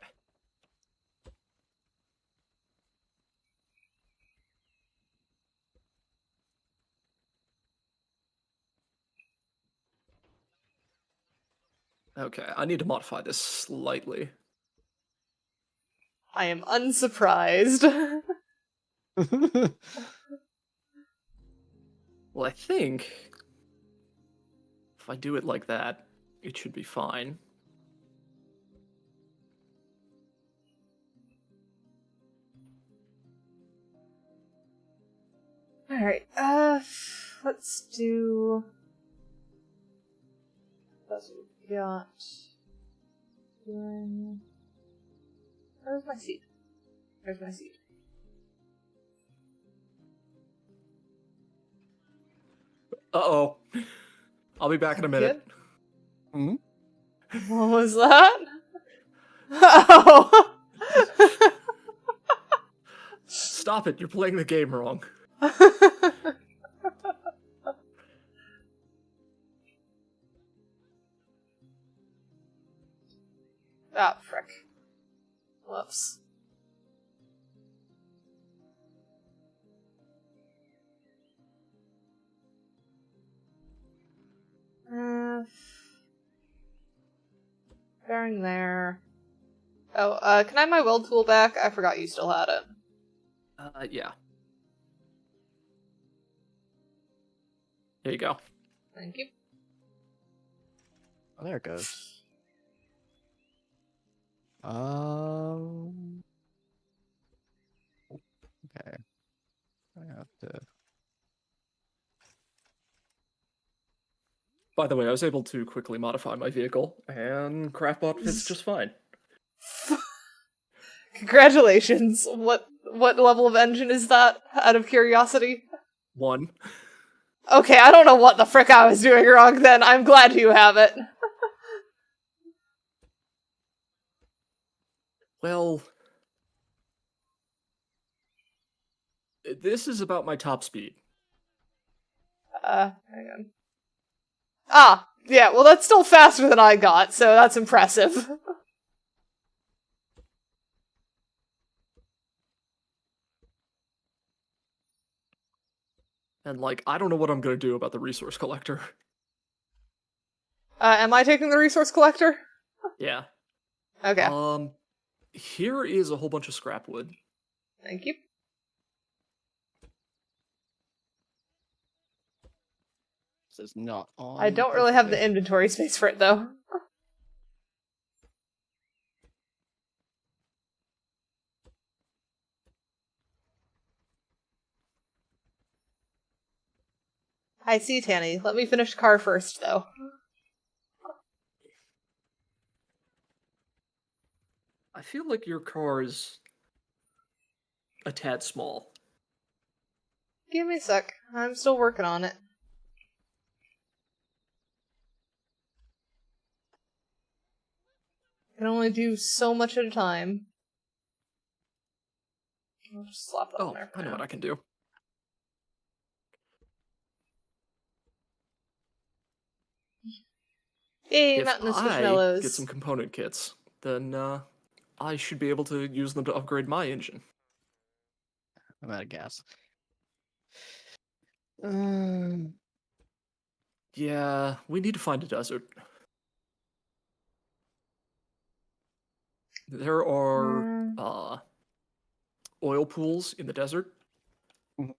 Okay, I need to modify this slightly.
I am unsurprised.
Well, I think if I do it like that, it should be fine.
Alright, let's do... That's what we got. Where's my seed? Where's my seed?
Uh-oh. I'll be back in a minute.
Hmm?
What was that? Oh!
Stop it, you're playing the game wrong.
Ah, frick. Whoops. Bearing there. Oh, can I have my weld tool back? I forgot you still had it.
Yeah. There you go.
Thank you.
Oh, there it goes. Okay. I have to.
By the way, I was able to quickly modify my vehicle, and Craftbot fits just fine.
Congratulations. What level of engine is that, out of curiosity?
1.
Okay, I don't know what the frick I was doing wrong then. I'm glad you have it.
Well, this is about my top speed.
Hang on. Ah, yeah, well that's still faster than I got, so that's impressive.
And, like, I don't know what I'm gonna do about the resource collector.
Am I taking the resource collector?
Yeah.
Okay.
Here is a whole bunch of scrap wood.
Thank you.
This is not on.
I don't really have the
perfectly.
inventory space for it, though. I see, Tanny. Let me finish car first, though.
I feel like your car is a tad small.
Give me a sec. I'm still working on it. Can only do so much at a time. I'll just slap that on
Oh,
there for
I know
now.
what I can do.
Yay,
If
mountain of
I
squishmallows.
get some component kits, then I should be able to use them to upgrade my engine.
I'm out of gas.
Yeah, we need to find a desert. There are oil pools in the desert.
Mhm.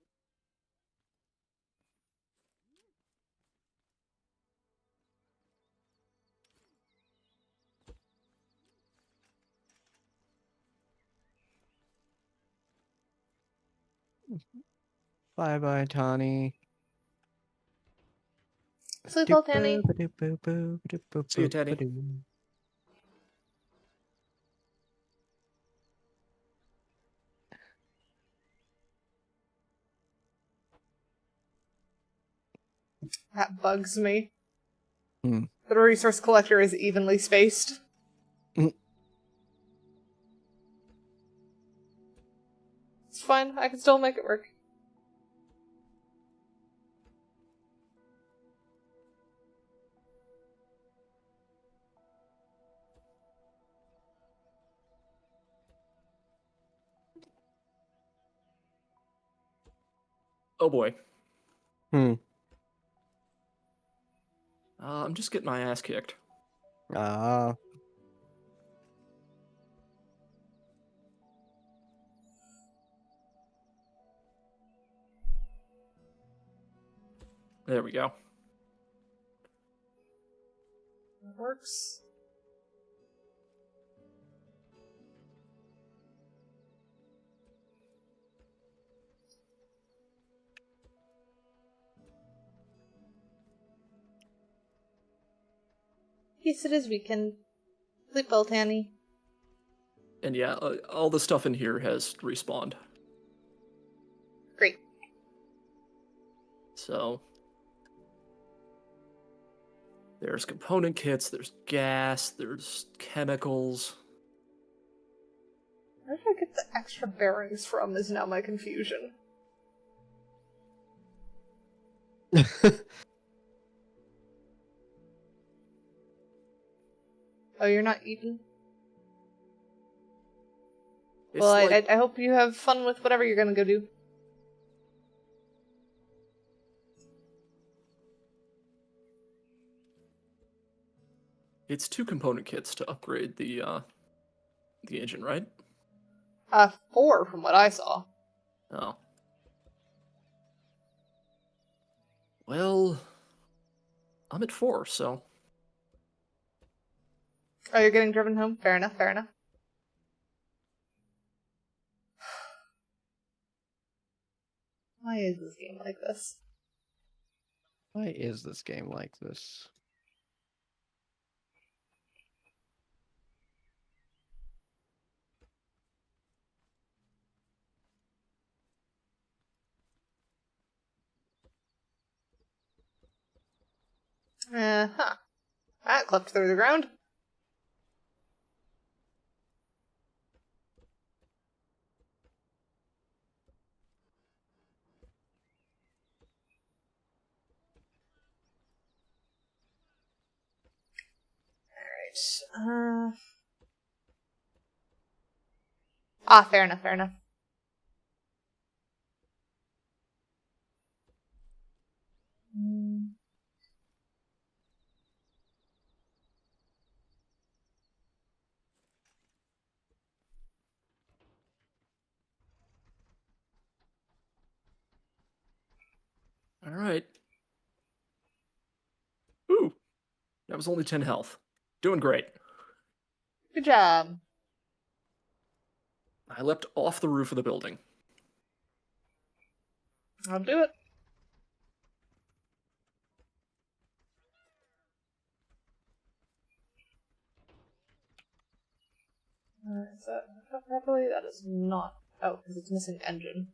Bye bye, Tawny.
Sleep well, Tanny.
See you, Teddy.
That bugs me.
Hmm.
The resource collector is evenly spaced.
Mm.
It's fine. I can still make it work.
Oh boy.
Hmm.
I'm just getting my ass kicked.
Ah.
There we go.
That works. Yes, it is weekend. Sleep well, Tanny.
And yeah, all the stuff in here has respawned.
Great.
So there's component kits, there's gas, there's chemicals.
Where did I get the extra bearings from is now my confusion. Oh, you're not eating?
It's
Well,
like,
I hope you have fun with whatever you're gonna go do.
it's 2 component kits to upgrade the engine, right?
4 from what I saw.
Oh. Well, I'm at 4, so
Oh, you're getting driven home? Fair enough, fair enough. Why is this game like this?
Why is this game like this?
Huh. That clipped through the ground. Alright, fair enough, fair enough.
alright. Ooh, that was only 10 health. Doing great.
Good job.
I leapt off the roof of the building.
I'll do it. Is that hooked up properly? That is not. Oh, because it's missing engine.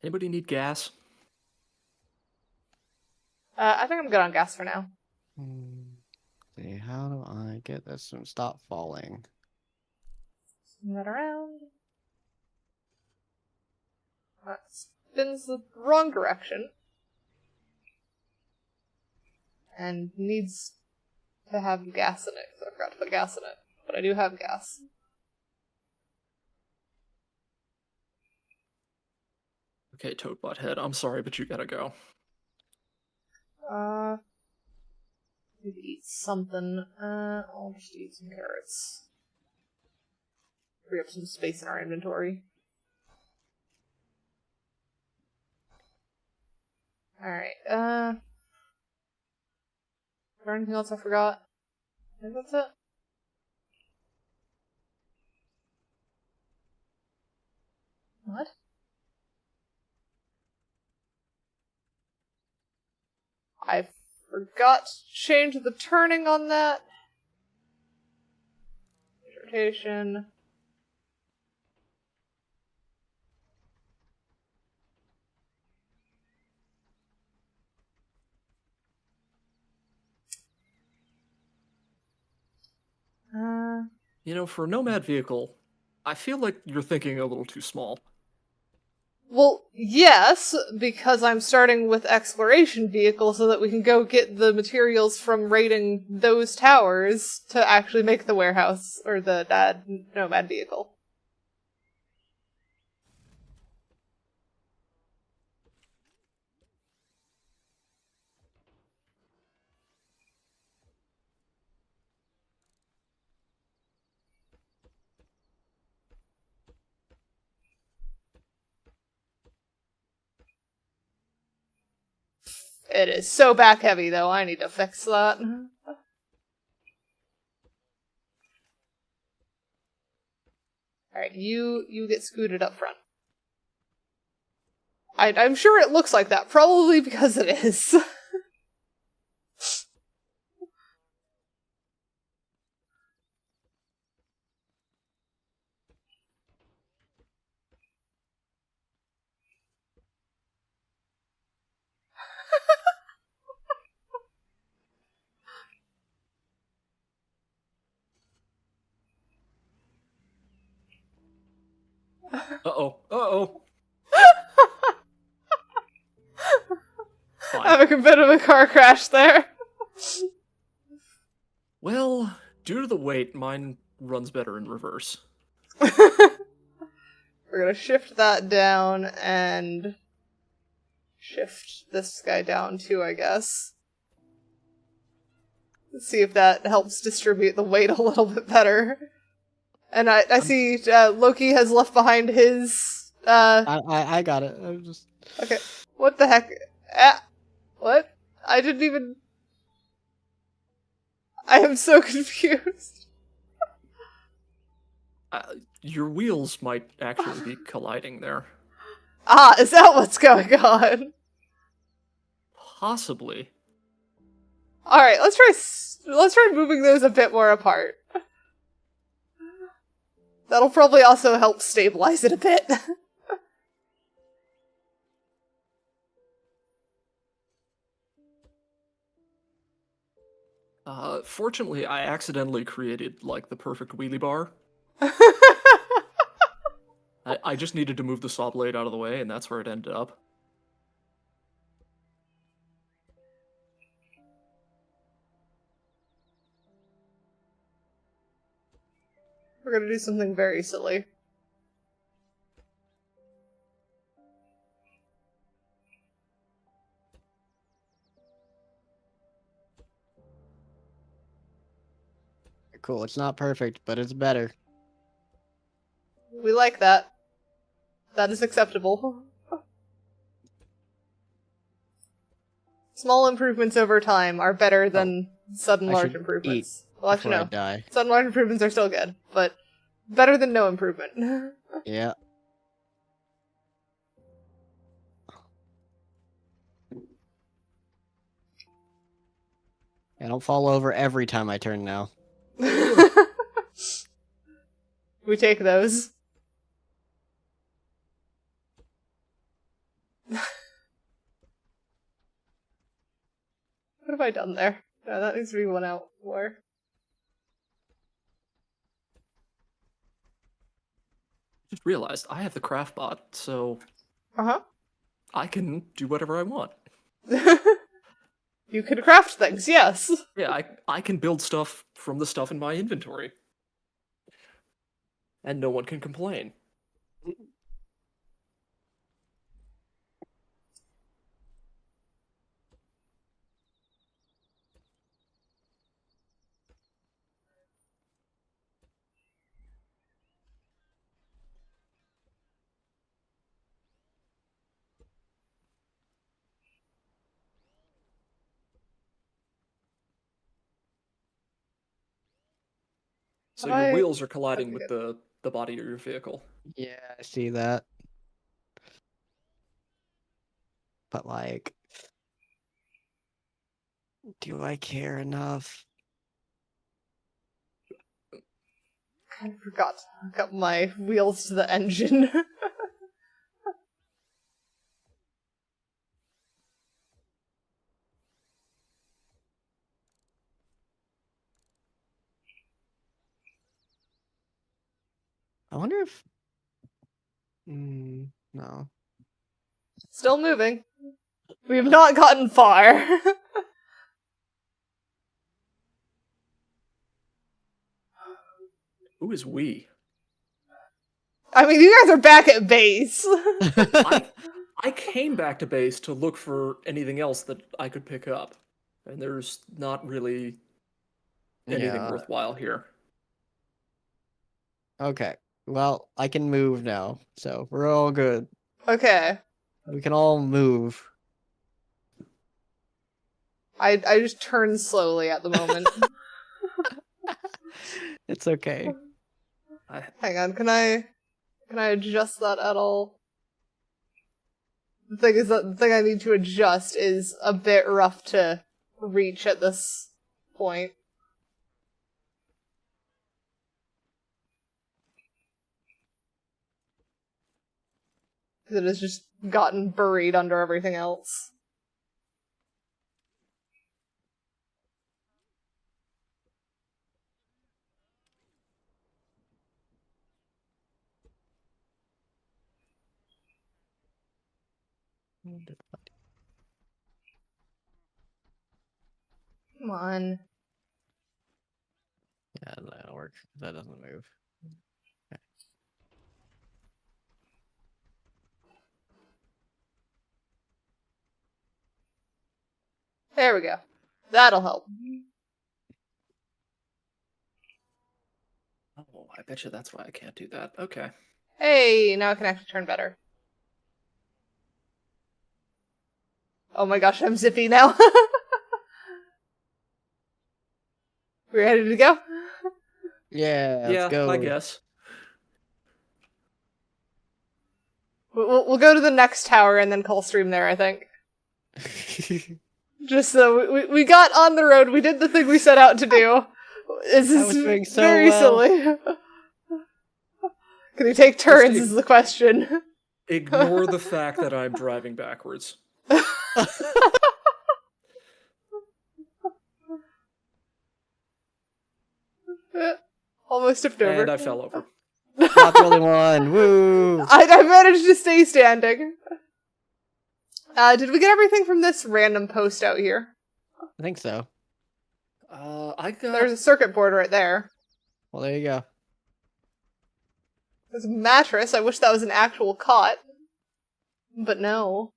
Anybody need gas?
I think I'm good on gas for now.
See, how do I get this to stop falling?
Spin that around. That spins the wrong direction. and needs to have gas in it, because I forgot to put gas in it. But I do have gas.
Okay, Toad Butthead, I'm sorry, but you gotta go.
Need to eat something. I'll just eat some carrots. Free up some space in our inventory. Alright, is there anything else I forgot? I think that's it. What? I forgot to change the turning on that. Rotation.
You know, for a nomad vehicle, I feel like you're thinking a little too small.
Well, yes, because I'm starting with exploration vehicle so that we can go get the materials from raiding those towers to actually make the warehouse, or the nomad vehicle. It is so back heavy, though. I need to fix that. Alright, you get scooted up front. I'm sure it looks like that, probably because it is.
Uh-oh. Uh-oh. Fine.
Having a bit of a car crash there.
Well, due to the weight, mine runs better in reverse.
We're gonna shift that down and shift this guy down too, I guess. Let's see if that helps distribute the weight a little bit better. And I see Loki has left behind his
I got it. I'm just...
Okay. What the heck? What? I didn't even... I am so confused.
Your wheels might actually be colliding there.
Ah, is that what's going on?
Possibly.
Alright, let's try moving those a bit more apart. That'll probably also help stabilize it a bit.
Fortunately, I accidentally created, like, the perfect wheelie bar. I just needed to move the saw blade out of the way, and that's where it ended up.
We're gonna do something very silly.
Cool, it's not perfect, but it's better.
We like that. That is acceptable. Small improvements over time are better than sudden
I
large
should
improvements.
eat
Well, actually,
before I
no.
die.
Sudden large improvements are still good, but better than no improvement.
Yeah. I don't fall over every time I turn now.
We take those. What have I done there? No, that needs to be one out more.
Just realized I have the craft bot, so
Uh-huh.
I can do whatever I want.
You can craft things, yes.
Yeah, I can build stuff from the stuff in my inventory. And no one can complain. So your wheels are colliding with the body of your vehicle.
Yeah, I see that. But like, do I care enough?
I forgot to hook up my wheels to the engine.
I wonder if. No.
Still moving. We've not gotten far.
Who is we?
I mean, you guys are back at base.
I came back to base to look for anything else that I could pick up. And there's not really anything
Yeah.
worthwhile here.
Okay. Well, I can move now, so we're all good.
Okay.
We can all move.
I just turn slowly at the moment.
It's okay.
Hang on, can I adjust that at all? The thing is that the thing I need to adjust is a bit rough to reach at this point. Because it has just gotten buried under everything else. Come on.
Yeah, that'll work. That doesn't move.
There we go. That'll help.
Oh, I bet you that's why I can't do that. Okay.
Hey, now I can actually turn better. Oh my gosh, I'm zippy now. We're ready to go?
Yeah,
Yeah,
let's go.
I guess.
We'll go to the next tower and then call stream there, I think. Just so we got on the road, we did the thing we set out to do. This
I
is
was doing so
very
well.
silly. Can you take turns is the question.
Ignore the fact that I'm driving backwards.
Almost tipped over.
And I fell over.
Not the only one. Woo!
I managed to stay standing. Did we get everything from this random post out here?
I think so.
I got...
There's a circuit board right there.
Well, there you go.
There's a mattress. I wish that was an actual cot. But no.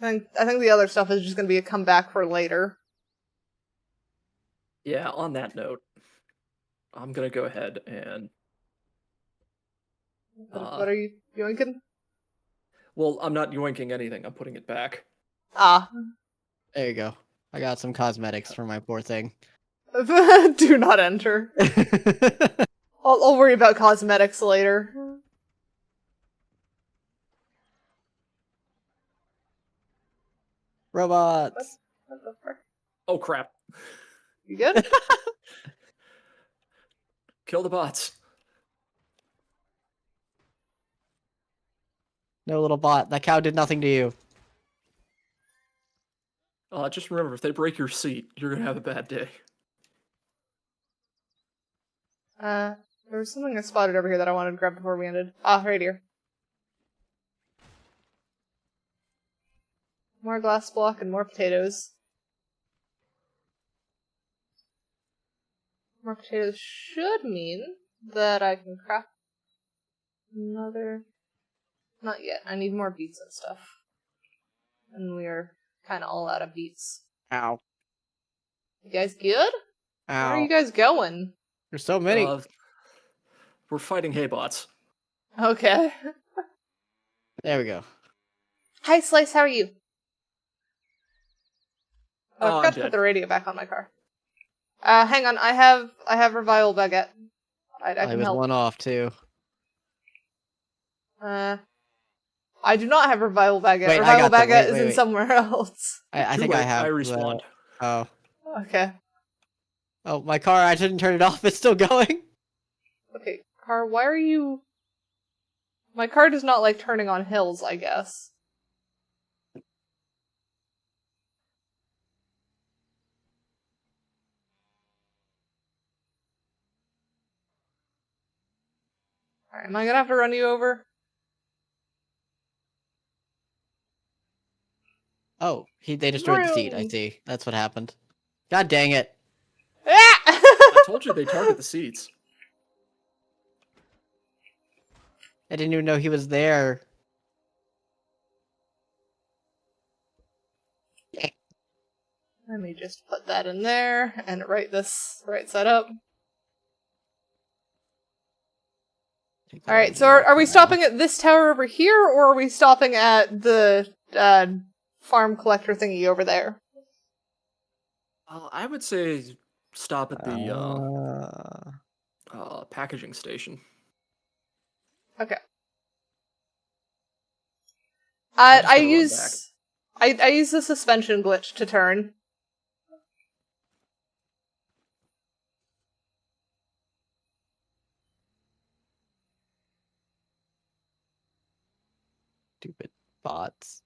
I think the other stuff is just going to be a comeback for later.
Yeah, on that note, I'm gonna go ahead and...
What are you yoinking?
Well, I'm not yoinking anything. I'm putting it back.
Ah.
There you go. I got some cosmetics for my poor thing.
Do not enter. I'll worry about cosmetics later.
Robots.
What the fuck?
Oh, crap.
You good?
Kill the bots.
No, little bot. That cow did nothing to you.
Just remember, if they break your seat, you're gonna have a bad day.
There was something I spotted over here that I wanted to grab before we ended. Ah, right here. More glass block and more potatoes. More potatoes should mean that I can craft another... Not yet. I need more beets and stuff. And we are kind of all out of beets.
Ow.
You guys good?
Ow.
Where are you guys going?
There's so many.
We're fighting haybots.
Okay.
There we go.
Hi, Slice, how are you? Oh, I
I'm
forgot to put
dead.
the radio back on my car. Hang on, I have revival baguette. I
I
can
was
help.
one off too.
I do not have revival baguette.
Wait, I
Revival
got them.
baguette
Wait,
is in
wait.
somewhere else.
I
Too
think I
late,
have.
I respawned.
Oh.
Okay.
Oh, my car, I didn't turn it off. It's still going.
Okay, car, why are you... My car does not like turning on hills, I guess. Alright, am I gonna have to run you over?
Oh, they destroyed the seat. I
Vroom.
see. That's what happened. God dang it.
Ah!
I told you they target the seats.
I didn't even know he was there.
Let me just put that in there and write this right side up. Alright, so are we stopping at this tower over here, or are we stopping at the farm collector thingy over there?
I would say stop at the packaging station.
Okay.
I'm just
I
gonna run
use I use the suspension glitch to turn.
Stupid bots.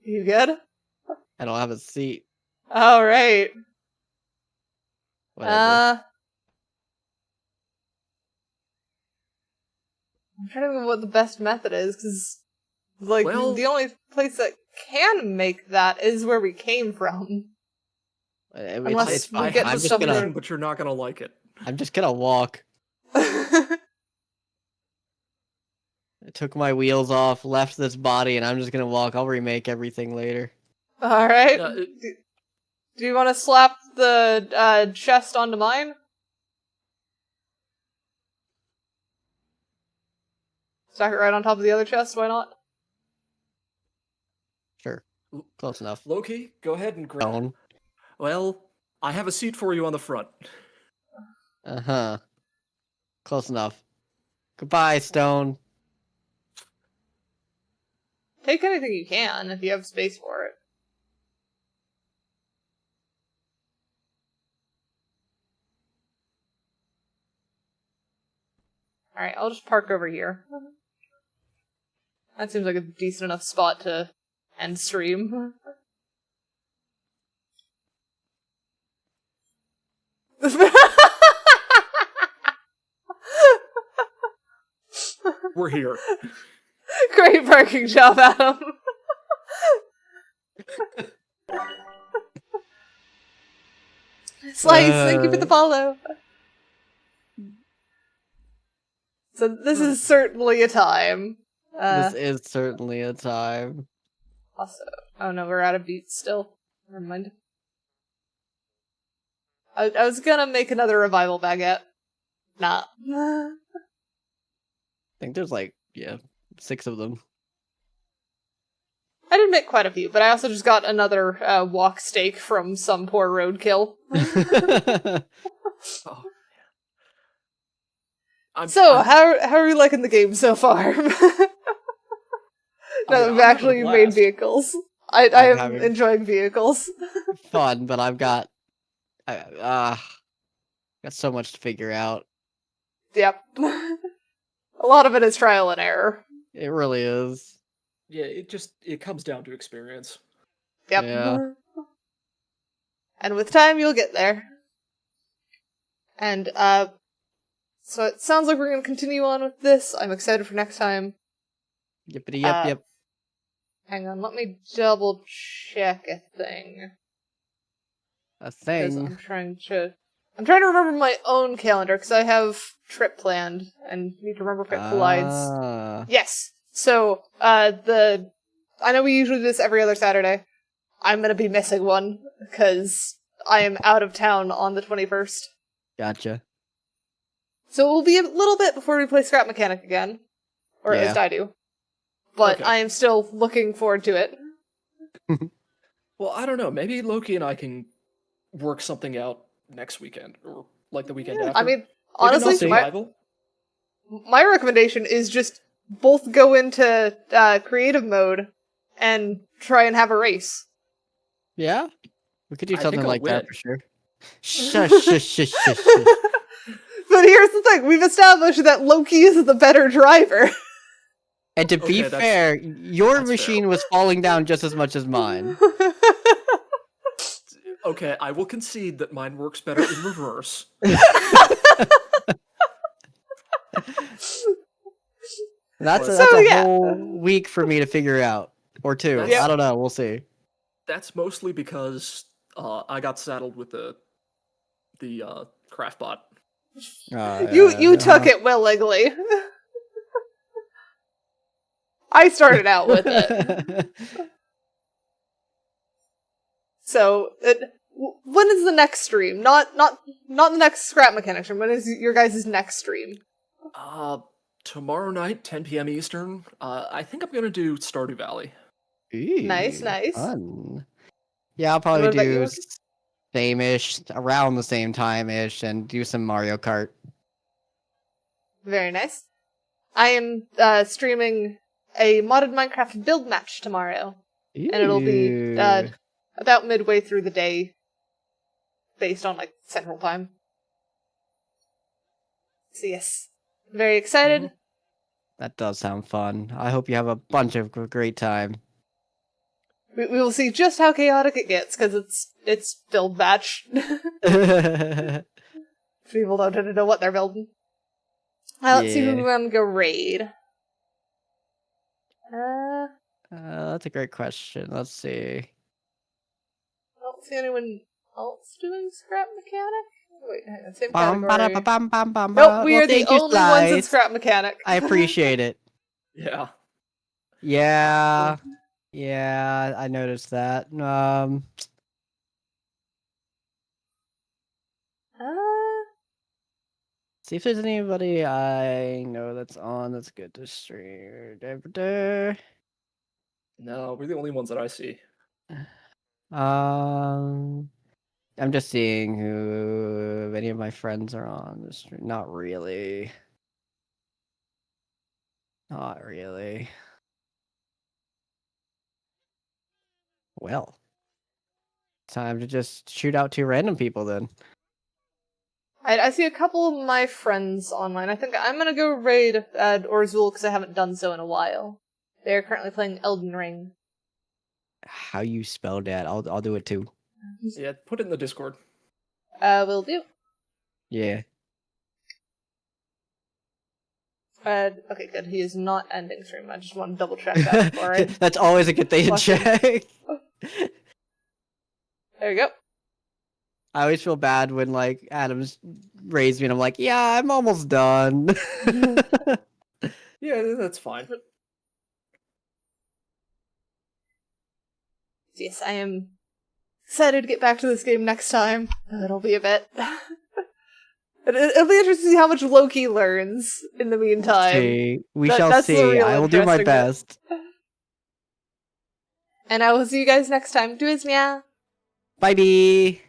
You good?
I don't have a seat.
Alright.
Whatever.
I'm trying to think of what the best method is, because, like,
Well-
the only place that can make that is where we came from. Unless
It's
we
fine.
get to
I'm just
some
gonna.
road.
But you're not gonna like it.
I'm just gonna walk. I took my wheels off, left this body, and I'm just gonna walk. I'll remake everything later.
Alright.
Yeah,
Do you want to slap the chest onto mine? Stack it right on top of the other chest, why not?
Sure. Close enough.
Loki, go ahead and grab.
Stone.
Well, I have a seat for you on the front.
Uh-huh. Close enough. Goodbye, Stone.
Take anything you can, if you have space for it. Alright, I'll just park over here. That seems like a decent enough spot to end stream.
We're here.
Great parking job, Adam. Slice, thank you for the follow. So this is certainly a time.
This is certainly a time.
Also, oh no, we're out of beats still. Never mind. I was gonna make another revival baguette. Nah.
I think there's like, 6 of them.
I did make quite a few, but I also just got another walk steak from some poor roadkill.
Oh.
How are you liking the game so far? Now that we've actually made vehicles. I am
having-
enjoying vehicles.
Fun, but I've got so much to figure out.
Yep. A lot of it is trial and error.
It really is.
Yeah, it comes down to experience.
Yep.
Yeah.
And with time, you'll get there. And, so it sounds like we're going to continue on with this. I'm excited for next time.
Yippity yip yip.
Hang on, let me double check a thing.
A
'Cause
thing.
I'm trying to remember my own calendar, because I have trip planned, and need to remember if it collides.
Ah.
Yes! So, I know we usually do this every other Saturday. I'm gonna be missing one, because I am out of town on the 21st.
Gotcha.
So it will be a little bit before we play Scrap Mechanic again. Or at
Yeah.
least I do. But
Okay.
I am still looking forward to it.
Well, I don't know. Maybe Loki and I can work something out next weekend, or like the weekend after.
I mean,
Maybe
honestly,
not survival.
my recommendation is just both go into creative mode and try and have a race.
Yeah? We could do
I
something
think I'll
like that
win.
for sure. Shush, shush, shush, shush, shush.
But here's the thing, we've established that Loki is the better driver.
And to be
Okay,
fair, your
that's
machine
fair.
was falling down just as much as mine.
Okay, I will concede that mine works better in reverse.
That's
So,
a
yeah.
whole week for me to figure out. Or two.
That's-
I don't know. We'll see.
That's mostly because I got saddled with the craft bot.
You took it willingly. I started out with it. So, when is the next stream? Not the next Scrap Mechanic stream. When is your guys' next stream?
Tomorrow night, 10 p.m. Eastern. I think I'm gonna do Stardew Valley.
Nice, nice.
Fun. Yeah, I'll
And
probably
what about you,
do
Loki?
same-ish, around the same time-ish, and do some Mario Kart.
Very nice. I am streaming a modded Minecraft build match tomorrow. And it'll be
Ooh.
about midway through the day, based on, like, Central Time. So yes, very excited.
That does sound fun. I hope you have a bunch of great time.
We will see just how chaotic it gets, because it's build match. People don't know what they're building. Let's see who
Yeah.
we want to go raid.
That's a great question. Let's see.
I don't see anyone else doing Scrap Mechanic. Wait, hang on, same
Bum,
category.
ba, bum, bum, bum,
Nope, we
well,
are the
thank you,
only ones in
Slides.
Scrap Mechanic.
I appreciate it.
Yeah.
Yeah. Yeah, I noticed that. See if there's anybody I know that's on that's good to stream.
No, we're the only ones that I see.
I'm just seeing who if any of my friends are on the stream. Not really. Not really. Well, time to just shoot out two random people then.
I see a couple of my friends online. I think I'm gonna go raid Orzul because I haven't done so in a while. They're currently playing Elden Ring.
How you spell that? I'll do it too.
Yeah, put it in the Discord.
Will do.
Yeah.
Okay, good. He is not ending stream. I just want to double check that before I...
That's always a good thing to
Watch it.
check.
There you go.
I always feel bad when like Adams raised me and I'm like, yeah, I'm almost done.
Yeah, that's fine.
Yes, I am excited to get back to this game next time. It'll be a bit. It'll be interesting to see how much Loki learns in the meantime.
See, we
That-
shall
that's the
see.
real
I will do my
interesting bit.
best.
And I will see you guys next time. Do as meow.
Bye bye.